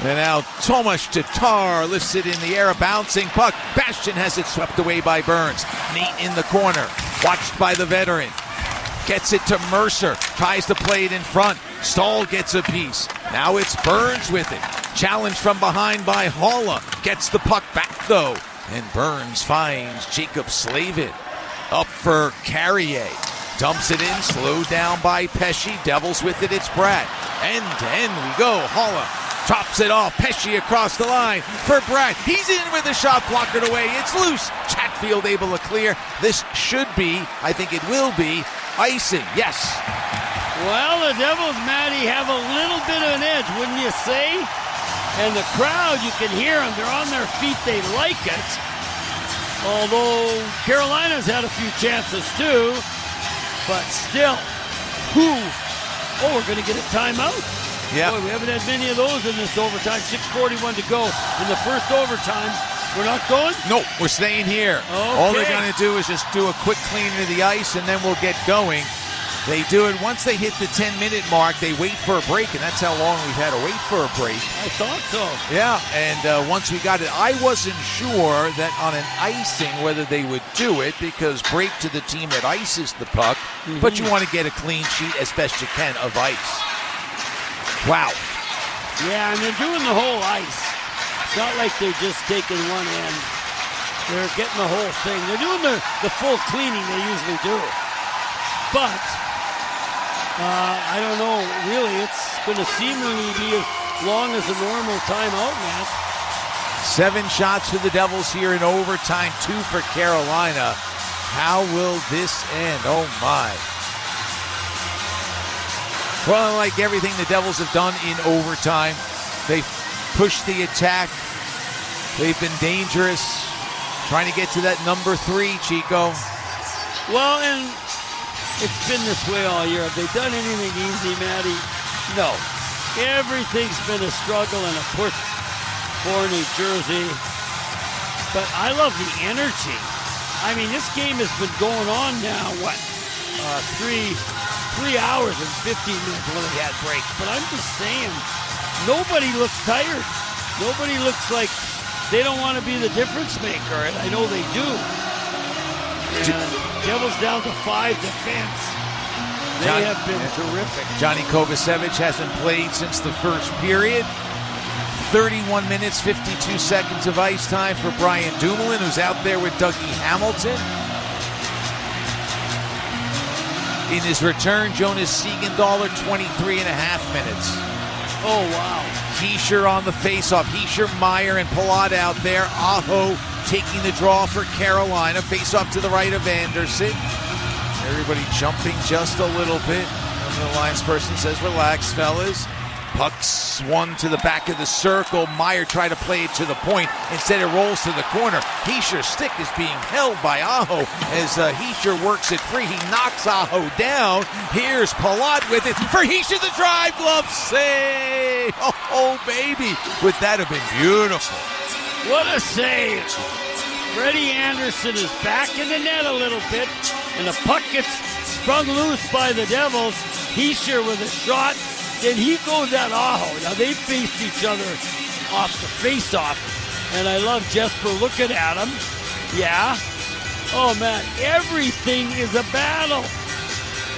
And now Tomas Tatar lifts it in the air, a bouncing puck. Bastian has it swept away by Burns. Nate in the corner, watched by the veteran. Gets it to Mercer, tries to play it in front. Stahl gets a piece. Now it's Burns with it. Challenge from behind by Haula. Gets the puck back though. And Burns finds Jacob Slavin. Up for Carrier. Dumps it in, slowed down by Pesce. Devils with it, it's Bratt. End to end we go. Haula chops it off. Pesce across the line for Bratt. He's in with a shot, blocked away. It's loose. Chatfield able to clear. This should be, I think it will be, icing. Yes. Well, the Devils, Matty, have a little bit of an edge, wouldn't you say? And the crowd, you can hear them. They're on their feet. They like it. Although Carolina's had a few chances too. But still, oh, we're going to get a timeout? Yeah. Boy, we haven't had many of those in this overtime. 6:41 to go in the first overtime. We're not going? No, we're staying here. Okay. All they're going to do is just do a quick cleaning of the ice, and then we'll get going. They do it once they hit the 10-minute mark. They wait for a break, and that's how long we've had to wait for a break. I thought so. Yeah, and once we got it, I wasn't sure that on an icing whether they would do it, because break to the team that ices the puck, but you want to get a clean sheet as best you can of ice. Wow. Yeah, and they're doing the whole ice. It's not like they're just taking one end. They're getting the whole thing. They're doing the full cleaning they usually do. But I don't know, really, it's going to seemingly be as long as a normal timeout, Matt. 7 shots for the Devils here in overtime, 2 for Carolina. How will this end? Oh, my. Well, like everything the Devils have done in overtime, they've pushed the attack. They've been dangerous, trying to get to that number 3, Chico. Well, and it's been this way all year. Have they done anything easy, Matty? No. Everything's been a struggle and a push for New Jersey. But I love the energy. I mean, this game has been going on now, what? 3 hours and 15 minutes when they had breaks. But I'm just saying, nobody looks tired. Nobody looks like they don't want to be the difference maker, and I know they do. And Devils down to 5 defense. They have been terrific. Johnny Kovacevic hasn't played since the first period. 31 minutes, 52 seconds of ice time for Brian Dumoulin, who's out there with Dougie Hamilton. In his return, Jonas Siegenthaler, 23 and a half minutes. Oh, wow. Keefe on the faceoff. Keefe, Meyer, and Palat out there. Aho taking the draw for Carolina. Faceoff to the right of Anderson. Everybody jumping just a little bit. And the linesperson says, relax, fellas. Puck swung to the back of the circle. Meyer tried to play it to the point. Instead, it rolls to the corner. Keefe's stick is being held by Aho as Keefe works it free. He knocks Aho down. Here's Palat with it for Keefe, the drive glove save. Oh, baby. Would that have been beautiful? What a save. Freddie Anderson is back in the net a little bit, and the puck gets sprung loose by the Devils. Keefe with a shot. Then he goes at Aho. Now they faced each other off the face-off. And I love Jesper looking at him. Yeah. Oh, man. Everything is a battle.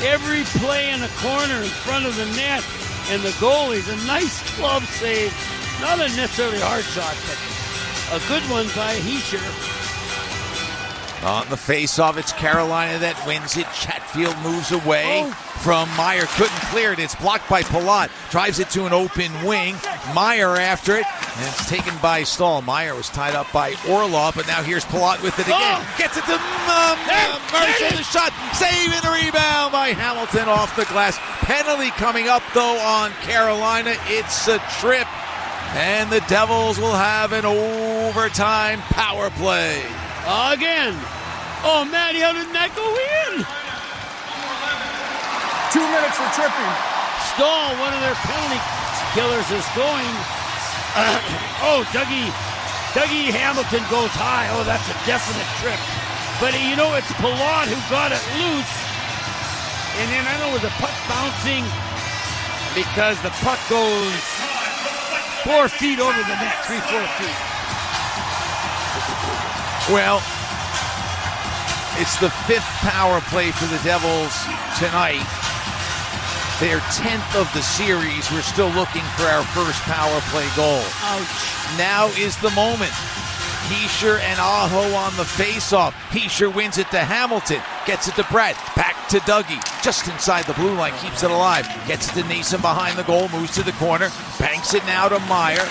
Every play in the corner in front of the net. And the goalie's a nice glove save. Not a necessarily hard shot, but a good one by Keefe. On the face-off, it's Carolina that wins it. Chatfield moves away from Meyer. Couldn't clear it. It's blocked by Palat. Drives it to an open wing. Meyer after it. And it's taken by Stahl. Meyer was tied up by Orlov, but now here's Palat with it again. Gets it to Mercer. The shot. Save and rebound by Hamilton off the glass. Penalty coming up, though, on Carolina. It's a trip. And the Devils will have an overtime power play. Again. Oh, Matty, how did that go in? 2 minutes for tripping. Stahl, one of their penalty killers, is going. Dougie Hamilton goes high. Oh, that's a definite trip. But, you know, it's Palat who got it loose. And then I know it was a puck bouncing because the puck goes 4 feet over the net, 3-4 feet. Well, it's the 5th power play for the Devils tonight. Their 10th of the series. We're still looking for our first power play goal. Ouch. Now is the moment. Keefe and Aho on the face-off. Keefe wins it to Hamilton. Gets it to Brett. Back to Dougie. Just inside the blue line. Keeps it alive. Gets it to Nason behind the goal. Moves to the corner. Banks it now to Meyer.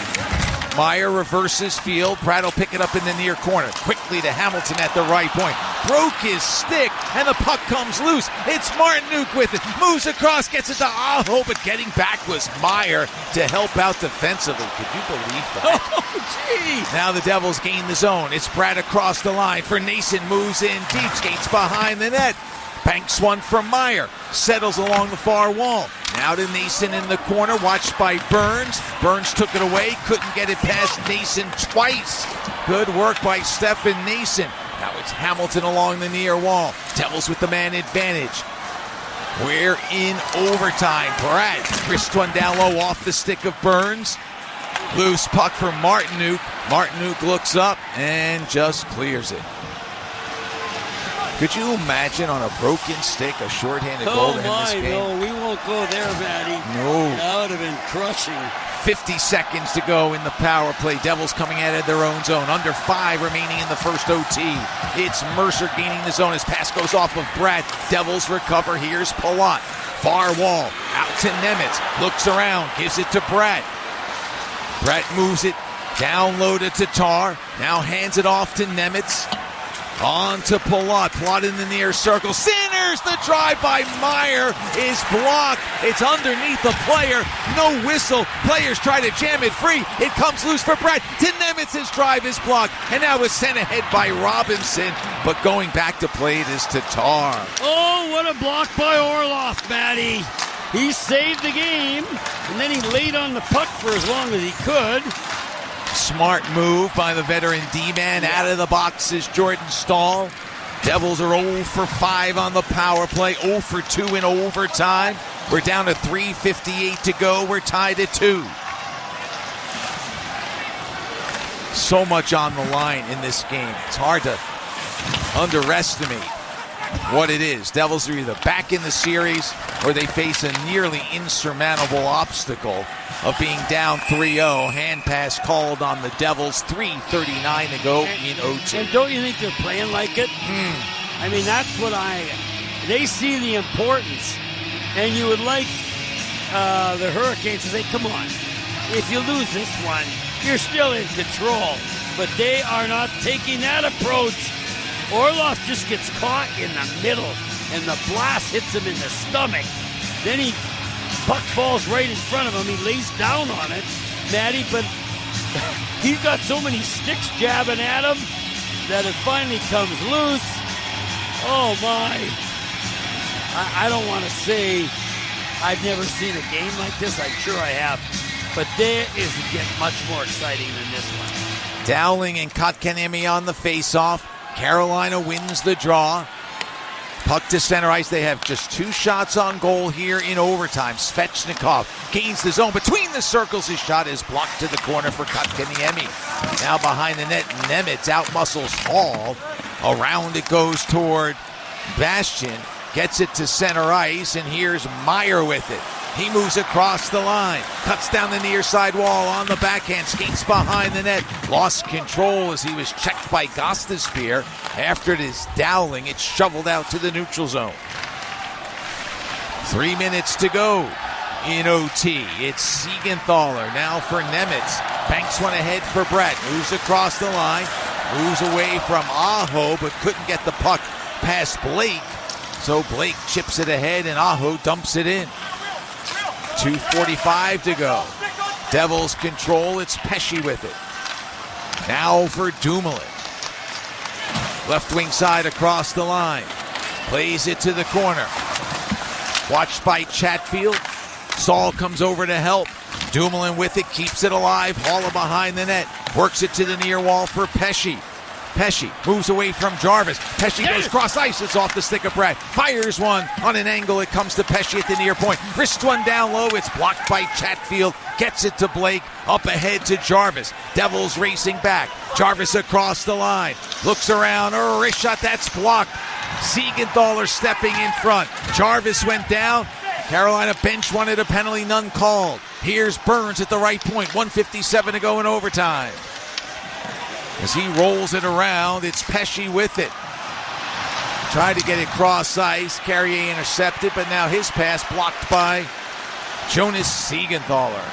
Meyer reverses field. Pratt will pick it up in the near corner. Quickly to Hamilton at the right point. Broke his stick, and the puck comes loose. It's Martinuk with it. Moves across, gets it to Aho, but getting back was Meyer to help out defensively. Could you believe that? Oh, gee! Now the Devils gain the zone. It's Pratt across the line for Nason. Moves in deep, skates behind the net. Banks one from Meyer. Settles along the far wall. Now to Nason in the corner, watched by Burns. Burns took it away, couldn't get it past Nason twice. Good work by Stefan Nason. Now it's Hamilton along the near wall. Devils with the man advantage. We're in overtime. Brad wrist one down low off the stick of Burns. Loose puck for Martinuk. Martinuk looks up and just clears it. Could you imagine on a broken stick a shorthanded goal to end this game? No, we won't go there, Matty. No. That would have been crushing. 50 seconds to go in the power play. Devils coming out of their own zone. Under 5 remaining in the first OT. It's Mercer gaining the zone as pass goes off of Brad. Devils recover. Here's Palat. Far wall. Out to Nemec. Looks around. Gives it to Brad. Brad moves it. Down low to Tatar. Now hands it off to Nemec. On to Palat. Palat in the near circle. Centers. The drive by Meyer is blocked. It's underneath the player. No whistle. Players try to jam it free. It comes loose for Brett. To Nemec's drive is blocked. And now it's sent ahead by Robinson. But going back to play it is Tatar. Oh, what a block by Orlov, Matty. He saved the game. And then he laid on the puck for as long as he could. Smart move by the veteran D-man. Out of the box is Jordan Stahl. Devils are 0 for 5 on the power play. 0 for 2 in overtime. We're down to 3:58 to go. We're tied at 2. So much on the line in this game. It's hard to underestimate what it is. Devils are either back in the series or they face a nearly insurmountable obstacle of being down 3-0. Hand pass called on the Devils. 3:39 to go in OT. And don't you think they're playing like it? I mean, that's what they see the importance, and you would like the Hurricanes to say, come on, if you lose this one, you're still in control. But they are not taking that approach. Orlov just gets caught in the middle, and the blast hits him in the stomach. Then puck falls right in front of him. He lays down on it, Matty, but he's got so many sticks jabbing at him that it finally comes loose. Oh, my. I don't want to say I've never seen a game like this. I'm sure I have. But there isn't get much more exciting than this one. Dowling and Kotkaniemi on the face-off. Carolina wins the draw. Puck to center ice. They have just 2 shots on goal here in overtime. Svechnikov gains the zone between the circles. His shot is blocked to the corner for Kotkaniemi. Now behind the net, Nemec outmuscles Hall. Around it goes toward Bastian. Gets it to center ice, and here's Meyer with it. He moves across the line, cuts down the near side wall on the backhand, skates behind the net, lost control as he was checked by Gostisbehere. After it is Dowling, it's shoveled out to the neutral zone. 3 minutes to go in OT. It's Siegenthaler now for Nemec. Banks one ahead for Brett, moves across the line, moves away from Aho, but couldn't get the puck past Blake. So Blake chips it ahead, and Aho dumps it in. 2:45 to go. Devils control. It's Pesce with it. Now for Dumoulin. Left wing side across the line. Plays it to the corner. Watched by Chatfield. Saul comes over to help. Dumoulin with it. Keeps it alive. Haula behind the net. Works it to the near wall for Pesce. Pesce moves away from Jarvis. Pesce goes cross ice. It's off the stick of Brad. Fires one on an angle. It comes to Pesce at the near point. Wrists one down low. It's blocked by Chatfield. Gets it to Blake. Up ahead to Jarvis. Devils racing back. Jarvis across the line. Looks around. A wrist shot. That's blocked. Siegenthaler stepping in front. Jarvis went down. Carolina bench wanted a penalty. None called. Here's Burns at the right point. 1:57 to go in overtime. As he rolls it around, it's Pesce with it. Tried to get it cross ice. Carrier intercepted, but now his pass blocked by Jonas Siegenthaler.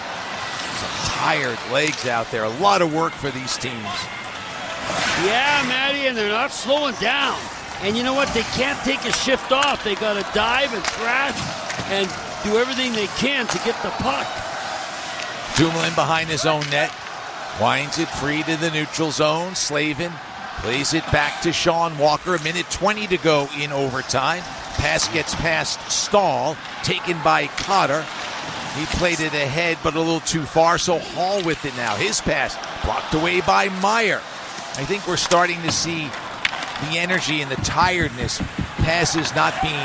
Some tired legs out there. A lot of work for these teams. Yeah, Matty, and they're not slowing down. And you know what? They can't take a shift off. They got to dive and thrash and do everything they can to get the puck. Dumoulin behind his own net. Winds it free to the neutral zone. Slavin plays it back to Sean Walker. 1:20 to go in overtime. Pass gets past Stahl. Taken by Cotter. He played it ahead, but a little too far, so Hall with it now. His pass blocked away by Meyer. I think we're starting to see the energy and the tiredness. Passes not being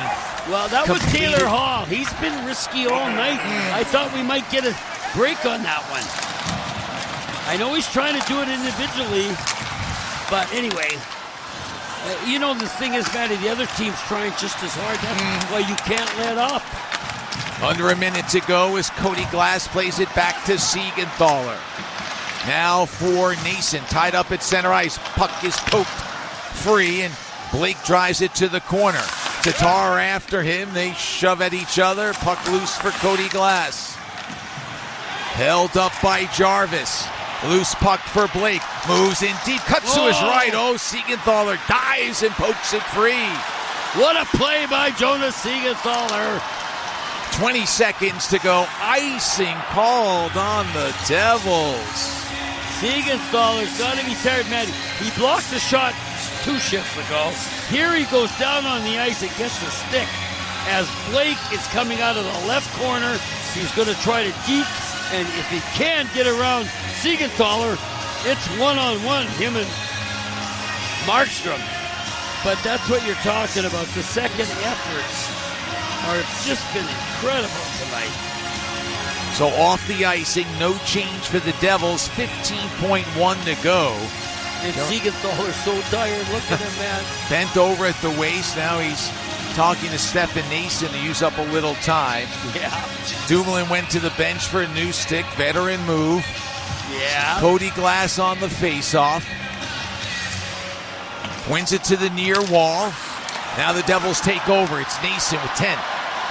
Well, that completed. was Taylor Hall. He's been risky all night. I thought we might get a break on that one. I know he's trying to do it individually, but anyway, you know the thing is, Matty, the other team's trying just as hard. That's why you can't let up. Under a minute to go as Cody Glass plays it back to Siegenthaler. Now for Nason, tied up at center ice. Puck is poked free, and Blake drives it to the corner. Tatar after him. They shove at each other. Puck loose for Cody Glass. Held up by Jarvis. Loose puck for Blake. Moves in deep. Cuts to his right. Oh, Siegenthaler dives and pokes it free. What a play by Jonas Siegenthaler. 20 seconds to go. Icing called on the Devils. Siegenthaler's got to be tired, man. He blocked the shot 2 shifts ago. Here he goes down on the ice and gets the stick. As Blake is coming out of the left corner, he's going to try to deke. And if he can get around Siegenthaler, it's one-on-one, him and Markstrom. But that's what you're talking about. The second efforts are just been incredible tonight. So off the icing, no change for the Devils. 15.1 to go. And Siegenthaler's so tired. Look at him, man. Bent over at the waist. Now he's talking to Stefan Nason to use up a little time. Yeah. Dumoulin went to the bench for a new stick. Veteran move. Yeah. Cody Glass on the face-off. Wins it to the near wall. Now the Devils take over. It's Nason with 10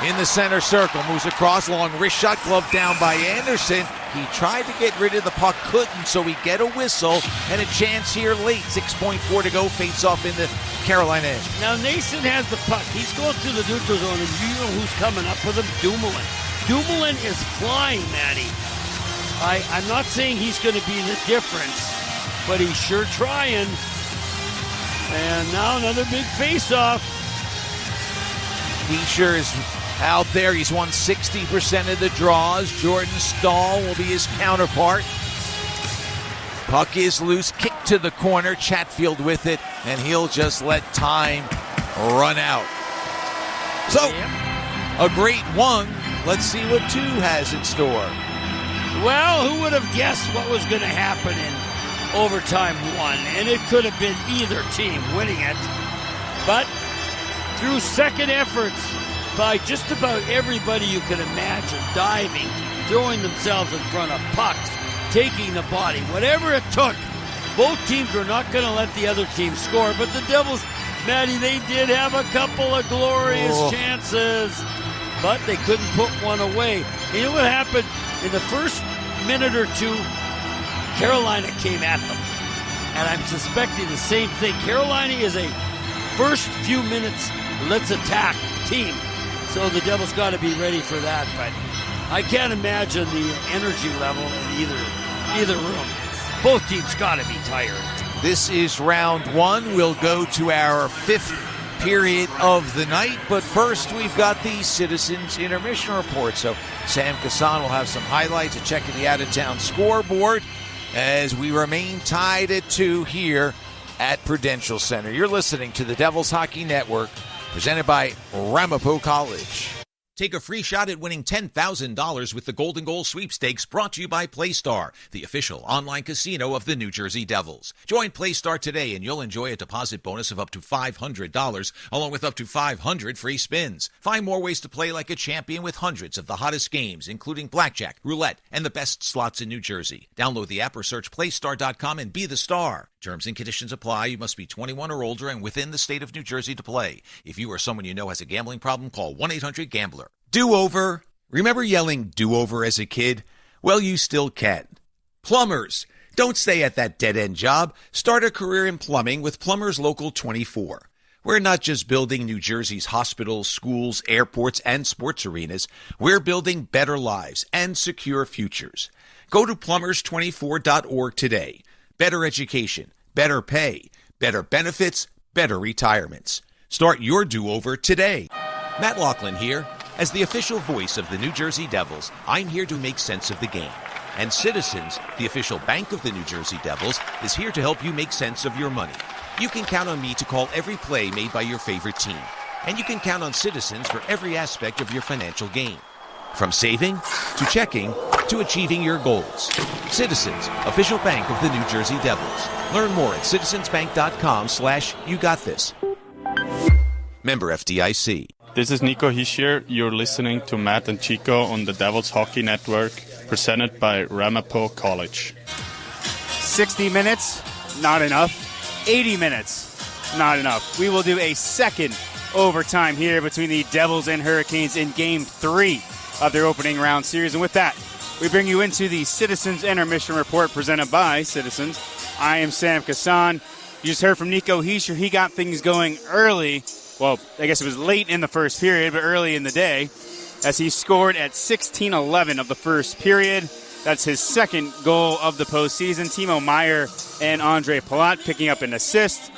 in the center circle. Moves across, long wrist shot, glove down by Anderson. He tried to get rid of the puck, couldn't, so we get a whistle and a chance here late. 6.4 to go, face off in the Carolina end. Now Nason has the puck. He's going through the neutral zone, and you know who's coming up with him? Dumoulin. Dumoulin is flying, Matty. I'm not saying he's going to be the difference, but he's sure trying. And now another big face-off. He sure is out there. He's won 60% of the draws. Jordan Stahl will be his counterpart. Puck is loose, kick to the corner. Chatfield with it, and he'll just let time run out. So, a great one. Let's see what 2 has in store. Well, who would have guessed what was going to happen in overtime 1? And it could have been either team winning it. But through second efforts by just about everybody you can imagine, diving, throwing themselves in front of pucks, taking the body, whatever it took, both teams were not going to let the other team score. But the Devils, Matty, they did have a couple of glorious chances, but they couldn't put one away. You know what happened? In the first minute or 2, Carolina came at them. And I'm suspecting the same thing. Carolina is a first few minutes, let's attack team. So the Devils got to be ready for that. But I can't imagine the energy level in either room. Both teams got to be tired. This is round 1. We'll go to our 5th period of the night. But first, we've got the Citizens Intermission Report. So Sam Kassan will have some highlights, a check of the out-of-town scoreboard as we remain tied at 2 here at Prudential Center. You're listening to the Devils Hockey Network, presented by Ramapo College. Take a free shot at winning $10,000 with the Golden Goal Sweepstakes, brought to you by PlayStar, the official online casino of the New Jersey Devils. Join PlayStar today and you'll enjoy a deposit bonus of up to $500, along with up to 500 free spins. Find more ways to play like a champion with hundreds of the hottest games, including blackjack, roulette, and the best slots in New Jersey. Download the app or search playstar.com and be the star. Terms and conditions apply. You must be 21 or older and within the state of New Jersey to play. If you or someone you know has a gambling problem, call 1-800-GAMBLER. Do-over. Remember yelling do-over as a kid? Well, you still can. Plumbers. Don't stay at that dead-end job. Start a career in plumbing with Plumbers Local 24. We're not just building New Jersey's hospitals, schools, airports, and sports arenas. We're building better lives and secure futures. Go to plumbers24.org today. Better education, better pay, better benefits, better retirements. Start your do-over today. Matt Laughlin here. As the official voice of the New Jersey Devils, I'm here to make sense of the game. And Citizens, the official bank of the New Jersey Devils, is here to help you make sense of your money. You can count on me to call every play made by your favorite team. And you can count on Citizens for every aspect of your financial gain. From saving, to checking, to achieving your goals. Citizens, official bank of the New Jersey Devils. Learn more at citizensbank.com/YouGotThis. Member FDIC. This is Nico Hischier. You're listening to Matt and Chico on the Devils Hockey Network, presented by Ramapo College. 60 minutes, not enough. 80 minutes, not enough. We will do a second overtime here between the Devils and Hurricanes in Game 3 of their opening round series. And with that, we bring you into the Citizens Intermission Report presented by Citizens. I am Sam Kassan. You just heard from Nico Hischier. He got things going early. Well, I guess it was late in the first period, but early in the day, as he scored at 16:11 of the first period. That's his second goal of the postseason. Timo Meier and Andre Palat picking up an assist.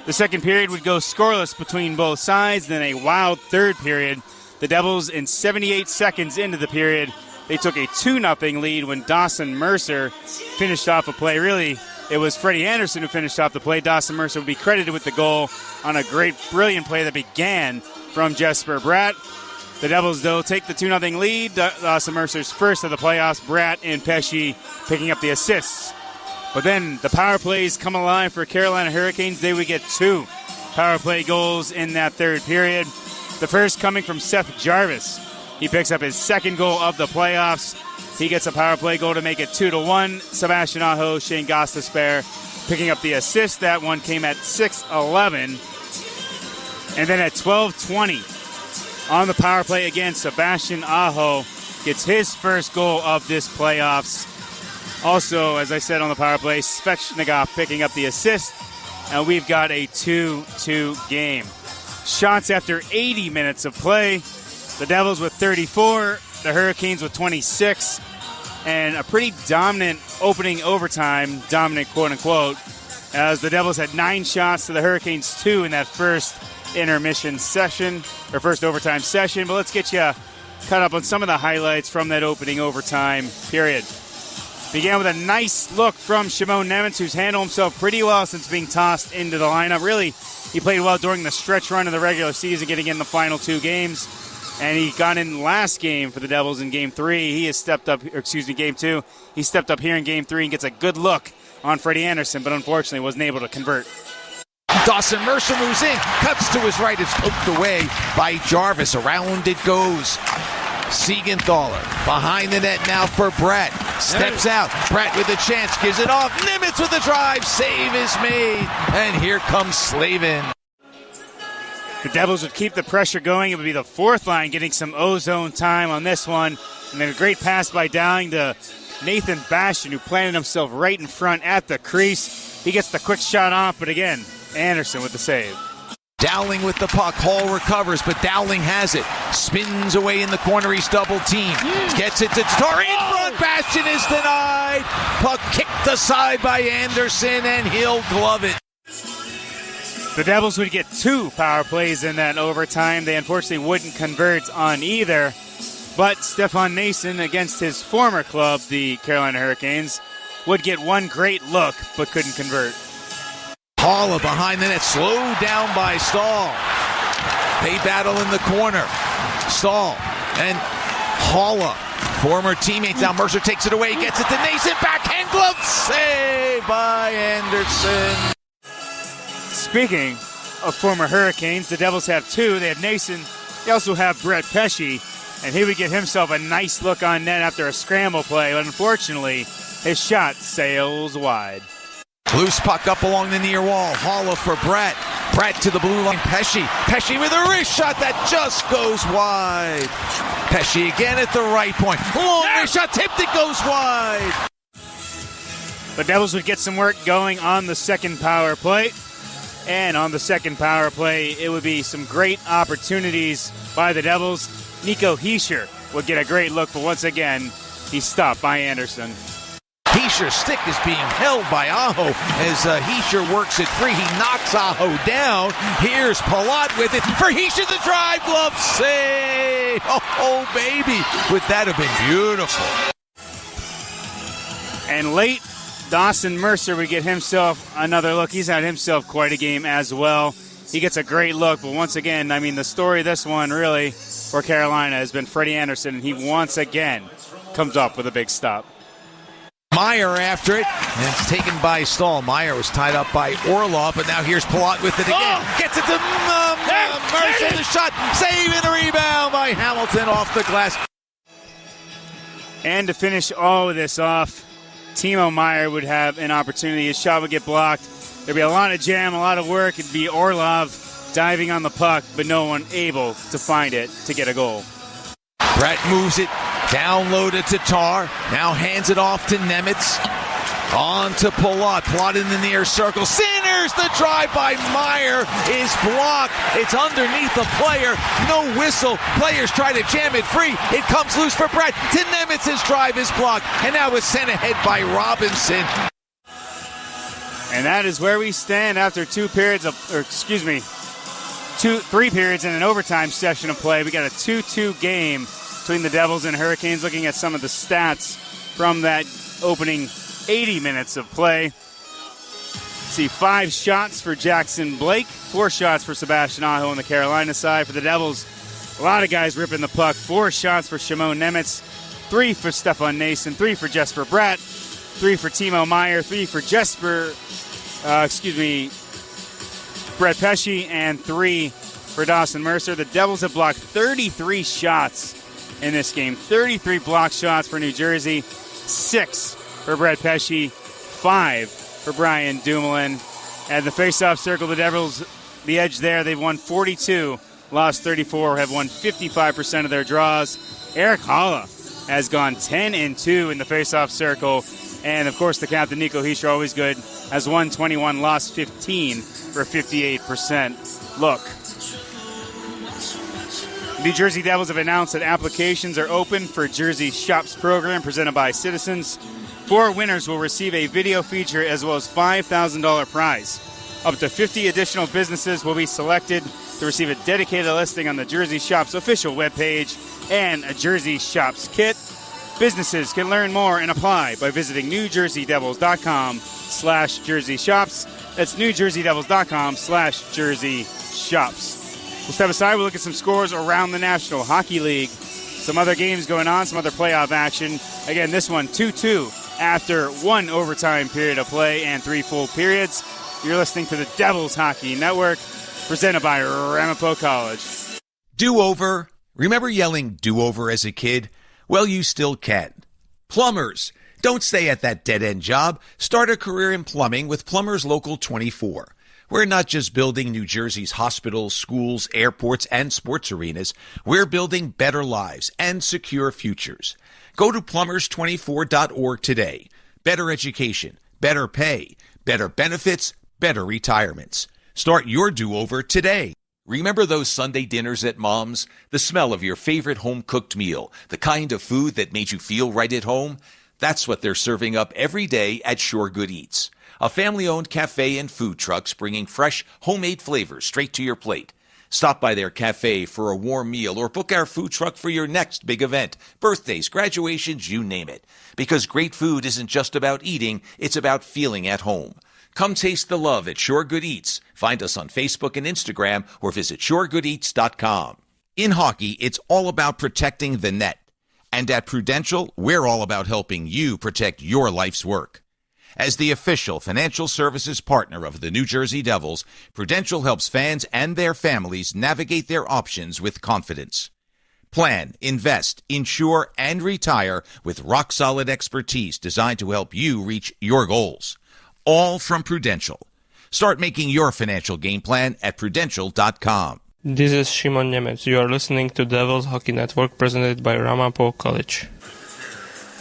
The second period would go scoreless between both sides, then a wild third period. The Devils, in 78 seconds into the period, they took a 2-0 lead when Dawson Mercer finished off a play. Really, it was Freddie Anderson who finished off the play. Dawson Mercer would be credited with the goal on a great, brilliant play that began from Jesper Bratt. The Devils, though, take the 2-0 lead. Dawson Mercer's first of the playoffs. Bratt and Pesce picking up the assists. But then the power plays come alive for Carolina Hurricanes. They would get 2 power play goals in that third period. The first coming from Seth Jarvis. He picks up his second goal of the playoffs. He gets a power play goal to make it 2-1. Sebastian Aho, Shane Gostisbehere picking up the assist. That one came at 6:11. And then at 12:20 on the power play again, Sebastian Aho gets his first goal of this playoffs. Also, as I said on the power play, Svechnikov picking up the assist, and we've got a 2-2 game. Shots after 80 minutes of play, the Devils with 34, the Hurricanes with 26, and a pretty dominant opening overtime, dominant quote-unquote, as the Devils had 9 shots to the Hurricanes 2 in that first intermission session, or first overtime session. But let's get you caught up on some of the highlights from that opening overtime period. Began with a nice look from Shimon Nemec, who's handled himself pretty well since being tossed into the lineup. Really, he played well during the stretch run of the regular season, getting in the final 2 games. And he got in last game for the Devils in Game 3. He has stepped up, Game 2. He stepped up here in Game 3 and gets a good look on Freddie Anderson, but unfortunately wasn't able to convert. Dawson Mercer moves in, cuts to his right, it's poked away by Jarvis. Around it goes. Siegenthaler behind the net now for Brett. Steps out. Brett with a chance, gives it off. Nemec with the drive. Save is made. And here comes Slavin. The Devils would keep the pressure going. It would be the fourth line getting some ozone time on this one. And then a great pass by Dowling to Nathan Bastian, who planted himself right in front at the crease. He gets the quick shot off, but again, Anderson with the save. Dowling with the puck. Hall recovers, but Dowling has it. Spins away in the corner. He's double teamed. Gets it to Tatar in front. Bastian is denied. Puck kicked aside by Anderson, and he'll glove it. The Devils would get 2 power plays in that overtime. They unfortunately wouldn't convert on either. But Stefan Nason, against his former club, the Carolina Hurricanes, would get 1 great look, but couldn't convert. Haula behind the net, slowed down by Stahl. They battle in the corner. Stahl and Haula, former teammates. Now Mercer takes it away, gets it to Nason, backhand glove save by Anderson. Speaking of former Hurricanes, the Devils have 2. They have Nason. They also have Brett Pesce, and he would get himself a nice look on net after a scramble play, but unfortunately, his shot sails wide. Loose puck up along the near wall. Haula for Brett. Brett to the blue line. Pesce. Pesce with a wrist shot that just goes wide. Pesce again at the right point. Long wrist shot tipped. It goes wide. The Devils would get some work going on the second power play. And on the second power play, it would be some great opportunities by the Devils. Nico Hischier would get a great look, but once again, he's stopped by Anderson. Hischier's stick is being held by Aho as Hischier works it free. He knocks Aho down. Here's Palat with it for Hischier, the drive glove save. Oh, baby. Would that have been beautiful? And late, Dawson Mercer would get himself another look. He's had himself quite a game as well. He gets a great look, but once again, I mean, the story of this one really for Carolina has been Freddie Anderson, and he once again comes up with a big stop. Meyer after it, and it's taken by Stahl. Meyer was tied up by Orlov, but now here's Palat with it again. Gets it to Mercer, the shot, save and a rebound by Hamilton off the glass. And to finish all of this off, Timo Meyer would have an opportunity. His shot would get blocked. There'd be a lot of jam, a lot of work. It'd be Orlov diving on the puck, but no one able to find it to get a goal. Brett moves it. Down low to Tatar. Now hands it off to Nemec. On to Palat. Palat in the near circle. Centers the drive by Meyer is blocked. It's underneath the player. No whistle. Players try to jam it free. It comes loose for Brett. To Nemec. His drive is blocked. And now it's sent ahead by Robinson. And that is where we stand after 3 periods in an overtime session of play. We got a 2-2 game between the Devils and Hurricanes. Looking at some of the stats from that opening 80 minutes of play. See, 5 shots for Jackson Blake, 4 shots for Sebastian Aho on the Carolina side. For the Devils, a lot of guys ripping the puck. 4 shots for Shimon Nemec, 3 for Stefan Nason, 3 for Jesper Bratt, 3 for Timo Meyer, 3 for Brett Pesce, and 3 for Dawson Mercer. The Devils have blocked 33 shots in this game. 33 block shots for New Jersey, 6 for Brett Pesce, 5 for Brian Dumoulin. At the faceoff circle, the Devils the edge there. They've won 42, lost 34, have won 55% of their draws. Eric Holla has gone 10-2 in the faceoff circle. And, of course, the captain, Nico Hischer, always good, has won 21, lost 15 for 58%. Look, New Jersey Devils have announced that applications are open for Jersey Shops program presented by Citizens. 4 winners will receive a video feature as well as $5,000 prize. Up to 50 additional businesses will be selected to receive a dedicated listing on the Jersey Shops official webpage and a Jersey Shops kit. Businesses can learn more and apply by visiting NewJerseyDevils.com/Jersey Shops. That's NewJerseyDevils.com/Jersey Shops. We'll step aside. We'll look at some scores around the National Hockey League. Some other games going on, some other playoff action. Again, this one 2-2 after 1 overtime period of play and 3 full periods. You're listening to the Devils Hockey Network, presented by Ramapo College. Do-over. Remember yelling do-over as a kid? Well, you still can. Plumbers. Don't stay at that dead-end job. Start a career in plumbing with Plumbers Local 24. We're not just building New Jersey's hospitals, schools, airports, and sports arenas. We're building better lives and secure futures. Go to plumbers24.org today. Better education, better pay, better benefits, better retirements. Start your do-over today. Remember those Sunday dinners at Mom's? The smell of your favorite home-cooked meal, the kind of food that made you feel right at home? That's what they're serving up every day at Sure Good Eats. A family-owned cafe and food trucks bringing fresh, homemade flavors straight to your plate. Stop by their cafe for a warm meal or book our food truck for your next big event. Birthdays, graduations, you name it. Because great food isn't just about eating, it's about feeling at home. Come taste the love at Sure Good Eats. Find us on Facebook and Instagram or visit SureGoodEats.com. In hockey, it's all about protecting the net. And at Prudential, we're all about helping you protect your life's work. As the official financial services partner of the New Jersey Devils, Prudential helps fans and their families navigate their options with confidence. Plan, invest, insure, and retire with rock-solid expertise designed to help you reach your goals. All from Prudential. Start making your financial game plan at Prudential.com. This is Shimon Nemec. You are listening to Devils Hockey Network, presented by Ramapo College.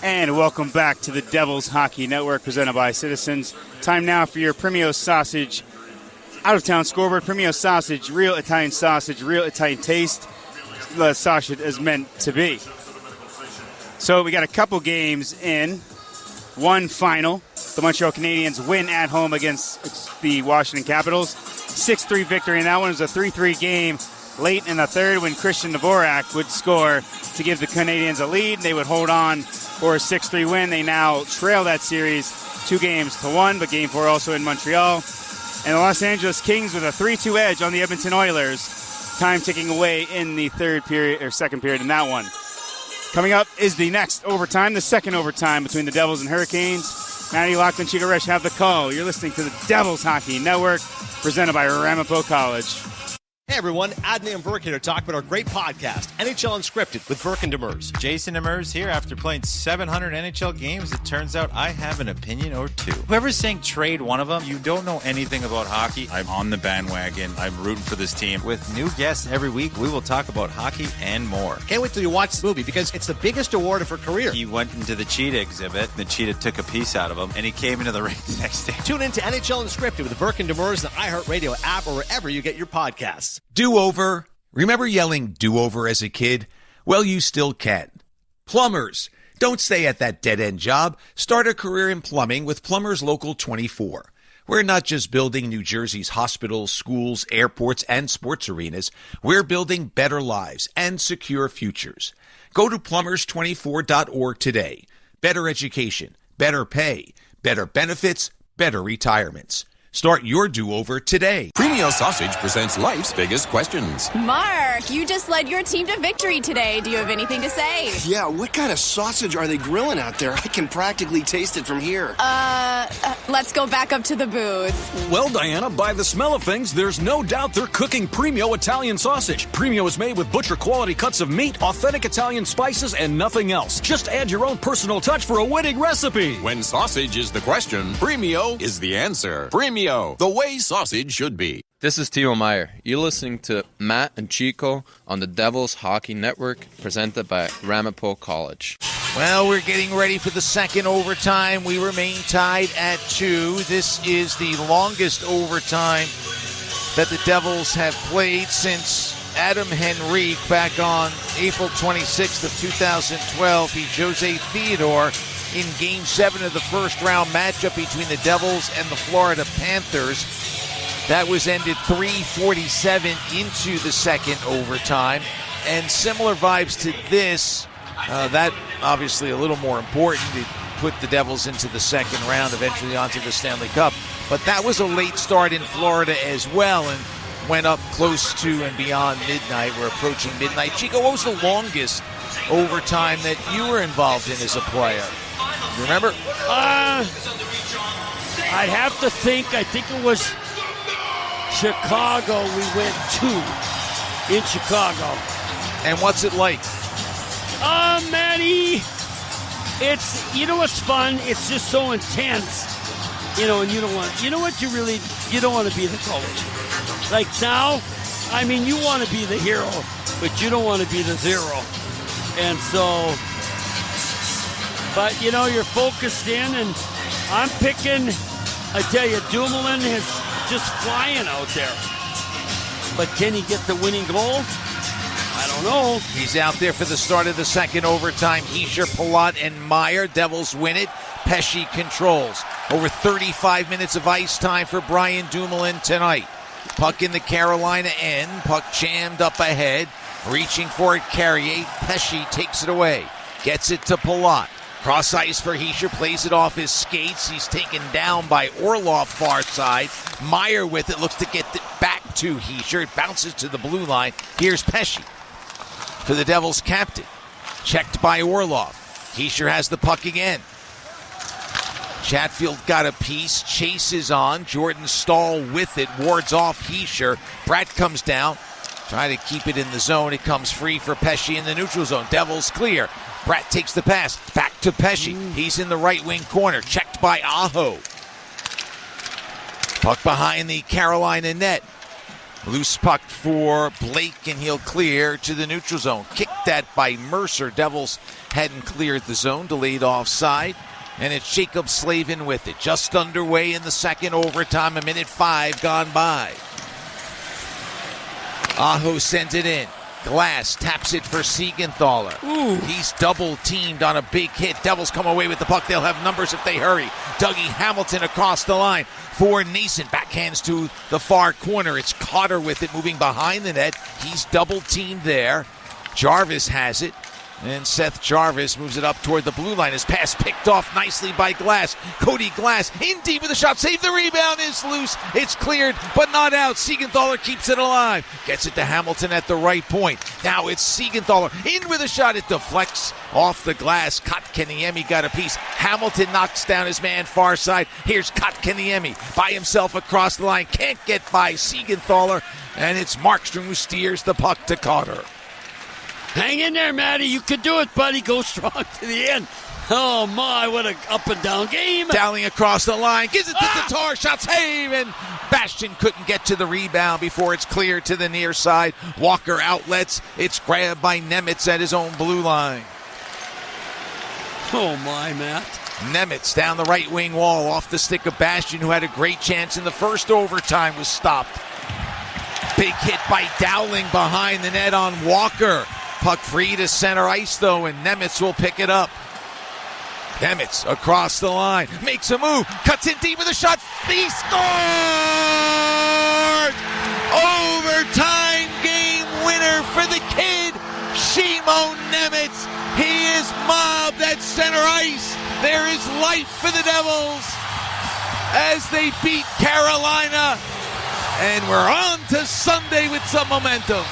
And welcome back to the Devils Hockey Network, presented by Citizens. Time now for your Primio Sausage out-of-town scoreboard. Primio Sausage, real Italian sausage, real Italian taste. The sausage is meant to be. So we got a couple games in. One final. The Montreal Canadiens win at home against the Washington Capitals. 6-3 victory, and that one was a 3-3 game late in the third when Christian Dvorak would score to give the Canadiens a lead. They would hold on for a 6-3 win. They now trail that series 2-1, but Game 4 also in Montreal. And the Los Angeles Kings with a 3-2 edge on the Edmonton Oilers. Time ticking away in the second period in that one. Coming up is the next overtime, the second overtime between the Devils and Hurricanes. Matty Loughlin, Chico Resch have the call. You're listening to the Devils Hockey Network, presented by Ramapo College. Hey everyone, Adnan and Burke here to talk about our great podcast, NHL Unscripted with Burke and Demers. Jason Demers here. After playing 700 NHL games, it turns out I have an opinion or two. Whoever's saying trade one of them, you don't know anything about hockey. I'm on the bandwagon. I'm rooting for this team. With new guests every week, we will talk about hockey and more. Can't wait till you watch this movie because it's the biggest award of her career. He went into the cheetah exhibit. The cheetah took a piece out of him, and he came into the ring the next day. Tune in to NHL Unscripted with Burke and Demers, the iHeartRadio app, or wherever you get your podcasts. Do-over. Remember yelling do-over as a kid? Well, you still can. Plumbers. Don't stay at that dead-end job. Start a career in plumbing with Plumbers Local 24. We're not just building New Jersey's hospitals, schools, airports, and sports arenas. We're building better lives and secure futures. Go to plumbers24.org today. Better education, better pay, better benefits, better retirements. Start your do-over today. Premio Sausage presents life's biggest questions. Mark, you just led your team to victory today. Do you have anything to say? Yeah, what kind of sausage are they grilling out there? I can practically taste it from here. Let's go back up to the booth. Well, Diana, by the smell of things, there's no doubt they're cooking Premio Italian sausage. Premio is made with butcher-quality cuts of meat, authentic Italian spices, and nothing else. Just add your own personal touch for a winning recipe. When sausage is the question, Premio is the answer. Premio, the way sausage should be. This is Timo Meyer. You're listening to Matt and Chico on the Devils Hockey Network, presented by Ramapo College. Well, we're getting ready for the second overtime. We remain tied at 2. This is the longest overtime that the Devils have played since Adam Henrique back on April 26th of 2012 beat Jose Theodore in Game 7 of the first-round matchup between the Devils and the Florida Panthers. That was ended 3:47 into the second overtime. And similar vibes to this, that obviously a little more important. It put the Devils into the second round, eventually onto the Stanley Cup. But that was a late start in Florida as well and went up close to and beyond midnight. We're approaching midnight. Chico, what was the longest overtime that you were involved in as a player? You remember? I'd have to think. I think it was Chicago. We went 2 in Chicago. And what's it like? Matty, it's, you know what's fun? It's just so intense, and you don't want to be the coach. Like now, I mean, you want to be the hero, but you don't want to be the zero. And so, but you're focused in, and I'm picking, I tell you, Dumoulin is just flying out there. But can he get the winning goal? I don't know. He's out there for the start of the second overtime. Hischier, Palat, and Meyer. Devils win it. Pesce controls. Over 35 minutes of ice time for Brian Dumoulin tonight. Puck in the Carolina end. Puck jammed up ahead. Reaching for it, Carrier. Pesce takes it away. Gets it to Palat. Cross ice for Hischier, plays it off his skates. He's taken down by Orlov far side. Meyer with it, looks to get it back to Hischier. It bounces to the blue line. Here's Pesce for the Devils captain. Checked by Orlov. Hischier has the puck again. Chatfield got a piece, chases on. Jordan Stahl with it, wards off Hischier. Bratt comes down, trying to keep it in the zone. It comes free for Pesce in the neutral zone. Devils clear. Bratt takes the pass, back to Pesce. He's in the right wing corner, checked by Aho. Puck behind the Carolina net. Loose puck for Blake, and he'll clear to the neutral zone. Kicked that by Mercer. Devils hadn't cleared the zone, delayed offside. And it's Jacob Slavin with it. Just underway in the second overtime, 1:05 gone by. Aho sends it in. Glass taps it for Siegenthaler. Ooh. He's double-teamed on a big hit. Devils come away with the puck. They'll have numbers if they hurry. Dougie Hamilton across the line for Nason. Backhands to the far corner. It's Cotter with it, moving behind the net. He's double-teamed there. Jarvis has it. And Seth Jarvis moves it up toward the blue line. His pass picked off nicely by Glass. Cody Glass in deep with a shot. Save the rebound. Is loose. It's cleared, but not out. Siegenthaler keeps it alive. Gets it to Hamilton at the right point. Now it's Siegenthaler in with a shot. It deflects off the glass. Kotkaniemi got a piece. Hamilton knocks down his man far side. Here's Kotkaniemi by himself across the line. Can't get by Siegenthaler. And it's Markstrom who steers the puck to Cotter. Hang in there, Matty. You can do it, buddy. Go strong to the end. Oh, my, what an up-and-down game. Dowling across the line. Gives it to Tatar. Shot save. And Bastian couldn't get to the rebound before it's cleared to the near side. Walker outlets. It's grabbed by Nemec at his own blue line. Oh, my, Matt. Nemec down the right wing wall off the stick of Bastian, who had a great chance in the first overtime, was stopped. Big hit by Dowling behind the net on Walker. Puck free to center ice, though, and Nemec will pick it up. Nemec across the line, makes a move, cuts in deep with a shot. He scored! Overtime game winner for the kid, Shimon Nemec. He is mobbed at center ice. There is life for the Devils as they beat Carolina. And we're on to Sunday with some momentum.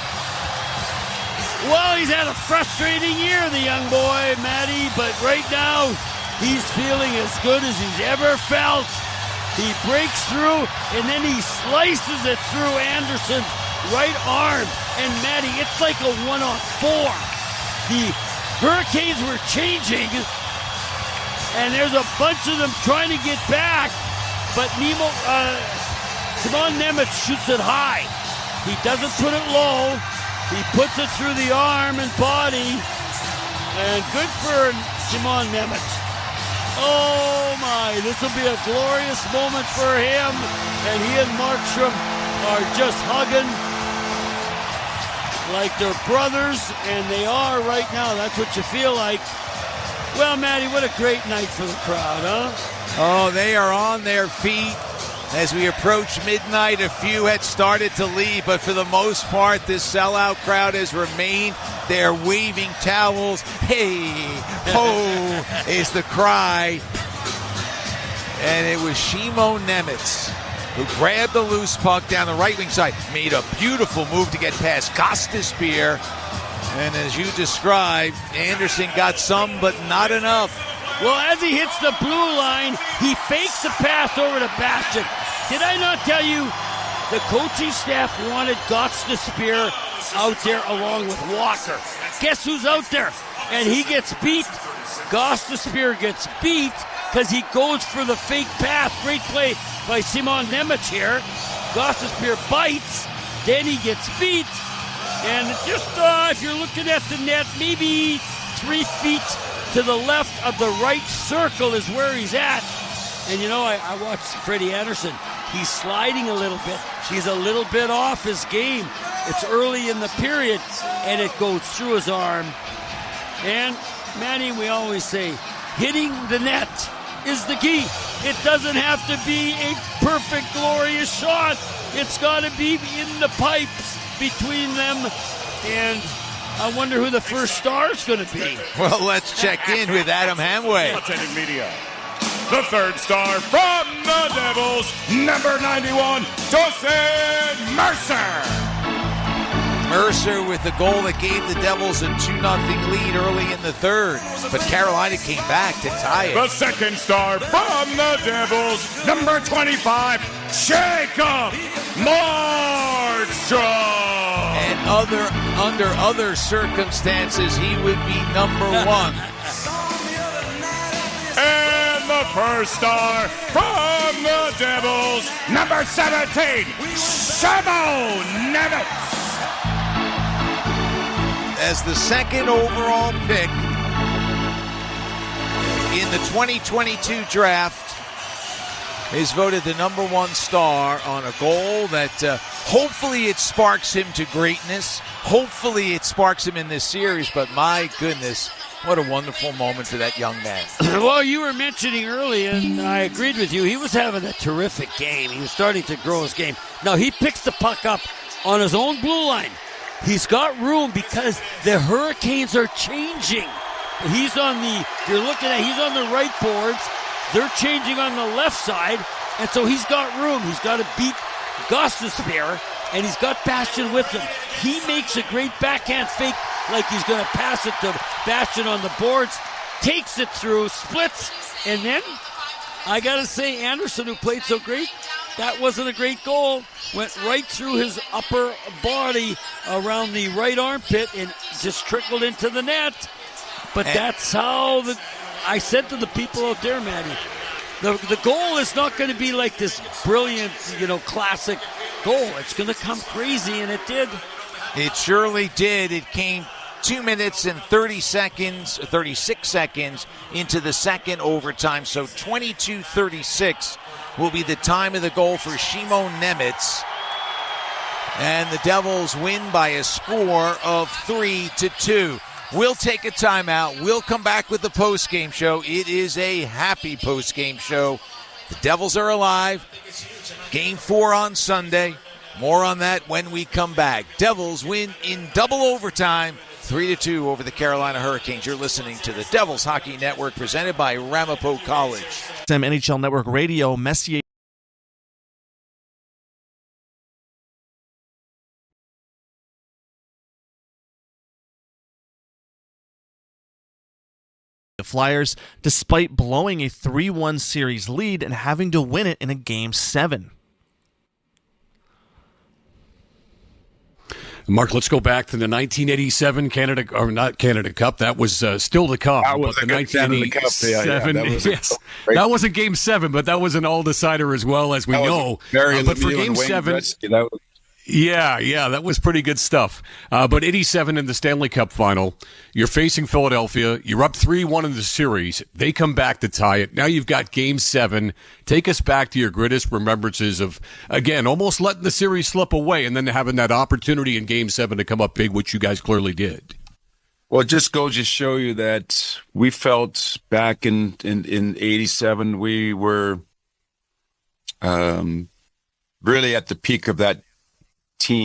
Well, he's had a frustrating year, the young boy, Matty, but right now he's feeling as good as he's ever felt. He breaks through, and then he slices it through Anderson's right arm. And, Matty, it's like a 1-on-4. The Hurricanes were changing, and there's a bunch of them trying to get back, but Simon Nemec shoots it high. He doesn't put it low. He puts it through the arm and body. And good for Simon Nemec. Oh my, this will be a glorious moment for him. And he and Markstrom are just hugging like they're brothers, and they are right now. That's what you feel like. Well, Matty, what a great night for the crowd, huh? Oh, they are on their feet. As we approach midnight, a few had started to leave, but for the most part, this sellout crowd has remained. They're waving towels. Hey, ho, is the cry. And it was Simon Nemec who grabbed the loose puck down the right wing side, made a beautiful move to get past Gostisbehere. And as you described, Anderson got some, but not enough. Well, as he hits the blue line, he fakes a pass over to Bastian. Did I not tell you the coaching staff wanted Gostisbehere out there along with Walker? Guess who's out there? And he gets beat. Gostisbehere gets beat because he goes for the fake pass. Great play by Simon Nemec here. Gostisbehere bites, then he gets beat. And just, if you're looking at the net, maybe 3 feet to the left of the right circle is where he's at. And you know, I watched Freddie Anderson. He's sliding a little bit. He's a little bit off his game. It's early in the period, and it goes through his arm. And, Manny, we always say, hitting the net is the key. It doesn't have to be a perfect, glorious shot. It's got to be in the pipes between them. And I wonder who the first star is going to be. Well, let's check in with Adam Hamway. Attending media. The third star from the Devils, number 91, Jonas Mercer. Mercer with the goal that gave the Devils a 2-0 lead early in the third. But Carolina came back to tie it. The second star from the Devils, number 25, Jacob Markstrom. And under other circumstances, he would be number 1. And the first star from the Devils, number 17, Simon Nemec. As the second overall pick in the 2022 draft, is voted the number 1 star on a goal that hopefully it sparks him to greatness. Hopefully it sparks him in this series, but my goodness, what a wonderful moment for that young man. Well, you were mentioning earlier, and I agreed with you, he was having a terrific game. He was starting to grow his game. Now, he picks the puck up on his own blue line. He's got room because the Hurricanes are changing. He's on the right boards. They're changing on the left side, and so he's got room. He's got to beat Gostisbehere, and he's got Bastian with him. He makes a great backhand fake like he's going to pass it to Bastian on the boards, takes it through, splits, and then I got to say, Anderson, who played so great, that wasn't a great goal. Went right through his upper body around the right armpit and just trickled into the net. But that's how I said to the people out there, Matty, the goal is not going to be like this brilliant, classic goal. It's going to come crazy, and it did. It surely did. It came 2 minutes and 36 seconds into the second overtime. So 22:36 will be the time of the goal for Simon Nemec. And the Devils win by a score of 3-2. We'll take a timeout. We'll come back with the post-game show. It is a happy post-game show. The Devils are alive. Game 4 on Sunday. More on that when we come back. Devils win in double overtime, 3-2 over the Carolina Hurricanes. You're listening to the Devils Hockey Network, presented by Ramapo College. NHL Network Radio, Messier. The Flyers, despite blowing a 3-1 series lead and having to win it in a Game 7. Mark, let's go back to the 1987 Canada, or not Canada Cup. That was still to come. That was but a the good Canada Cup. That wasn't Game 7, but that was an all-decider as well, as we know. But for Game 7, that was pretty good stuff. But 87 in the Stanley Cup final, you're facing Philadelphia. You're up 3-1 in the series. They come back to tie it. Now you've got Game 7. Take us back to your greatest remembrances of, again, almost letting the series slip away and then having that opportunity in Game 7 to come up big, which you guys clearly did. Well, it just goes to show you that we felt back in 87, we were really at the peak of that